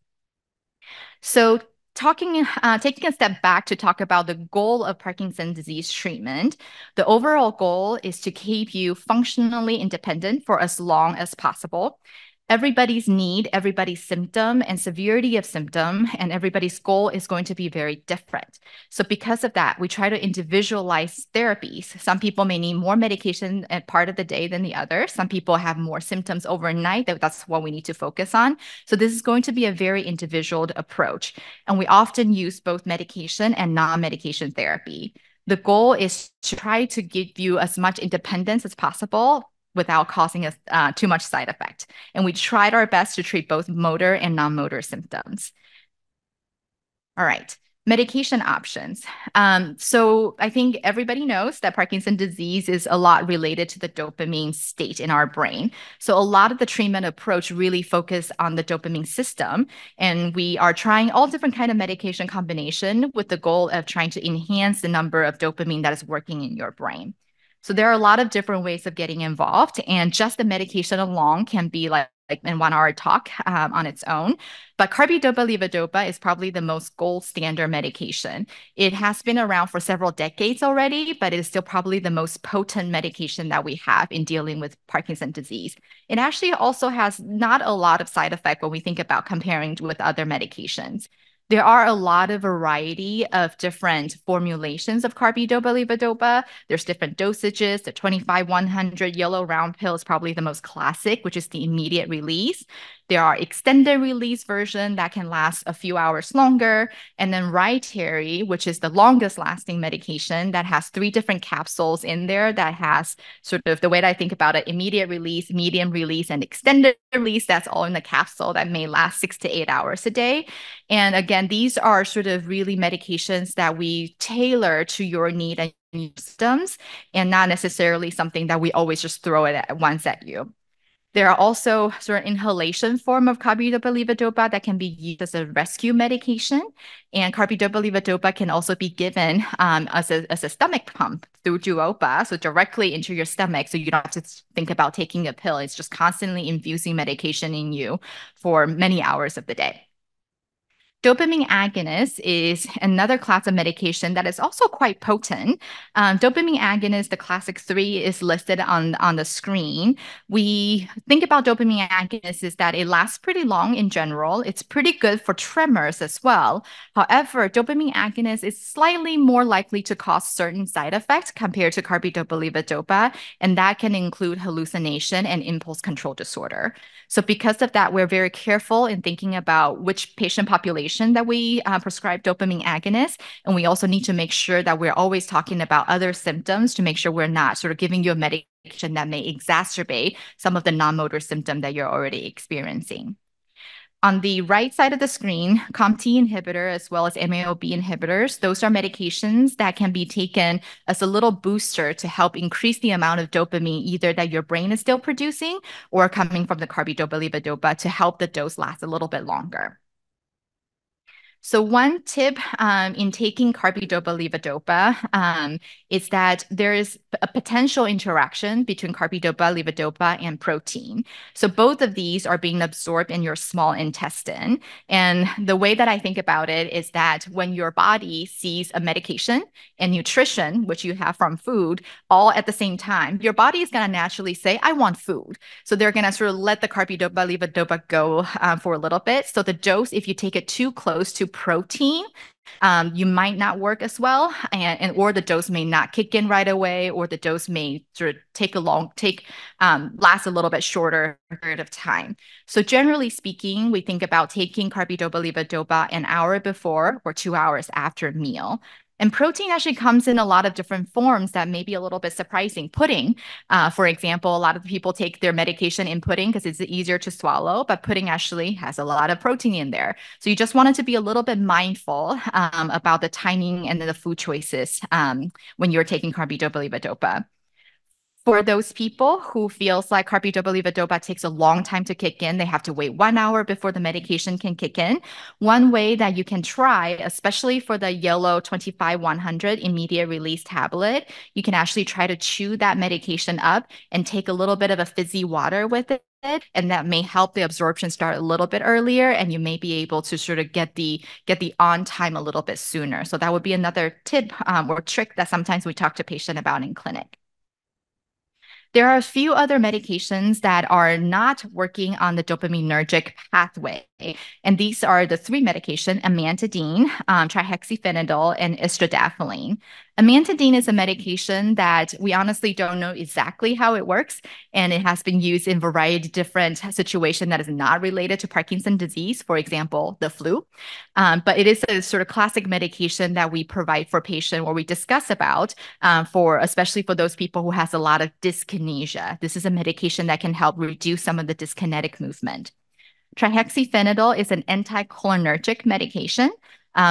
So taking a step back to talk about the goal of Parkinson's disease treatment, the overall goal is to keep you functionally independent for as long as possible. Everybody's need, everybody's symptom and severity of symptom, and everybody's goal is going to be very different. So because of that, we try to individualize therapies. Some people may need more medication at part of the day than the other. Some people have more symptoms overnight. That's what we need to focus on. So this is going to be a very individual approach. And we often use both medication and non-medication therapy. The goal is to try to give you as much independence as possible without causing us too much side effect. And we tried our best to treat both motor and non-motor symptoms. All right, medication options. So I think everybody knows that Parkinson's disease is a lot related to the dopamine state in our brain. So a lot of the treatment approach really focus on the dopamine system. And we are trying all different kind of medication combination with the goal of trying to enhance the number of dopamine that is working in your brain. So there are a lot of different ways of getting involved, and just the medication alone can be like in 1 hour talk on its own. But carbidopa-levodopa is probably the most gold standard medication. It has been around for several decades already, but it is still probably the most potent medication that we have in dealing with Parkinson's disease. It actually also has not a lot of side effect when we think about comparing with other medications. There are a lot of variety of different formulations of carbidopa-levodopa. There's different dosages. The 25-100 yellow round pill is probably the most classic, which is the immediate release. There are extended release version that can last a few hours longer. And then Rytary, which is the longest lasting medication that has 3 different capsules in there that has sort of the way that I think about it, immediate release, medium release, and extended release. That's all in the capsule that may last 6 to 8 hours a day. And again, these are sort of really medications that we tailor to your need and your symptoms, and not necessarily something that we always just throw it at once at you. There are also sort of inhalation form of carbidopa-levodopa that can be used as a rescue medication. And carbidopa-levodopa can also be given as a stomach pump through Duopa, so directly into your stomach. So you don't have to think about taking a pill. It's just constantly infusing medication in you for many hours of the day. Dopamine agonist is another class of medication that is also quite potent. Dopamine agonist, the classic 3, is listed on the screen. We think about dopamine agonist is that it lasts pretty long in general. It's pretty good for tremors as well. However, dopamine agonist is slightly more likely to cause certain side effects compared to carbidopa-levodopa, and that can include hallucination and impulse control disorder. So because of that, we're very careful in thinking about which patient population that we prescribe dopamine agonists. And we also need to make sure that we're always talking about other symptoms to make sure we're not sort of giving you a medication that may exacerbate some of the non-motor symptom that you're already experiencing. On the right side of the screen, COMT inhibitor as well as MAO-B inhibitors, those are medications that can be taken as a little booster to help increase the amount of dopamine either that your brain is still producing or coming from the carbidopa-levodopa to help the dose last a little bit longer. So one tip in taking carbidopa-levodopa is that there is a potential interaction between carbidopa-levodopa and protein. So both of these are being absorbed in your small intestine. And the way that I think about it is that when your body sees a medication and nutrition, which you have from food, all at the same time, your body is going to naturally say, I want food. So they're going to sort of let the carbidopa-levodopa go for a little bit. So the dose, if you take it too close to protein, you might not work as well, and or the dose may not kick in right away, or the dose may sort of last a little bit shorter period of time. So generally speaking, we think about taking carbidopa-levodopa an hour before or 2 hours after a meal. And protein actually comes in a lot of different forms that may be a little bit surprising. Pudding, for example, a lot of people take their medication in pudding because it's easier to swallow, but pudding actually has a lot of protein in there. So you just wanted to be a little bit mindful about the timing and the food choices when you're taking carbidopa-levodopa. For those people who feels like carbidopa-levodopa takes a long time to kick in, they have to wait 1 hour before the medication can kick in. One way that you can try, especially for the yellow 25-100 immediate release tablet, you can actually try to chew that medication up and take a little bit of a fizzy water with it. And that may help the absorption start a little bit earlier, and you may be able to sort of get the on time a little bit sooner. So that would be another tip or trick that sometimes we talk to patient about in clinic. There are a few other medications that are not working on the dopaminergic pathway. And these are the three medications: amantadine, trihexyphenidyl, and istradafylline. Amantadine is a medication that we honestly don't know exactly how it works, and it has been used in a variety of different situations that is not related to Parkinson's disease, for example, the flu. But it is a sort of classic medication that we provide for patients, or we discuss about especially for those people who has a lot of dyskinesia. This is a medication that can help reduce some of the dyskinetic movement. Trihexyphenidyl is an anticholinergic medication.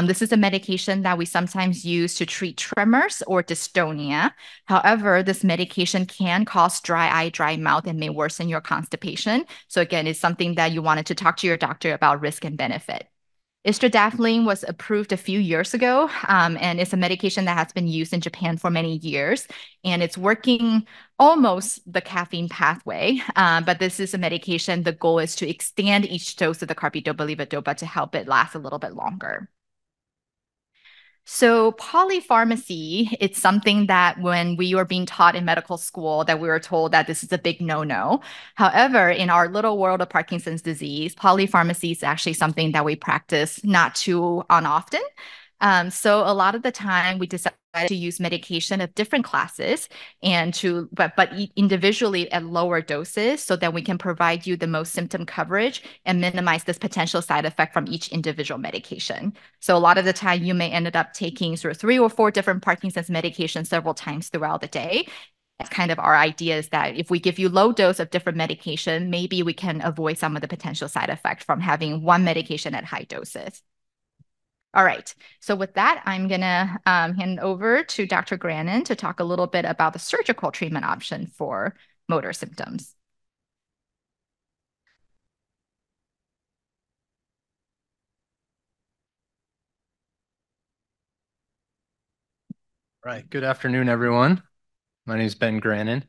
This is a medication that we sometimes use to treat tremors or dystonia. However, this medication can cause dry eye, dry mouth, and may worsen your constipation. So again, it's something that you wanted to talk to your doctor about risk and benefit. Istradafylline was approved a few years ago, and it's a medication that has been used in Japan for many years, and it's working almost the caffeine pathway, but this is a medication. The goal is to extend each dose of the carbidopa-levodopa to help it last a little bit longer. So polypharmacy, it's something that when we were being taught in medical school that we were told that this is a big no-no. However, in our little world of Parkinson's disease, polypharmacy is actually something that we practice not too often. So a lot of the time we decided to use medication of different classes but individually at lower doses so that we can provide you the most symptom coverage and minimize this potential side effect from each individual medication. So a lot of the time you may end up taking sort of 3 or 4 different Parkinson's medications several times throughout the day. That's kind of our idea, is that if we give you low dose of different medication, maybe we can avoid some of the potential side effect from having one medication at high doses. All right, so with that, I'm going to hand over to Dr. Grannon to talk a little bit about the surgical treatment option for motor symptoms. Right, good afternoon, everyone. My name is Ben Grannon.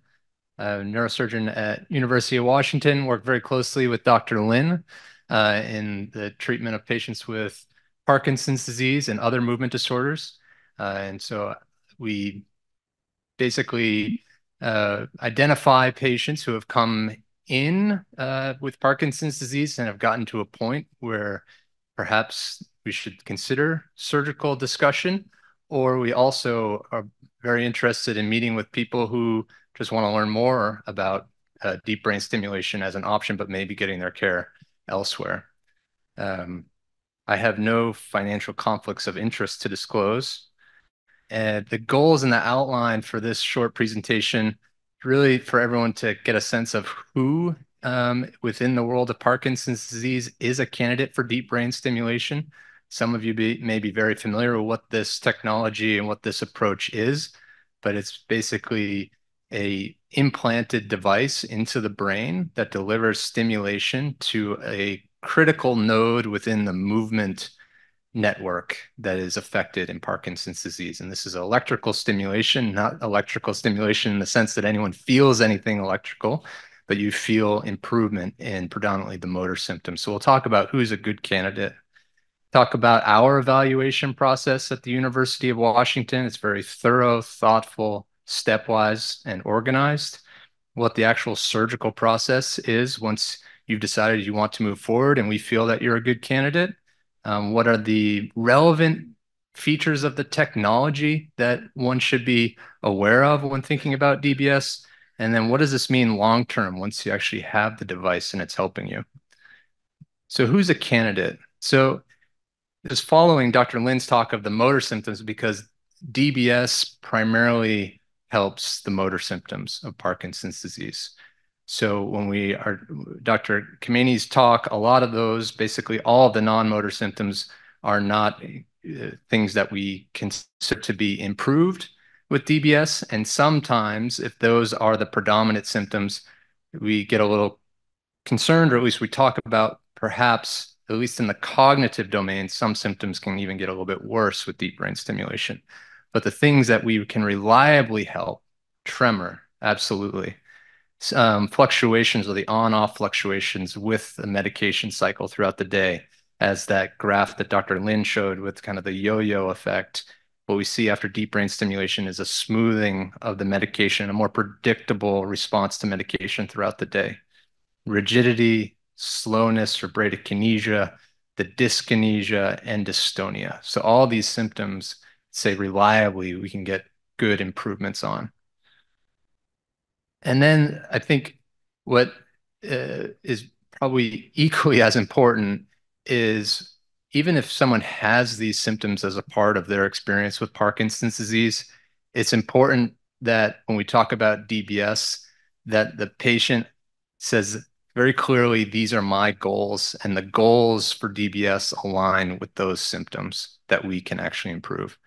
I'm a neurosurgeon at University of Washington, work very closely with Dr. Lin in the treatment of patients with Parkinson's disease and other movement disorders. And so we basically identify patients who have come in with Parkinson's disease and have gotten to a point where perhaps we should consider surgical discussion, or we also are very interested in meeting with people who just want to learn more about deep brain stimulation as an option, but maybe getting their care elsewhere. I have no financial conflicts of interest to disclose. And the goals and the outline for this short presentation, really for everyone to get a sense of who within the world of Parkinson's disease is a candidate for deep brain stimulation. Some of you may be very familiar with what this technology and what this approach is, but it's basically a implanted device into the brain that delivers stimulation to a critical node within the movement network that is affected in Parkinson's disease. And this is electrical stimulation, not electrical stimulation in the sense that anyone feels anything electrical, but you feel improvement in predominantly the motor symptoms. So we'll talk about who's a good candidate. Talk about our evaluation process at the University of Washington. It's very thorough, thoughtful, stepwise, and organized. What the actual surgical process is once you've decided you want to move forward and we feel that you're a good candidate. What are the relevant features of the technology that one should be aware of when thinking about DBS? And then what does this mean long term once you actually have the device and it's helping you? So who's a candidate? So is following Dr. Lin's talk of the motor symptoms because DBS primarily helps the motor symptoms of Parkinson's disease. So when we are Dr. Khemani's talk, a lot of those, basically all of the non-motor symptoms are not things that we consider to be improved with DBS. And sometimes if those are the predominant symptoms, we get a little concerned, or at least we talk about perhaps, at least in the cognitive domain, some symptoms can even get a little bit worse with deep brain stimulation. But the things that we can reliably help, tremor, absolutely. Fluctuations or the on-off fluctuations with the medication cycle throughout the day, as that graph that Dr. Lin showed with kind of the yo-yo effect. What we see after deep brain stimulation is a smoothing of the medication, a more predictable response to medication throughout the day. Rigidity, slowness or bradykinesia, the dyskinesia, and dystonia. So all these symptoms, say reliably, we can get good improvements on. And then I think what is probably equally as important is even if someone has these symptoms as a part of their experience with Parkinson's disease, it's important that when we talk about DBS, that the patient says very clearly, these are my goals, and the goals for DBS align with those symptoms that we can actually improve.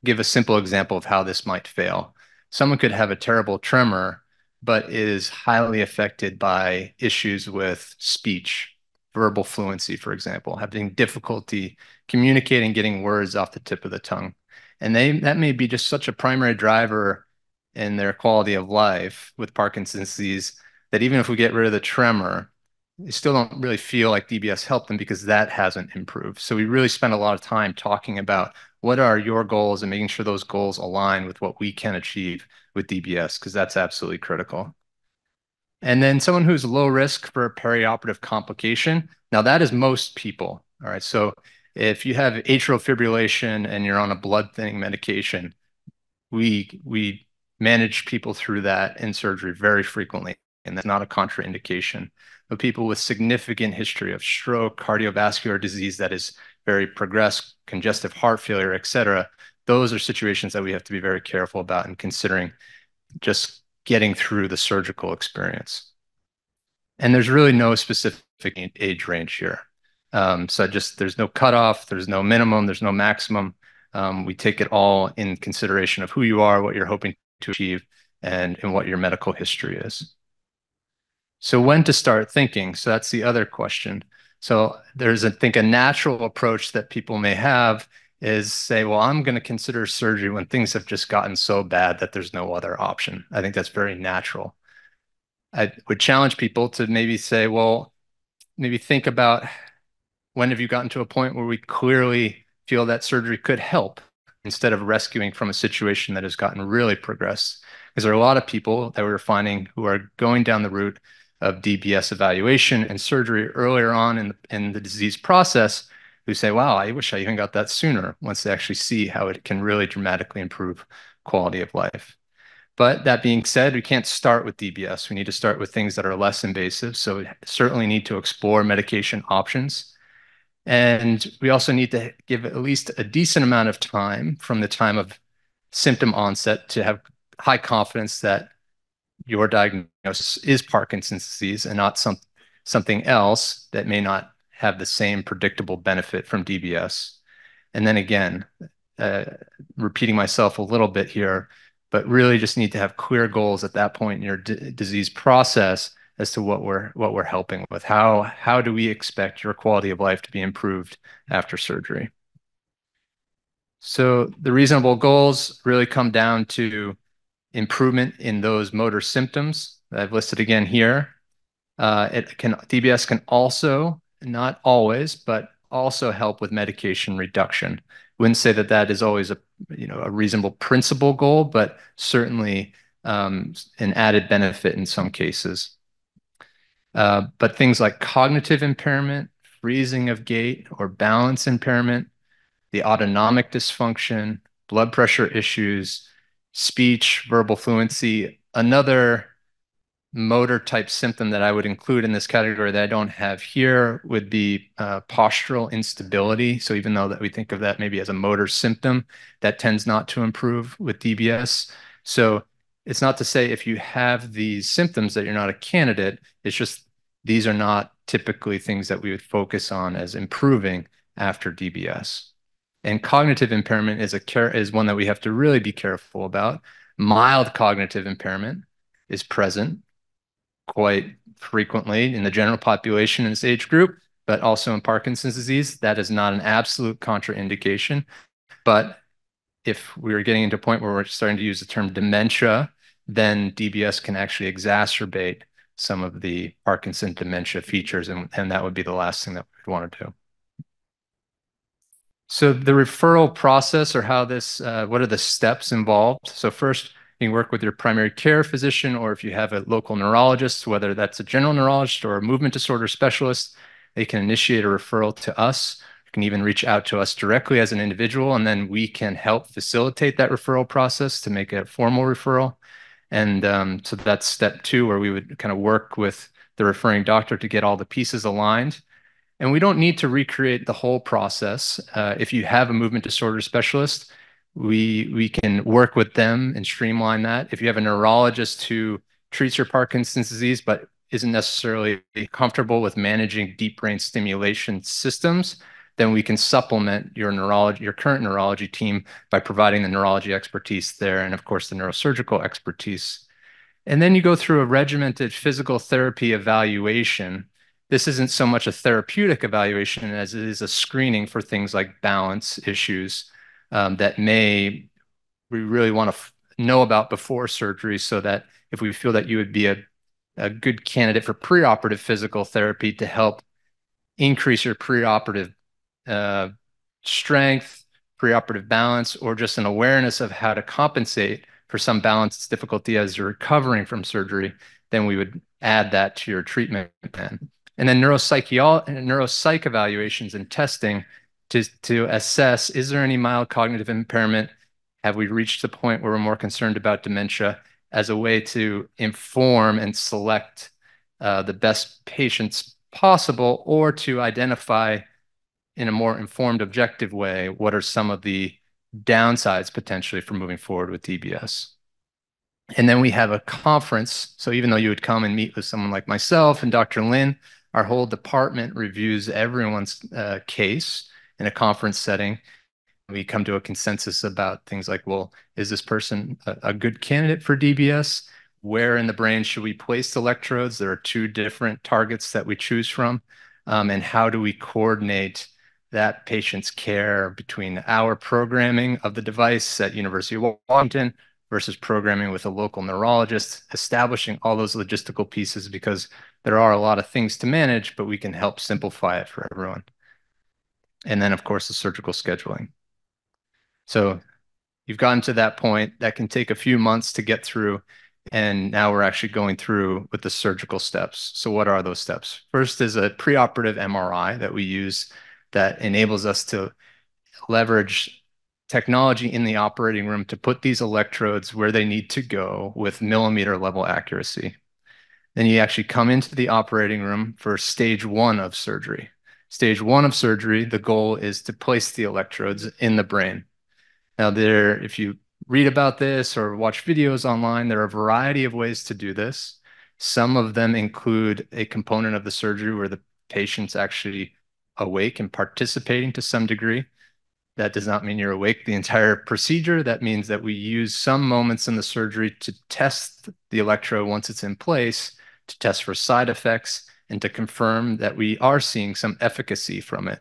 Give a simple example of how this might fail. Someone could have a terrible tremor, but is highly affected by issues with speech, verbal fluency, for example, having difficulty communicating, getting words off the tip of the tongue. And that may be just such a primary driver in their quality of life with Parkinson's disease that even if we get rid of the tremor, they still don't really feel like DBS helped them because that hasn't improved. So we really spend a lot of time talking about what are your goals and making sure those goals align with what we can achieve with DBS, because that's absolutely critical. And then someone who's low risk for a perioperative complication. Now that is most people. All right. So if you have atrial fibrillation and you're on a blood thinning medication, we manage people through that in surgery very frequently, and that's not a contraindication. But people with significant history of stroke, cardiovascular disease that is very progressed, congestive heart failure, et cetera, those are situations that we have to be very careful about and considering just getting through the surgical experience. And there's really no specific age range here. So there's no cutoff, there's no minimum, there's no maximum. We take it all in consideration of who you are, what you're hoping to achieve, and what your medical history is. So when to start thinking? So that's the other question. So there's, I think, a natural approach that people may have is say, well, I'm going to consider surgery when things have just gotten so bad that there's no other option. I think that's very natural. I would challenge people to maybe say, well, maybe think about when have you gotten to a point where we clearly feel that surgery could help instead of rescuing from a situation that has gotten really progressed. Because there are a lot of people that we're finding who are going down the route of DBS evaluation and surgery earlier on in the disease process who say, wow, I wish I even got that sooner, once they actually see how it can really dramatically improve quality of life. But that being said, we can't start with DBS. We need to start with things that are less invasive. So we certainly need to explore medication options. And we also need to give at least a decent amount of time from the time of symptom onset to have high confidence that your diagnosis is Parkinson's disease and not something else that may not have the same predictable benefit from DBS. And then again, repeating myself a little bit here, but really just need to have clear goals at that point in your disease process as to what we're helping with. How do we expect your quality of life to be improved after surgery? So the reasonable goals really come down to improvement in those motor symptoms that I've listed again here. DBS can also, not always, but also help with medication reduction. Wouldn't say that that is always a reasonable principal goal, but certainly an added benefit in some cases. But things like cognitive impairment, freezing of gait, or balance impairment, the autonomic dysfunction, blood pressure issues, speech, verbal fluency. Another motor type symptom that I would include in this category that I don't have here would be postural instability. So even though that we think of that maybe as a motor symptom, that tends not to improve with DBS. So it's not to say if you have these symptoms that you're not a candidate. It's just these are not typically things that we would focus on as improving after DBS. And cognitive impairment is one that we have to really be careful about. Mild cognitive impairment is present quite frequently in the general population in this age group, but also in Parkinson's disease. That is not an absolute contraindication. But if we're getting into a point where we're starting to use the term dementia, then DBS can actually exacerbate some of the Parkinson dementia features, and that would be the last thing that we'd want to do. So the referral process, or how this, what are the steps involved? So first, you can work with your primary care physician, or if you have a local neurologist, whether that's a general neurologist or a movement disorder specialist, they can initiate a referral to us. You can even reach out to us directly as an individual, and then we can help facilitate that referral process to make a formal referral. And so that's step 2, where we would kind of work with the referring doctor to get all the pieces aligned. And we don't need to recreate the whole process. If you have a movement disorder specialist, we can work with them and streamline that. If you have a neurologist who treats your Parkinson's disease but isn't necessarily comfortable with managing deep brain stimulation systems, then we can supplement your current neurology team by providing the neurology expertise there, and of course the neurosurgical expertise. And then you go through a regimented physical therapy evaluation. This isn't so much a therapeutic evaluation as it is a screening for things like balance issues that we really want to know about before surgery, so that if we feel that you would be a good candidate for preoperative physical therapy to help increase your preoperative strength, preoperative balance, or just an awareness of how to compensate for some balance difficulty as you're recovering from surgery, then we would add that to your treatment plan. And then neuropsych evaluations and testing to assess, is there any mild cognitive impairment? Have we reached the point where we're more concerned about dementia, as a way to inform and select the best patients possible, or to identify in a more informed, objective way what are some of the downsides potentially for moving forward with DBS. And then we have a conference. So even though you would come and meet with someone like myself and Dr. Lin, our whole department reviews everyone's case in a conference setting. We come to a consensus about things like, well, is this person a good candidate for DBS? Where in the brain should we place the electrodes? There are 2 different targets that we choose from. And how do we coordinate that patient's care between our programming of the device at University of Washington versus programming with a local neurologist, establishing all those logistical pieces, because there are a lot of things to manage, but we can help simplify it for everyone. And then, of course, the surgical scheduling. So you've gotten to that point. That can take a few months to get through. And now we're actually going through with the surgical steps. So what are those steps? First is a preoperative MRI that we use that enables us to leverage technology in the operating room to put these electrodes where they need to go with millimeter level accuracy. Then you actually come into the operating room for stage 1 of surgery. Stage 1 of surgery, the goal is to place the electrodes in the brain. Now if you read about this or watch videos online, there are a variety of ways to do this. Some of them include a component of the surgery where the patient's actually awake and participating to some degree. That does not mean you're awake the entire procedure. That means that we use some moments in the surgery to test the electrode once it's in place, to test for side effects, and to confirm that we are seeing some efficacy from it.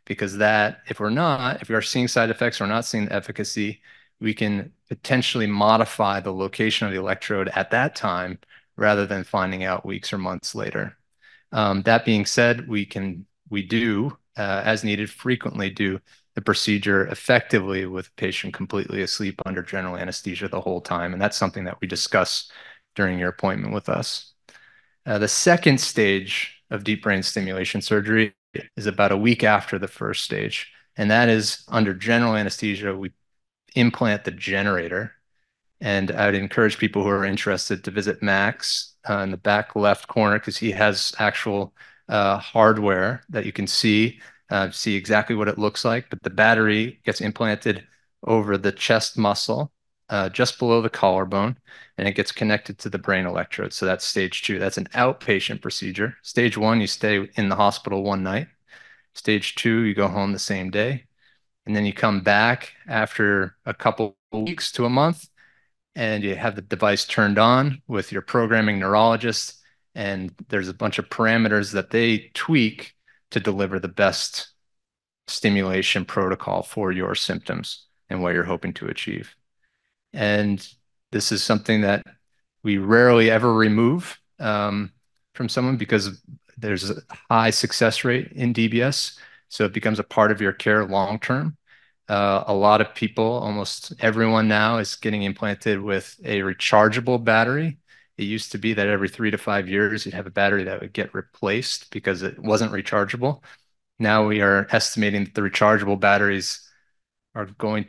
because that, if we are seeing side effects or not seeing efficacy, we can potentially modify the location of the electrode at that time rather than finding out weeks or months later. That being said, we do, as needed, frequently do the procedure effectively with a patient completely asleep under general anesthesia the whole time. And that's something that we discuss during your appointment with us. The second stage of deep brain stimulation surgery is about a week after the first stage. And that is under general anesthesia, we implant the generator. And I would encourage people who are interested to visit Max in the back left corner, because he has actual hardware that you can see exactly what it looks like. But the battery gets implanted over the chest muscle, just below the collarbone, and it gets connected to the brain electrode. So that's stage 2. That's an outpatient procedure. Stage 1, you stay in the hospital one night. Stage 2, you go home the same day. And then you come back after a couple weeks to a month, and you have the device turned on with your programming neurologist, and there's a bunch of parameters that they tweak to deliver the best stimulation protocol for your symptoms and what you're hoping to achieve. And this is something that we rarely ever remove from someone, because there's a high success rate in DBS. So it becomes a part of your care long term. A lot of people, almost everyone now, is getting implanted with a rechargeable battery. It used to be that every 3 to 5 years, you'd have a battery that would get replaced because it wasn't rechargeable. Now we are estimating that the rechargeable batteries are going,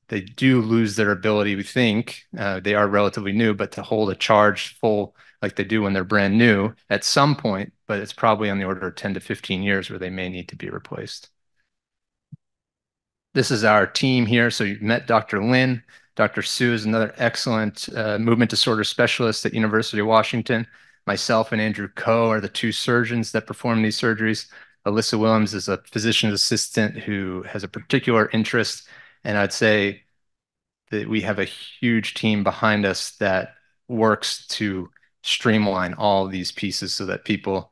they do lose their ability, we think. They are relatively new, but to hold a charge full like they do when they're brand new at some point, but it's probably on the order of 10 to 15 years where they may need to be replaced. This is our team here. So you've met Dr. Lin. Dr. Su is another excellent movement disorder specialist at University of Washington. Myself and Andrew Coe are the 2 surgeons that perform these surgeries. Alyssa Willems is a physician's assistant who has a particular interest. And I'd say that we have a huge team behind us that works to streamline all these pieces so that people,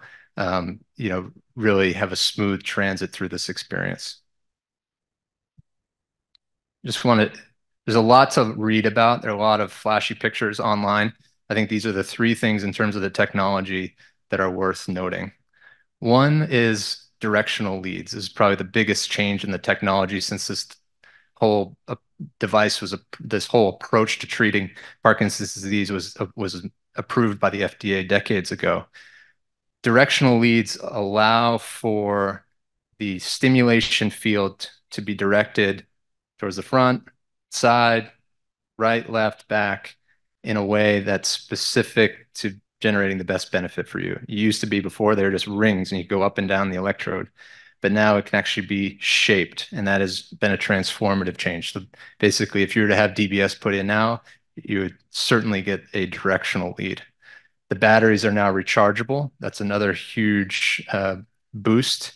really have a smooth transit through this experience. There's a lot to read about. There are a lot of flashy pictures online. I think these are the 3 things in terms of the technology that are worth noting. One is directional leads. This is probably the biggest change in the technology since this whole this whole approach to treating Parkinson's disease was approved by the FDA decades ago. Directional leads allow for the stimulation field to be directed towards the front, side, right, left, back, in a way that's specific to generating the best benefit for you. It used to be, before, they were just rings and you go up and down the electrode, but now it can actually be shaped, and that has been a transformative change. So basically, if you were to have DBS put in now, you would certainly get a directional lead. The batteries are now rechargeable. That's another huge boost.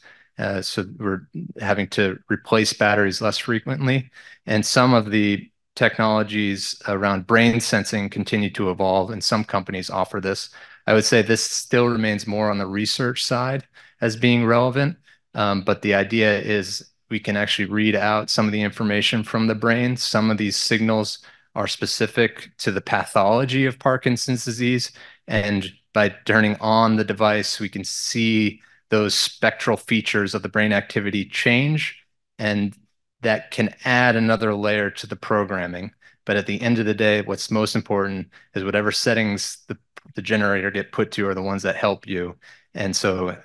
So we're having to replace batteries less frequently. And some of the technologies around brain sensing continue to evolve, and some companies offer this. I would say this still remains more on the research side as being relevant, but the idea is we can actually read out some of the information from the brain. Some of these signals are specific to the pathology of Parkinson's disease, and by turning on the device, we can see those spectral features of the brain activity change, and that can add another layer to the programming. But at the end of the day, what's most important is whatever settings the generator get put to are the ones that help you. And so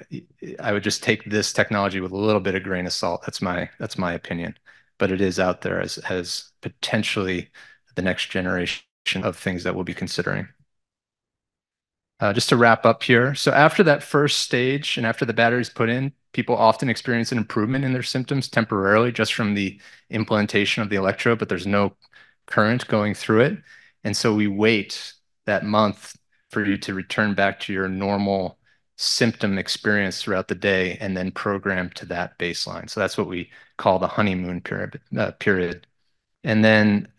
I would just take this technology with a little bit of grain of salt. That's my opinion, but it is out there as potentially the next generation of things that we'll be considering. Just to wrap up here. So after that first stage and after the battery's put in, people often experience an improvement in their symptoms temporarily just from the implantation of the electrode, but there's no current going through it. And so we wait that month for you to return back to your normal symptom experience throughout the day and then program to that baseline. So that's what we call the honeymoon period. And then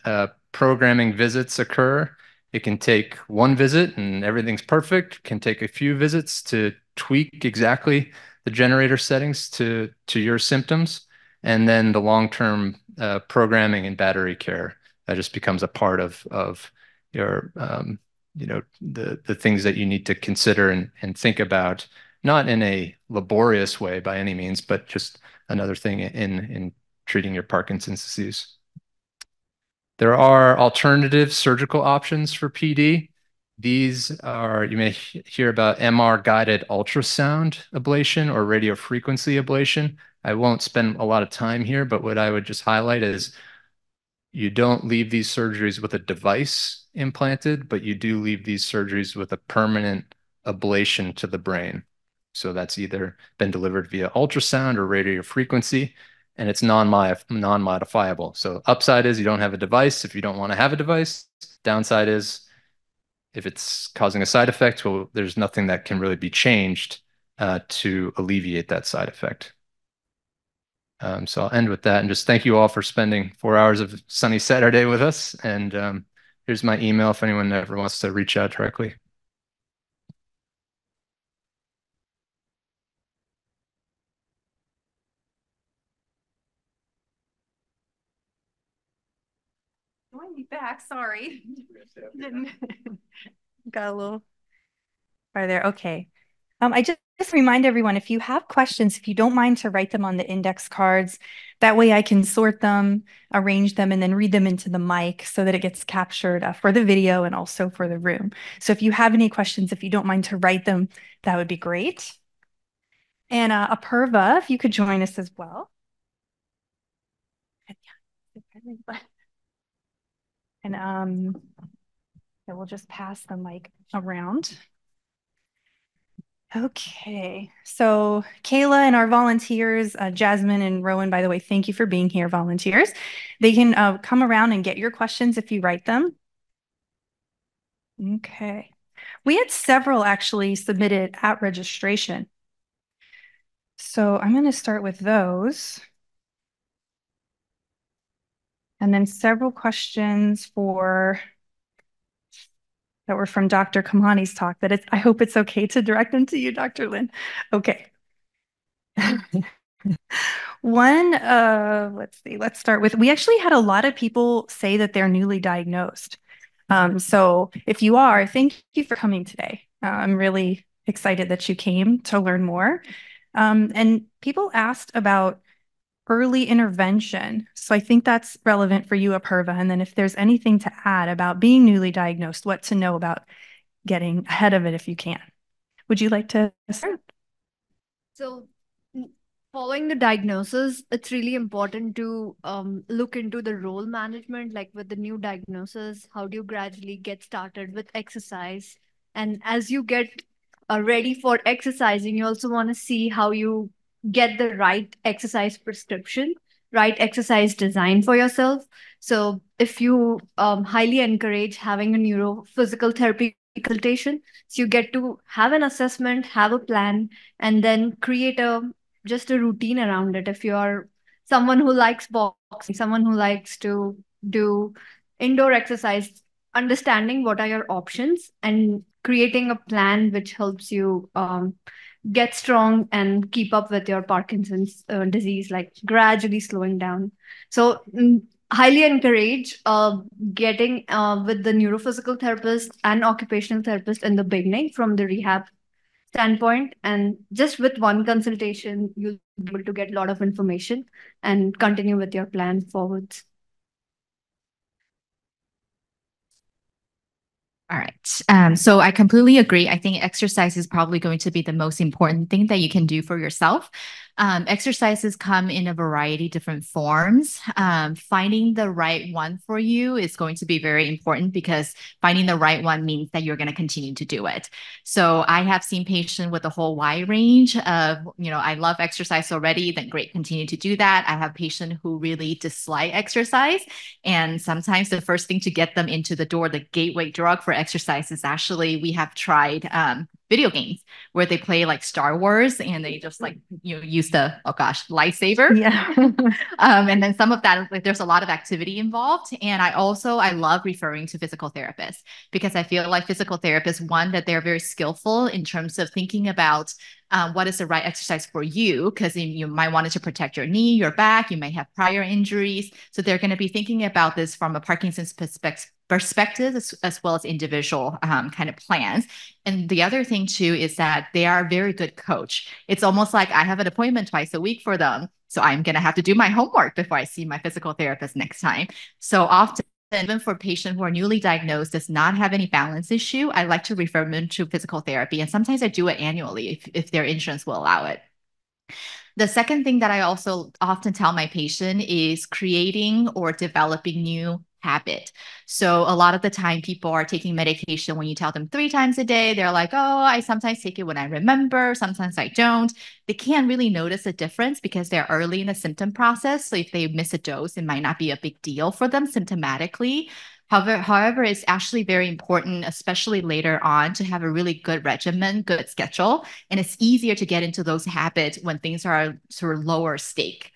programming visits occur. It can take one visit and everything's perfect. It can take a few visits to tweak exactly the generator settings to your symptoms. And then the long-term programming and battery care that just becomes a part of your the things that you need to consider and think about, not in a laborious way by any means, but just another thing in treating your Parkinson's disease. There are alternative surgical options for PD. These are, you may hear about MR-guided ultrasound ablation or radiofrequency ablation. I won't spend a lot of time here, but what I would just highlight is you don't leave these surgeries with a device implanted, but you do leave these surgeries with a permanent ablation to the brain. So that's either been delivered via ultrasound or radiofrequency, and it's non-modifiable. So upside is you don't have a device if you don't want to have a device. Downside is if it's causing a side effect, well, there's nothing that can really be changed to alleviate that side effect. So I'll end with that and just thank you all for spending 4 hours of sunny Saturday with us. And here's my email if anyone ever wants to reach out directly. Join me back. Sorry. Got a little right there. Okay. I just remind everyone, if you have questions, if you don't mind to write them on the index cards, that way I can sort them, arrange them, and then read them into the mic so that it gets captured for the video and also for the room. So if you have any questions, if you don't mind to write them, that would be great. And Apurva, if you could join us as well. And we'll just pass the mic around. Okay, so Kayla and our volunteers, Jasmine and Rowan, by the way, thank you for being here, volunteers. They can come around and get your questions if you write them. Okay, we had several actually submitted at registration. So I'm going to start with those. And then several questions that were from Dr. Khemani's talk that I hope it's okay to direct them to you, Dr. Lin. Okay. One, let's start with, we actually had a lot of people say that they're newly diagnosed. So if you are, thank you for coming today. I'm really excited that you came to learn more. And people asked about early intervention. So I think that's relevant for you, Apurva. And then if there's anything to add about being newly diagnosed, what to know about getting ahead of it if you can. Would you like to start? So following the diagnosis, it's really important to look into the role management, like with the new diagnosis, how do you gradually get started with exercise? And as you get ready for exercising, you also want to see how you get the right exercise prescription, right exercise design for yourself. So if you highly encourage having a neurophysical therapy consultation, so you get to have an assessment, have a plan, and then create just a routine around it. If you're someone who likes boxing, someone who likes to do indoor exercise, understanding what are your options and creating a plan which helps you get strong and keep up with your Parkinson's disease, like gradually slowing down. So highly encourage getting with the neurophysical therapist and occupational therapist in the beginning from the rehab standpoint. And just with one consultation, you'll be able to get a lot of information and continue with your plan forwards. All right. So I completely agree. I think exercise is probably going to be the most important thing that you can do for yourself. Exercises come in a variety of different forms. Finding the right one for you is going to be very important because finding the right one means that you're going to continue to do it. So I have seen patients with a whole wide range of, I love exercise already, then great, continue to do that. I have patients who really dislike exercise. And sometimes the first thing to get them into the door, the gateway drug for exercise is actually, we have tried video games where they play like Star Wars and they just like use the lightsaber. Yeah. And then some of that, like there's a lot of activity involved. And I love referring to physical therapists because I feel like physical therapists, one, that they're very skillful in terms of thinking about what is the right exercise for you, because you might want it to protect your knee, your back, you may have prior injuries. So they're going to be thinking about this from a Parkinson's perspective as well as individual kind of plans. And the other thing too is that they are a very good coach. It's almost like I have an appointment twice a week for them. So I'm going to have to do my homework before I see my physical therapist next time. So often, even for patients who are newly diagnosed, does not have any balance issue, I like to refer them to physical therapy. And sometimes I do it annually if their insurance will allow it. The second thing that I also often tell my patient is creating or developing new habit. So a lot of the time people are taking medication when you tell them 3 times a day, they're like, oh, I sometimes take it when I remember, sometimes I don't. They can't really notice a difference because they're early in the symptom process. So if they miss a dose, it might not be a big deal for them symptomatically. However, it's actually very important, especially later on, to have a really good regimen, good schedule. And it's easier to get into those habits when things are sort of lower stake.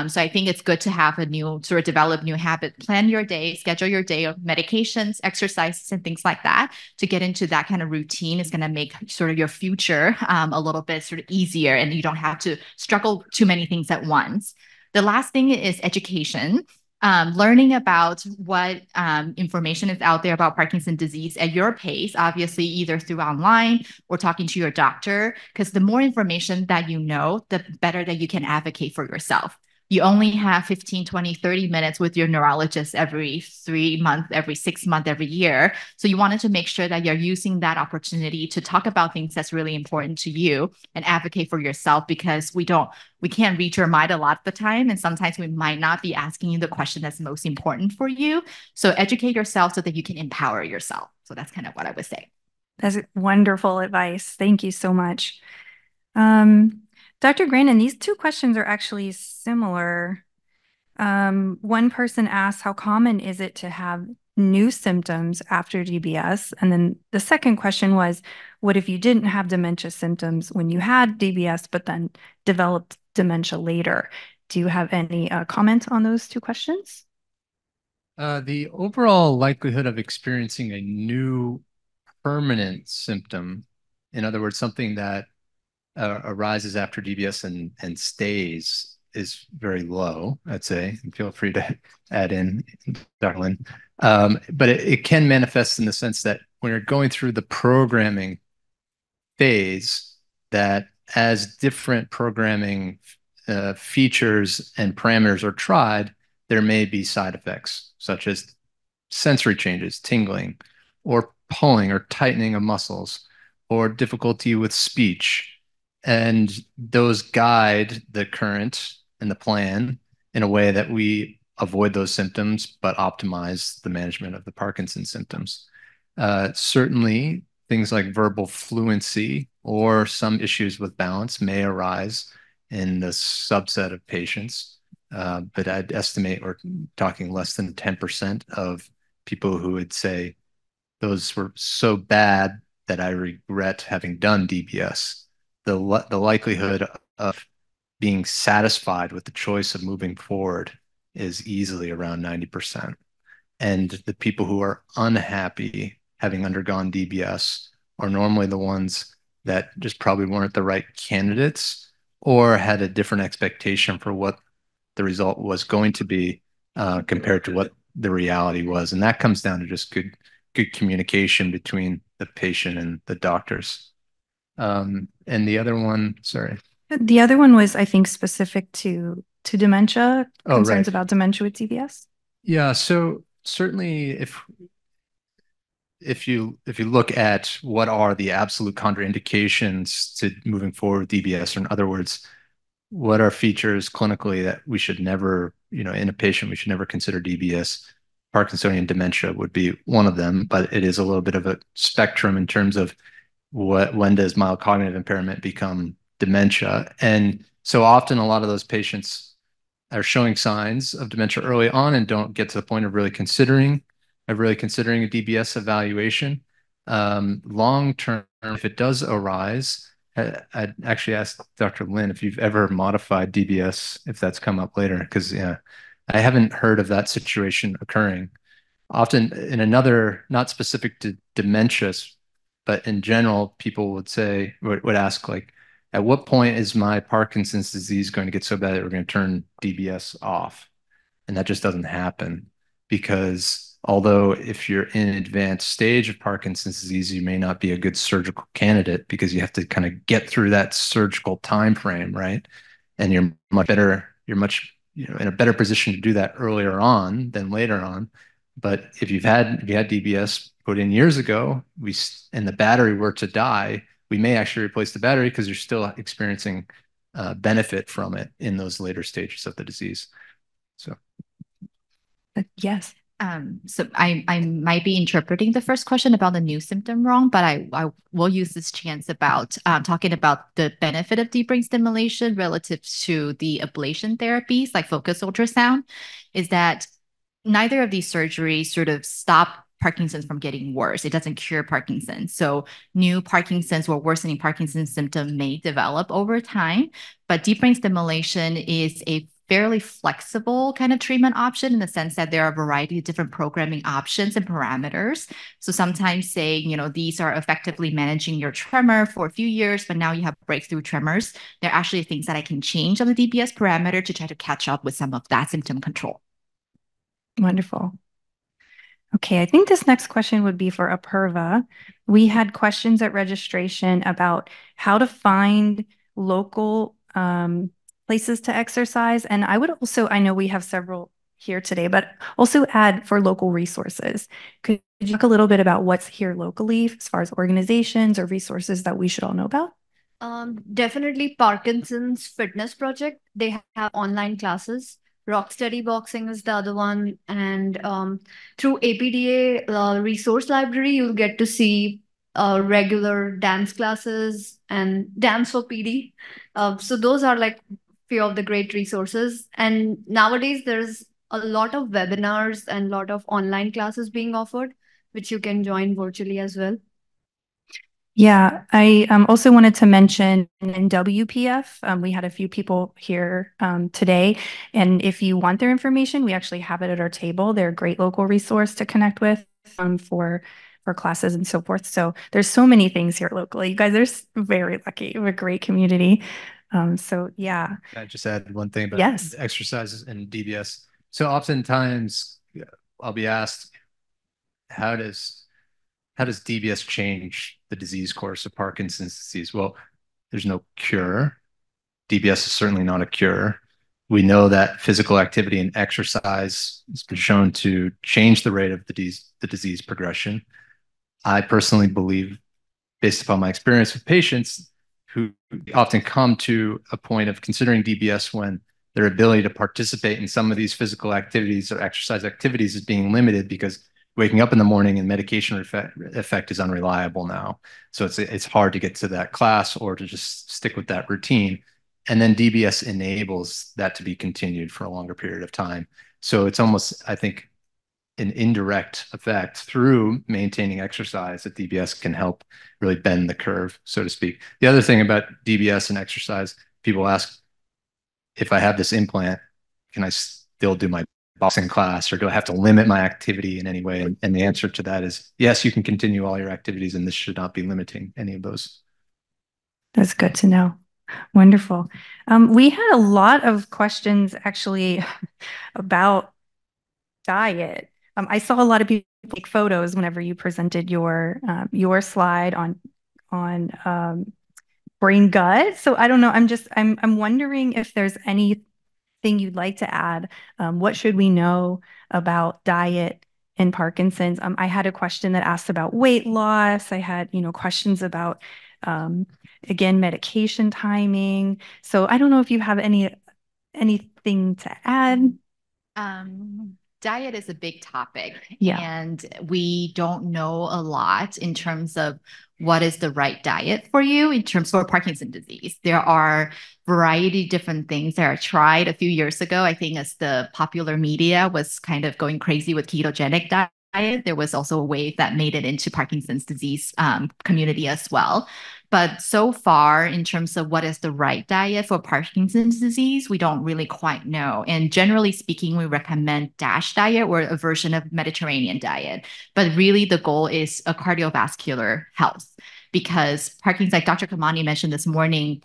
So I think it's good to have develop new habit, plan your day, schedule your day of medications, exercises, and things like that to get into that kind of routine is going to make sort of your future a little bit sort of easier and you don't have to struggle too many things at once. The last thing is education. Learning about what information is out there about Parkinson's disease at your pace, obviously either through online or talking to your doctor, because the more information that you know, the better that you can advocate for yourself. You only have 15, 20, 30 minutes with your neurologist every 3 months, every 6 months, every year. So you wanted to make sure that you're using that opportunity to talk about things that's really important to you and advocate for yourself because we can't read your mind a lot of the time. And sometimes we might not be asking you the question that's most important for you. So educate yourself so that you can empower yourself. So that's kind of what I would say. That's wonderful advice. Thank you so much. Dr. Grannon, these 2 questions are actually similar. One person asked, how common is it to have new symptoms after DBS? And then the second question was, what if you didn't have dementia symptoms when you had DBS, but then developed dementia later? Do you have any comment on those 2 questions? The overall likelihood of experiencing a new permanent symptom, in other words, something that arises after DBS and stays, is very low, I'd say. And feel free to add in, Dr. Lin. But it can manifest in the sense that when you're going through the programming phase, that as different programming features and parameters are tried, there may be side effects, such as sensory changes, tingling, or pulling or tightening of muscles, or difficulty with speech. And those guide the current and the plan in a way that we avoid those symptoms, but optimize the management of the Parkinson's symptoms. Certainly, things like verbal fluency or some issues with balance may arise in this subset of patients, but I'd estimate we're talking less than 10% of people who would say those were so bad that I regret having done DBS. The likelihood of being satisfied with the choice of moving forward is easily around 90%. And the people who are unhappy having undergone DBS are normally the ones that just probably weren't the right candidates or had a different expectation for what the result was going to be compared to what the reality was. And that comes down to just good communication between the patient and the doctors. And the other one, sorry. The other one was, I think, specific to dementia, concerns right. about dementia with DBS. Yeah, so certainly if you look at what are the absolute contraindications to moving forward with DBS, or in other words, what are features clinically that we should never, in a patient, we should never consider DBS, Parkinsonian dementia would be one of them, but it is a little bit of a spectrum in terms of when does mild cognitive impairment become dementia. And so often a lot of those patients are showing signs of dementia early on and don't get to the point of really considering a DBS evaluation. Long term, if it does arise, I'd actually ask Dr. Lin if you've ever modified DBS, if that's come up later, because yeah, I haven't heard of that situation occurring. Often in another, not specific to dementias, but in general, people would ask like, at what point is my Parkinson's disease going to get so bad that we're going to turn DBS off? And that just doesn't happen because although if you're in an advanced stage of Parkinson's disease, you may not be a good surgical candidate because you have to kind of get through that surgical time frame, right? And you're much, in a better position to do that earlier on than later on. But if you had DBS put in years ago, and the battery were to die, we may actually replace the battery because you're still experiencing benefit from it in those later stages of the disease. So. Yes. So I might be interpreting the first question about the new symptom wrong, but I will use this chance about talking about the benefit of deep brain stimulation relative to the ablation therapies like focused ultrasound, is that neither of these surgeries sort of stop Parkinson's from getting worse. It doesn't cure Parkinson's. So new Parkinson's or worsening Parkinson's symptom may develop over time, but deep brain stimulation is a fairly flexible kind of treatment option in the sense that there are a variety of different programming options and parameters. So sometimes say, these are effectively managing your tremor for a few years, but now you have breakthrough tremors. There are actually things that I can change on the DBS parameter to try to catch up with some of that symptom control. Wonderful. Okay, I think this next question would be for Apurva. We had questions at registration about how to find local places to exercise. And I would also, I know we have several here today, but also add for local resources. Could you talk a little bit about what's here locally as far as organizations or resources that we should all know about? Definitely Parkinson's Fitness Project. They have online classes. Rocksteady Boxing is the other one. And through APDA Resource Library, you'll get to see regular dance classes and dance for PD. So those are like few of the great resources. And nowadays, there's a lot of webinars and a lot of online classes being offered, which you can join virtually as well. Yeah, I also wanted to mention in WPF, we had a few people here today, and if you want their information, we actually have it at our table. They're a great local resource to connect with for classes and so forth. So there's so many things here locally. You guys are very lucky. We have a great community. So yeah. Can I just add one thing about Yes. exercises and DBS? So oftentimes I'll be asked, how does DBS change the disease course of Parkinson's disease? Well, there's no cure. DBS is certainly not a cure. We know that physical activity and exercise has been shown to change the rate of the disease progression. I personally believe, based upon my experience with patients who often come to a point of considering DBS when their ability to participate in some of these physical activities or exercise activities is being limited because waking up in the morning and medication effect is unreliable now. So it's hard to get to that class or to just stick with that routine. And then DBS enables that to be continued for a longer period of time. So it's almost, I think, an indirect effect through maintaining exercise that DBS can help really bend the curve, so to speak. The other thing about DBS and exercise, people ask, if I have this implant, can I still do my boxing class, or do I have to limit my activity in any way? And the answer to that is yes, you can continue all your activities, and this should not be limiting any of those. That's good to know. Wonderful. We had a lot of questions actually about diet. I saw a lot of people take photos whenever you presented your slide on brain gut. So I don't know. I'm wondering if there's anything you'd like to add. What should we know about diet and Parkinson's? I had a question that asked about weight loss. I had questions about again medication timing. So I don't know if you have anything to add. Diet is a big topic, Yeah. and we don't know a lot in terms of what is the right diet for you in terms for Parkinson's disease. There are variety of different things that are tried a few years ago. I think as the popular media was kind of going crazy with ketogenic diet, diet. There was also a wave that made it into Parkinson's disease community as well. But so far, in terms of what is the right diet for Parkinson's disease, we don't really quite know. And generally speaking, we recommend DASH diet or a version of Mediterranean diet. But really, the goal is a cardiovascular health because Parkinson's, like Dr. Khemani mentioned this morning,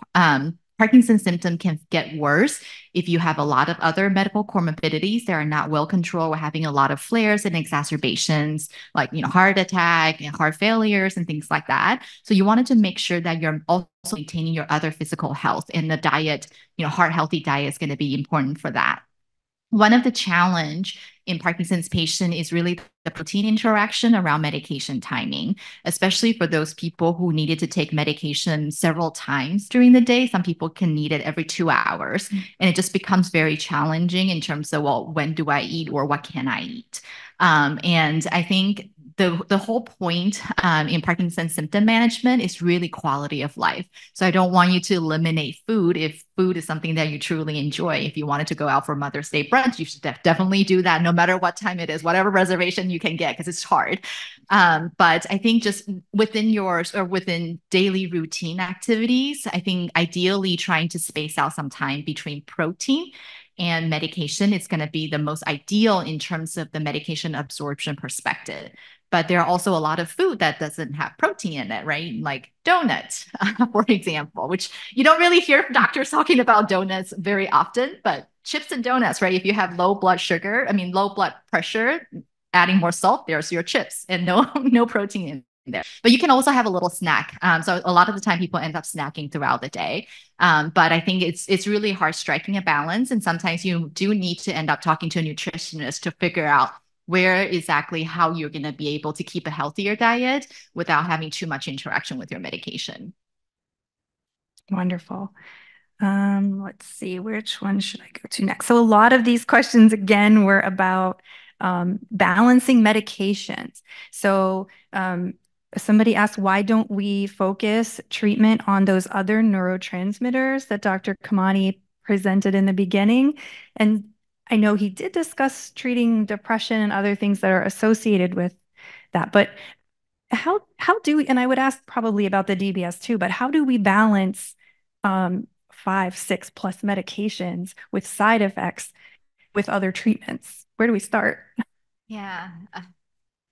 Parkinson's symptom can get worse if you have a lot of other medical comorbidities that are not well controlled or having a lot of flares and exacerbations, like heart attack and heart failures and things like that. So you wanted to make sure that you're also maintaining your other physical health, and the diet, heart healthy diet is going to be important for that. One of the challenge in Parkinson's patient is really the protein interaction around medication timing, especially for those people who needed to take medication several times during the day. Some people can need it every 2 hours, and it just becomes very challenging in terms of, well, when do I eat or what can I eat? And I think the whole point in Parkinson's symptom management is really quality of life. So I don't want you to eliminate food if food is something that you truly enjoy. If you wanted to go out for Mother's Day brunch, you should definitely do that no matter what time it is, whatever reservation you can get, because it's hard. But I think just within yours or within daily routine activities, I think ideally trying to space out some time between protein and medication is going to be the most ideal in terms of the medication absorption perspective. But there are also a lot of food that doesn't have protein in it, right? Like donuts, for example, which you don't really hear doctors talking about donuts very often, but chips and donuts, right? If you have low blood pressure, adding more salt, there's your chips and no protein in there. But you can also have a little snack. So a lot of the time people end up snacking throughout the day. But I think it's really hard striking a balance. And sometimes you do need to end up talking to a nutritionist to figure out where exactly how you're going to be able to keep a healthier diet without having too much interaction with your medication. Wonderful. Let's see, which one should I go to next? So a lot of these questions, again, were about balancing medications. So somebody asked, why don't we focus treatment on those other neurotransmitters that Dr. Khemani presented in the beginning? And I know he did discuss treating depression and other things that are associated with that, but how do we, and I would ask probably about the DBS too, but how do we balance 5, 6+ medications with side effects with other treatments? Where do we start? Yeah,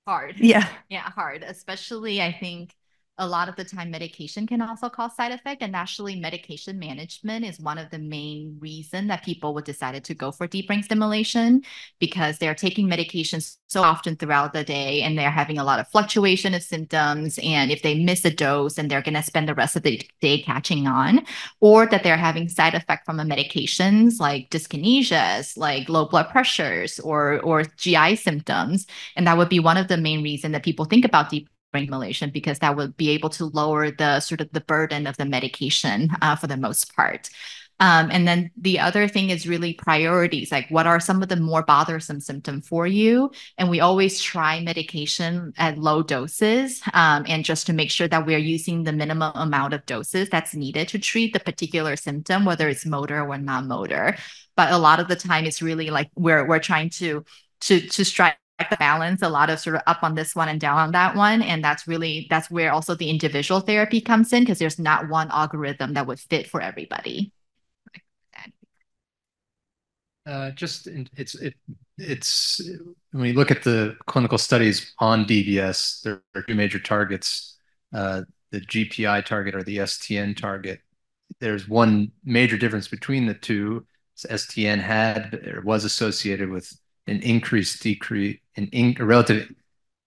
hard. Yeah, hard. Especially, I think a lot of the time medication can also cause side effect, and actually medication management is one of the main reasons that people would decide to go for deep brain stimulation, because they're taking medications so often throughout the day and they're having a lot of fluctuation of symptoms. And if they miss a dose, and they're going to spend the rest of the day catching on, or that they're having side effect from the medications like dyskinesias, like low blood pressures or GI symptoms. And that would be one of the main reasons that people think about deep brain stimulation, because that would be able to lower the sort of the burden of the medication for the most part. And then the other thing is really priorities, like what are some of the more bothersome symptoms for you? And we always try medication at low doses, and just to make sure that we're using the minimum amount of doses that's needed to treat the particular symptom, whether it's motor or non-motor. But a lot of the time it's really like we're trying to strike the balance, a lot of sort of up on this one and down on that one. And that's where also the individual therapy comes in, because there's not one algorithm that would fit for everybody. It's when you look at the clinical studies on DBS, there are two major targets, the GPI target or the STN target. There's one major difference between the two. STN was associated with an a relative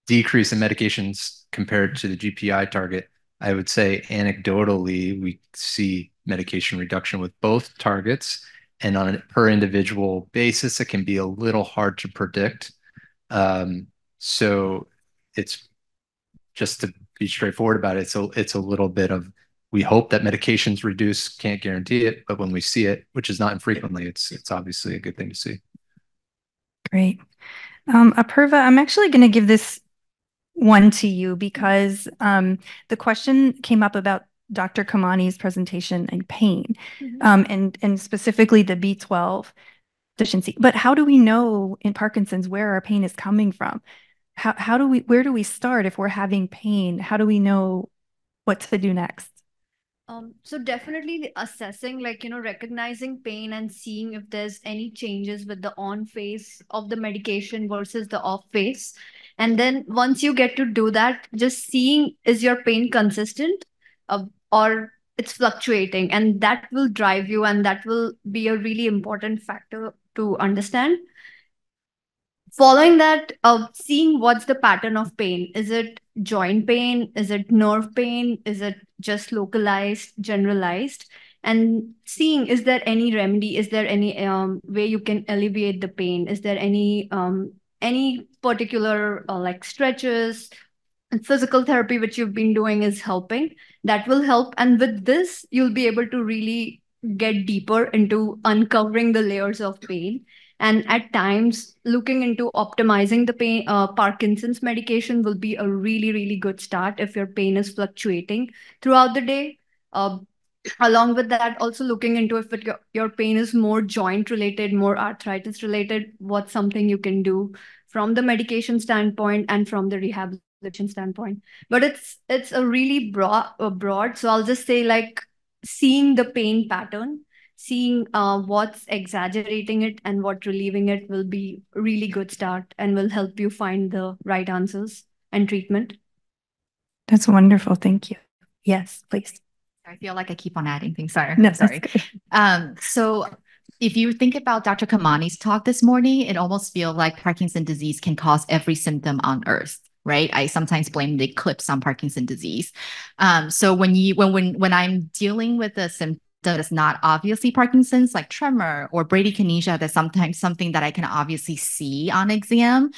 decrease in medications compared to the GPI target. I would say anecdotally, we see medication reduction with both targets, and on a per individual basis, it can be a little hard to predict. So it's just to be straightforward about it. So it's a little bit of, we hope that medications reduce, can't guarantee it, but when we see it, which is not infrequently, it's obviously a good thing to see. Great. Apurva, I'm actually going to give this one to you because the question came up about Dr. Khemani's presentation and pain, and specifically the B12 deficiency. But how do we know in Parkinson's where our pain is coming from? where do we start if we're having pain? How do we know what to do next? So definitely assessing, recognizing pain and seeing if there's any changes with the on phase of the medication versus the off phase. And then once you get to do that, just seeing, is your pain consistent, or it's fluctuating, and that will drive you, and that will be a really important factor to understand. Following that, seeing what's the pattern of pain. Is it joint pain? Is it nerve pain? Is it just localized, generalized? And seeing, is there any remedy? Is there any way you can alleviate the pain? Is there any particular like stretches and physical therapy which you've been doing is helping? That will help. And with this, you'll be able to really get deeper into uncovering the layers of pain. And at times, looking into optimizing the pain, Parkinson's medication will be a really, really good start if your pain is fluctuating throughout the day. Uh, Along with that, also looking into if your pain is more joint related, more arthritis related, what's something you can do from the medication standpoint and from the rehabilitation standpoint. But it's a really broad. So I'll just say, like, seeing the pain pattern, seeing what's exaggerating it and what relieving it will be a really good start and will help you find the right answers and treatment. That's wonderful. Thank you. Yes, please. I feel like I keep on adding things. Sorry. No, sorry. So if you think about Dr. Khemani's talk this morning, it almost feels like Parkinson's disease can cause every symptom on earth, right? I sometimes blame the eclipse on Parkinson's disease. So when I'm dealing with a symptom that is not obviously Parkinson's, like tremor or bradykinesia, that's sometimes something that I can obviously see on exam,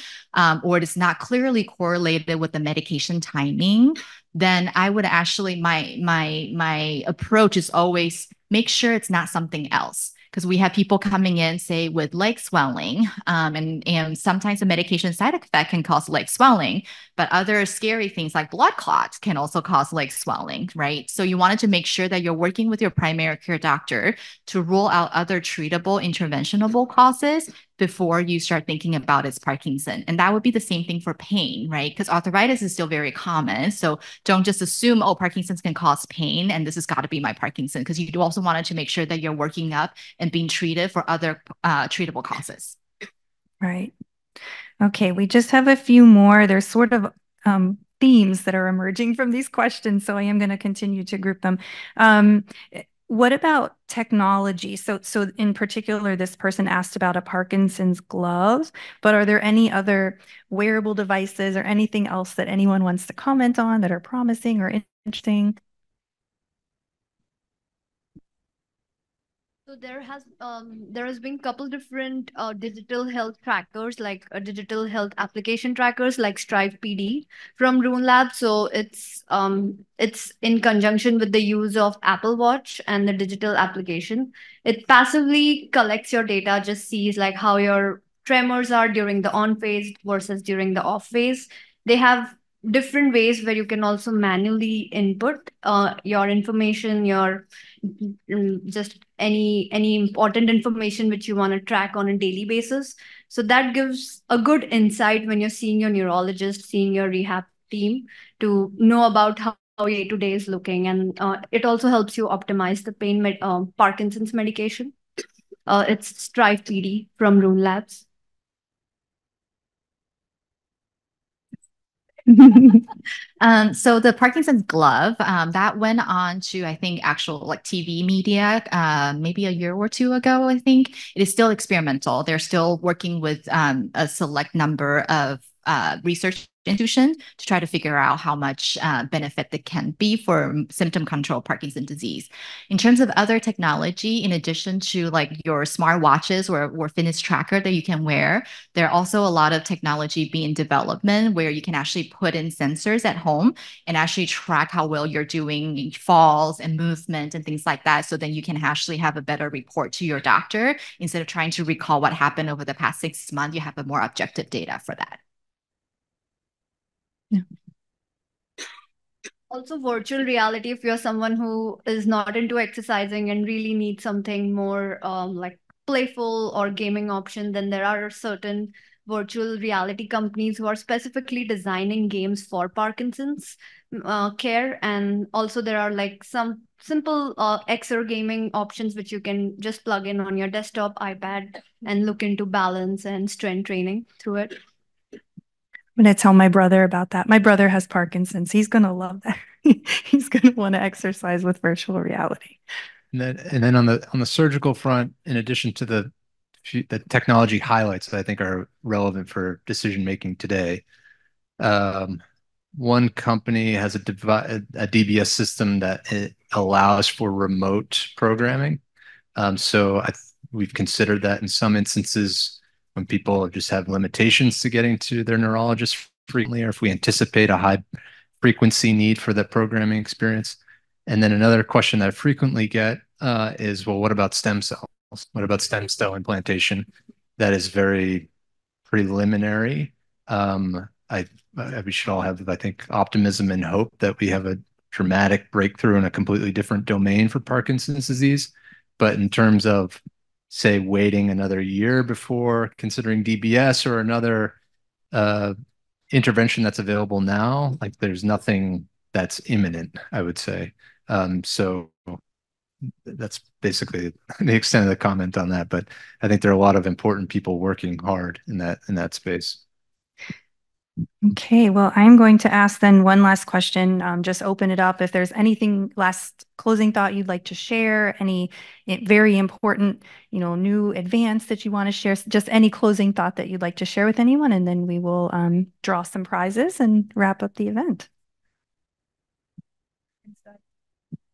or it is not clearly correlated with the medication timing, then I would actually, my approach is always make sure it's not something else. Because we have people coming in, say, with leg swelling, and sometimes the medication side effect can cause leg swelling, but other scary things like blood clots can also cause leg swelling, right? So you wanted to make sure that you're working with your primary care doctor to rule out other treatable, interventionable causes before you start thinking about its Parkinson. And that would be the same thing for pain, right? Because arthritis is still very common. So don't just assume, oh, Parkinson's can cause pain and this has got to be my Parkinson, because you do also wanted to make sure that you're working up and being treated for other treatable causes. Right. Okay, we just have a few more. There's sort of themes that are emerging from these questions, so I am going to continue to group them. What about technology? So in particular, this person asked about a Parkinson's glove, but are there any other wearable devices or anything else that anyone wants to comment on that are promising or interesting? So there has been a couple different digital health trackers, like digital health application trackers like Strive PD from Rune Lab. So it's in conjunction with the use of Apple Watch and the digital application. It passively collects your data, just sees like how your tremors are during the on phase versus during the off phase. They have different ways where you can also manually input your information, your just any important information which you want to track on a daily basis. So that gives a good insight when you're seeing your neurologist, seeing your rehab team, to know about how your day-to-day is looking. And it also helps you optimize the Parkinson's medication. It's Strive PD from Rune Labs. So the Parkinson's glove, that went on to, I think, actual like TV media, maybe a year or two ago, I think. It is still experimental. They're still working with a select number of research institution to try to figure out how much benefit that can be for symptom control Parkinson's disease. In terms of other technology, in addition to like your smart watches or fitness tracker that you can wear, there are also a lot of technology being in development where you can actually put in sensors at home and actually track how well you're doing falls and movement and things like that. So then you can actually have a better report to your doctor instead of trying to recall what happened over the past 6 months. You have a more objective data for that. Yeah. Also, virtual reality, if you're someone who is not into exercising and really needs something more like playful or gaming option, then there are certain virtual reality companies who are specifically designing games for Parkinson's care. And also there are like some simple XR gaming options which you can just plug in on your desktop, iPad, and look into balance and strength training through it. I'm going to tell my brother about that. My brother has Parkinson's. He's going to love that. He's going to want to exercise with virtual reality. And then on the surgical front, in addition to the technology highlights that I think are relevant for decision making today, one company has a DBS system that it allows for remote programming. So we've considered that in some instances when people just have limitations to getting to their neurologist frequently, or if we anticipate a high frequency need for that programming experience. And then another question that I frequently get is, well, what about stem cells? What about stem cell implantation? That is very preliminary. We should all have, I think, optimism and hope that we have a dramatic breakthrough in a completely different domain for Parkinson's disease. But in terms of, say, waiting another year before considering DBS or another intervention that's available now, like there's nothing that's imminent, I would say. So that's basically the extent of the comment on that. But I think there are a lot of important people working hard in that space. Okay, well, I'm going to ask then one last question, just open it up. If there's anything last closing thought you'd like to share, any very important, new advance that you want to share, just any closing thought that you'd like to share with anyone, and then we will draw some prizes and wrap up the event.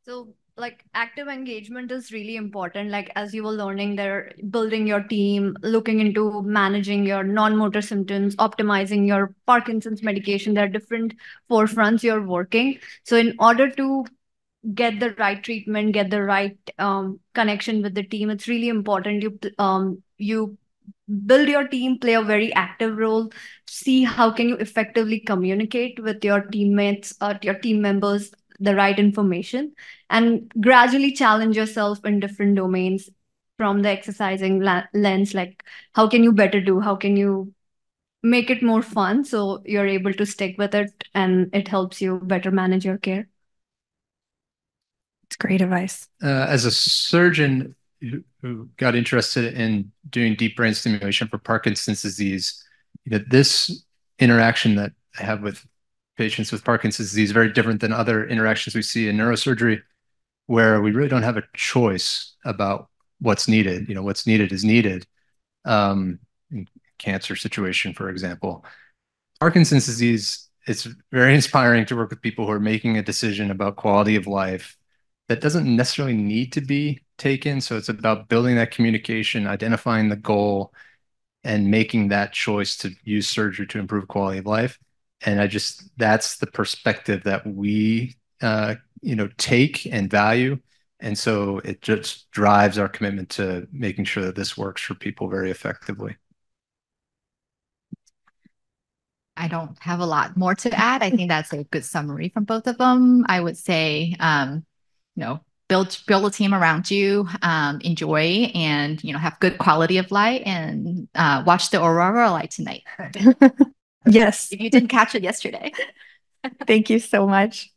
So like active engagement is really important. Like as you were learning, they're building your team, looking into managing your non-motor symptoms, optimizing your Parkinson's medication. There are different forefronts you're working. So in order to get the right treatment, get the right connection with the team, it's really important you build your team, play a very active role, see how can you effectively communicate with your teammates, your team members, the right information, and gradually challenge yourself in different domains from the exercising lens. Like how can you better do, how can you make it more fun so you're able to stick with it and it helps you better manage your care. It's great advice. As a surgeon who got interested in doing deep brain stimulation for Parkinson's disease, this interaction that I have with patients with Parkinson's disease is very different than other interactions we see in neurosurgery, where we really don't have a choice about what's needed. What's needed is needed. In cancer situation, for example. Parkinson's disease, it's very inspiring to work with people who are making a decision about quality of life that doesn't necessarily need to be taken. So it's about building that communication, identifying the goal, and making that choice to use surgery to improve quality of life. And that's the perspective that we, take and value. And so it just drives our commitment to making sure that this works for people very effectively. I don't have a lot more to add. I think that's a good summary from both of them. I would say, build a team around you, enjoy, and have good quality of life, and watch the aurora light tonight. Yes. If you didn't catch it yesterday. Thank you so much.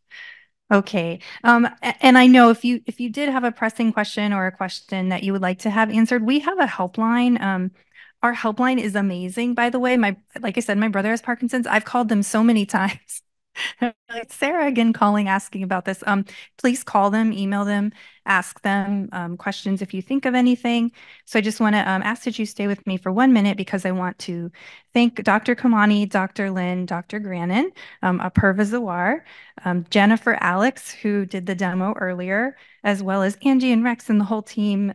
Okay. And I know if you did have a pressing question or a question that you would like to have answered, we have a helpline. Our helpline is amazing, by the way. Like I said, my brother has Parkinson's. I've called them so many times. Like Sarah again calling, asking about this. Please call them, email them, ask them questions if you think of anything. So I just want to ask that you stay with me for 1 minute because I want to thank Dr. Khemani, Dr. Lin, Dr. Grannon, Apurva Zawar, Jennifer Alex, who did the demo earlier, as well as Angie and Rex and the whole team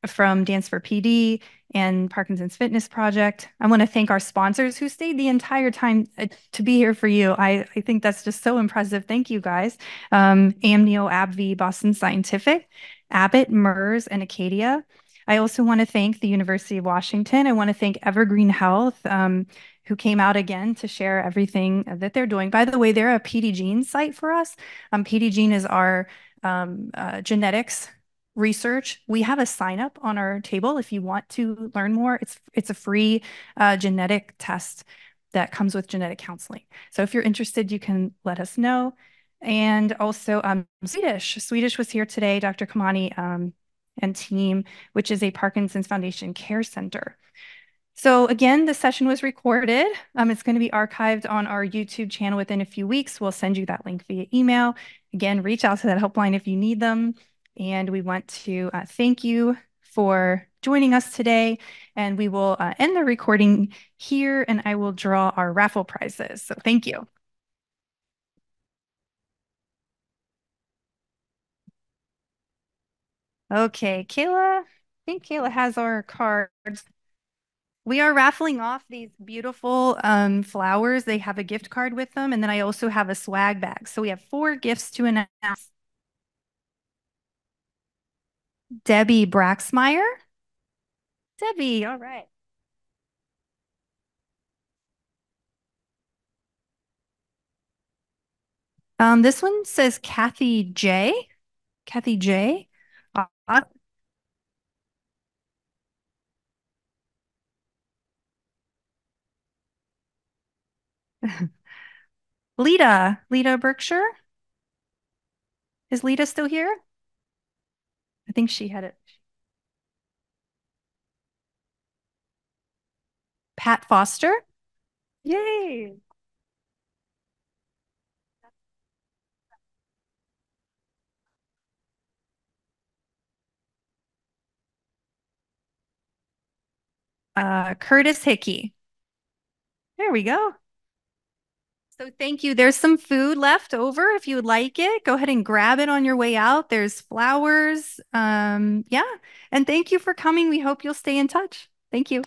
from Dance for PD and Parkinson's Fitness Project. I want to thank our sponsors who stayed the entire time to be here for you. I think that's just so impressive. Thank you guys. Amnio, AbbVie, Boston Scientific, Abbott, MERS, and Acadia. I also want to thank the University of Washington. I want to thank Evergreen Health, who came out again to share everything that they're doing. By the way, they're a PD Gene site for us. PD Gene is our genetics research, we have a sign up on our table if you want to learn more. It's a free genetic test that comes with genetic counseling. So if you're interested, you can let us know. And also Swedish was here today, Dr. Khemani and team, which is a Parkinson's Foundation Care Center. So again, the session was recorded. It's going to be archived on our YouTube channel within a few weeks. We'll send you that link via email. Again, reach out to that helpline if you need them. And we want to thank you for joining us today. And we will end the recording here, and I will draw our raffle prizes. So thank you. Okay, Kayla, I think Kayla has our cards. We are raffling off these beautiful flowers. They have a gift card with them. And then I also have a swag bag. So we have 4 gifts to announce. Debbie Braxmeyer. Debbie, all right. This one says Kathy J. Kathy J. Lita Berkshire. Is Lita still here? I think she had it. Pat Foster. Yay. Curtis Hickey. There we go. So thank you. There's some food left over if you would like it. Go ahead and grab it on your way out. There's flowers. Yeah. And thank you for coming. We hope you'll stay in touch. Thank you.